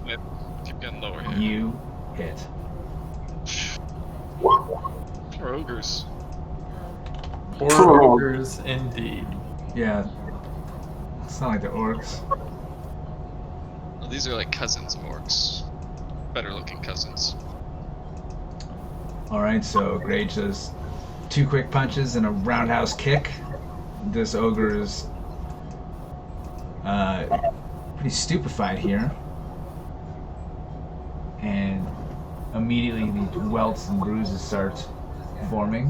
Keep getting lower here. You hit. Poor ogres. Poor ogres indeed. Yeah. It's not like the orcs. Well, these are like cousins of orcs. Better looking cousins. Alright, so Grage does 2 quick punches and a roundhouse kick. This ogre is pretty stupefied here. And immediately the welts and bruises start forming.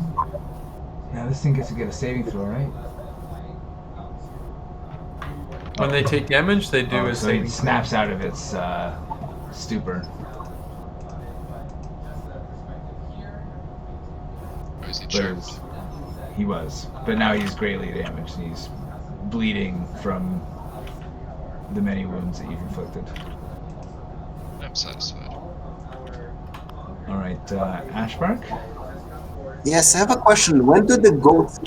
Now this thing gets to get a saving throw, right? When they take damage, they do a So saving it throw. snaps out of its stupor. Or is he But charmed? it's- he was. But now he's greatly damaged. He's bleeding from the many wounds that you've inflicted. I'm satisfied. Alright, Ashbark? yes, I have a question. When do the goats...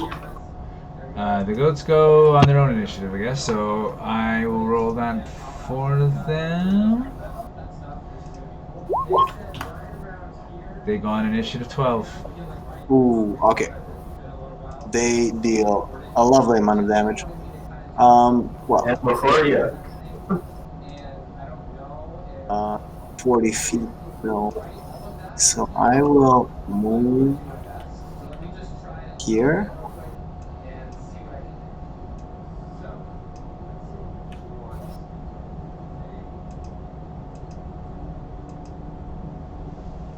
The goats go on their own initiative, I guess, so I will roll that for them. They go on initiative 12. Ooh, okay. They deal a lovely amount of damage. Well, And before you, 40 feet, no. So I will move here.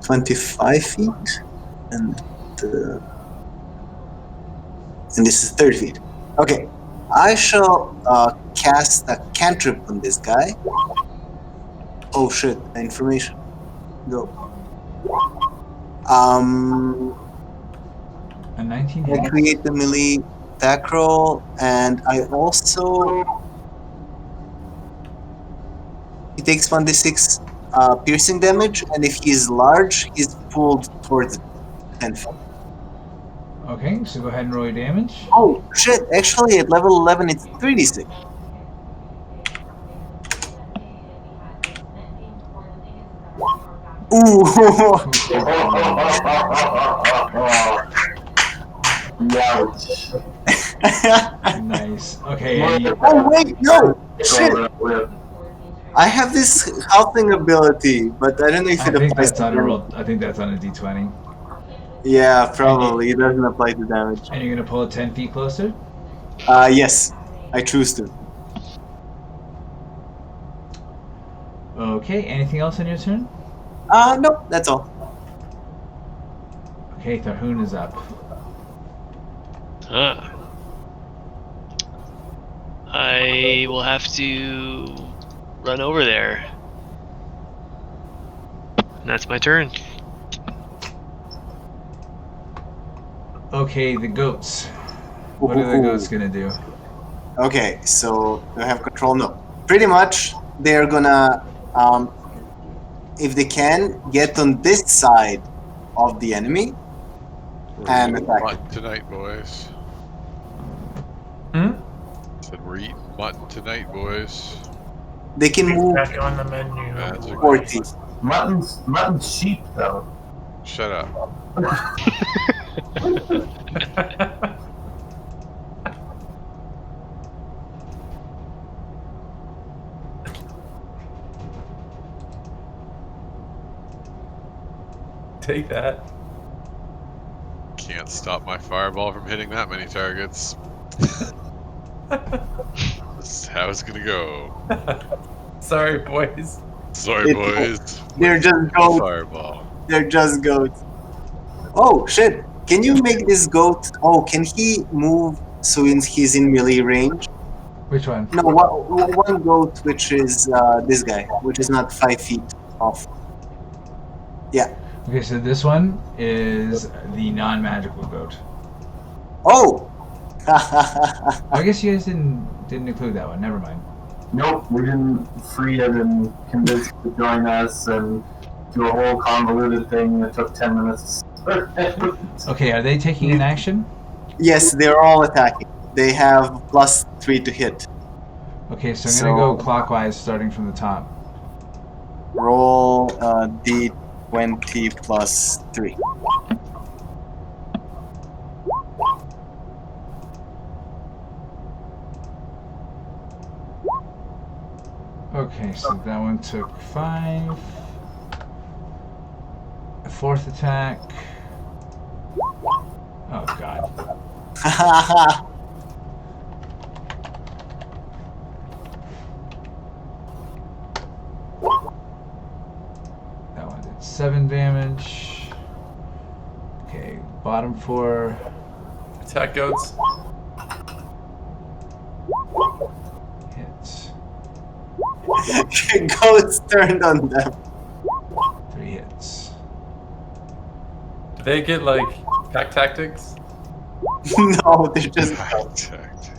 "25 feet, and this is 30 feet. Okay, I shall cast a cantrip on this guy. Oh shit! Information. Go. A 19 I hits. create the melee attack roll, and I also he takes 1d6 piercing damage, and if he's large, he's pulled towards 10 feet. Okay, so go ahead and roll your damage. Oh shit! Actually, at level 11, it's 3d6. Ooh! ouch. Nice. Okay, and you, Oh wait, no! Shit! I have this halfling ability, but I don't know if I it think applies that's to on a damage. roll. I think that's on a d20. Yeah, probably. It doesn't apply to damage. And you're gonna pull it 10 feet closer. Yes, I choose to. Okay. Anything else on your turn? No, that's all. Okay, Tharhun is up. I will have to run over there. And that's my turn. Okay, the goats. What are the goats gonna do? Okay, so do I have control? No. Pretty much, they're gonna, if they can, get on this side of the enemy We're and eating attack. mutton tonight, boys. Said we're eating mutton tonight, boys. They can move Back on the menu. That's a 40. Mutton's sheep, though. Shut up. Take that. Can't stop my fireball from hitting that many targets. This is how it's gonna go. Sorry, boys. Sorry, boys. They're just goats. Fireball. They're just goats. Oh, shit. Can you make this goat... Oh, can he move so he's in melee range? Which one? No, one goat, which is this guy, which is not 5 feet off. Yeah. Okay, so this one is the non-magical goat. Oh! I guess you guys didn't include that one. Never mind. Nope, we didn't free it and convince it to join us and do a whole convoluted thing that took 10 minutes. Okay, are they taking an action? Yes, they're all attacking. They have +3 to hit. Okay, so I'm gonna go clockwise, starting from the top. Roll D20 +3. Okay, so that one took 5. A fourth attack. Oh god. That one did 7 damage. Okay, bottom 4. Attack goats. Hits. Goats turned on them. 3 hits. Do they get like pack tactics? No, they're just... Contact.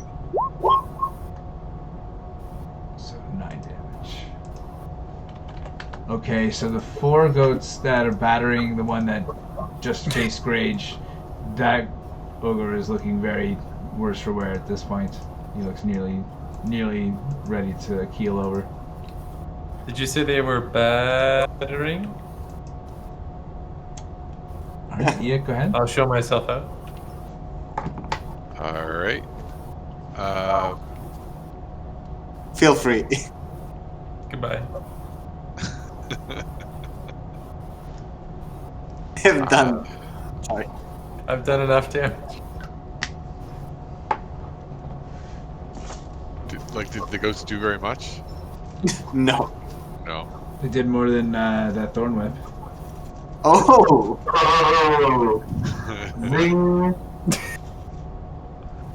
So 9 damage. Okay, so the 4 goats that are battering the one that just faced Grage, that ogre is looking very worse for wear at this point. He looks nearly ready to keel over. Did you say they were battering? Alright, yeah, go ahead. I'll show myself out. Alright. Feel free. Goodbye. They've done... Sorry. I've done enough damage. Did the goats do very much? No. No. They did more than that thorn whip. Oh! Oh! Zing!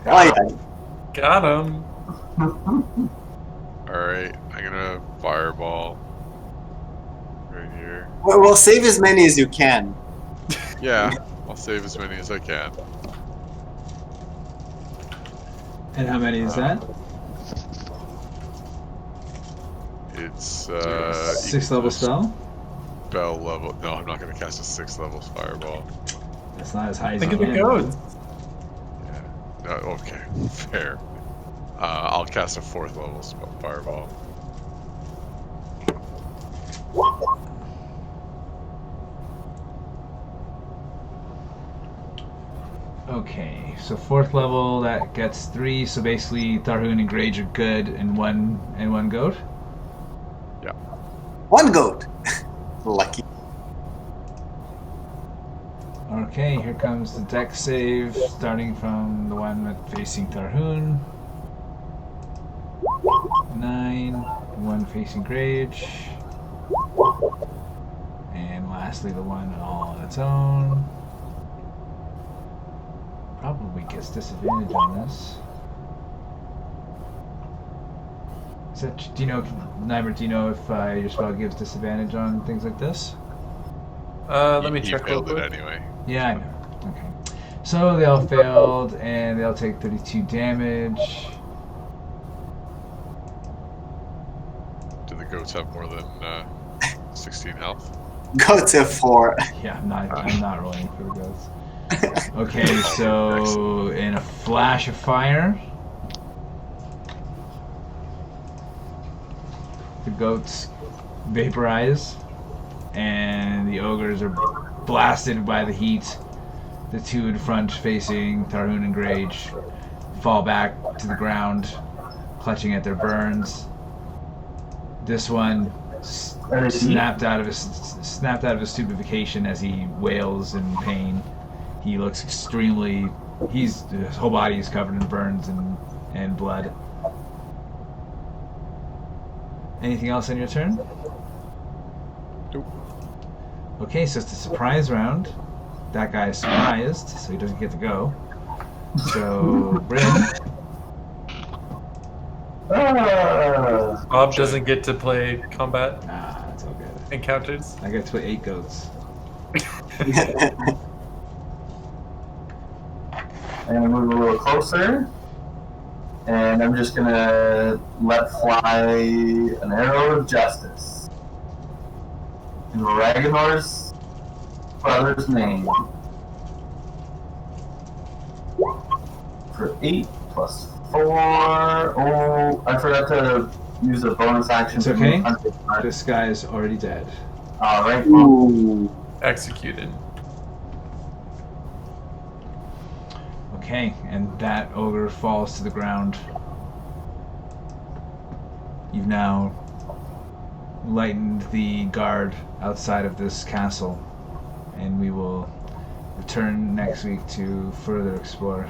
Oh, yeah. Got him. Alright, I'm gonna fireball. Right here. Well, save as many as you can. Yeah, I'll save as many as I can. And how many is that? It's 6th level spell? Spell level. No, I'm not gonna cast a 6th level fireball. That's not as high as Think you of the can. goats. Yeah. No, okay, fair. I'll cast a 4th level fireball. Okay, so 4th level, that gets 3, so basically Tharhun and Grage are good and one goat? One goat. Lucky. Okay, here comes the deck save, starting from the one facing Tharhun. 9, one facing Grage. And lastly, the one all on its own. Probably gets disadvantage on this. Is that, do you know, Nybert, do you know if your spell gives disadvantage on things like this? Let me He check real failed it quick. anyway. Yeah, I know. Okay. So they all failed, and they'll take 32 damage. Do the goats have more than 16 health? Goats have 4. Yeah, I'm not rolling for the goats. Okay, so in a flash of fire, the goats vaporize, and the ogres are blasted by the heat. The two in front facing Tharhun and Grage fall back to the ground, clutching at their burns. This one snapped out of his stupefaction as he wails in pain. He looks extremely. His whole body is covered in burns and blood. Anything else on your turn? Nope. Okay, so it's a surprise round. That guy is surprised, so he doesn't get to go. So, Brynn. Bob doesn't get to play combat Ah, that's all good. encounters. I get to play 8 goats. And move a little closer. And I'm just gonna let fly an arrow of justice. In Ragnor's brother's name. For 8 plus 4. Oh, I forgot to use a bonus action. It's to okay. move 100. This guy is already dead. Alright. Ooh. Executed. Okay, and that ogre falls to the ground. You've now lightened the guard outside of this castle, and we will return next week to further explore.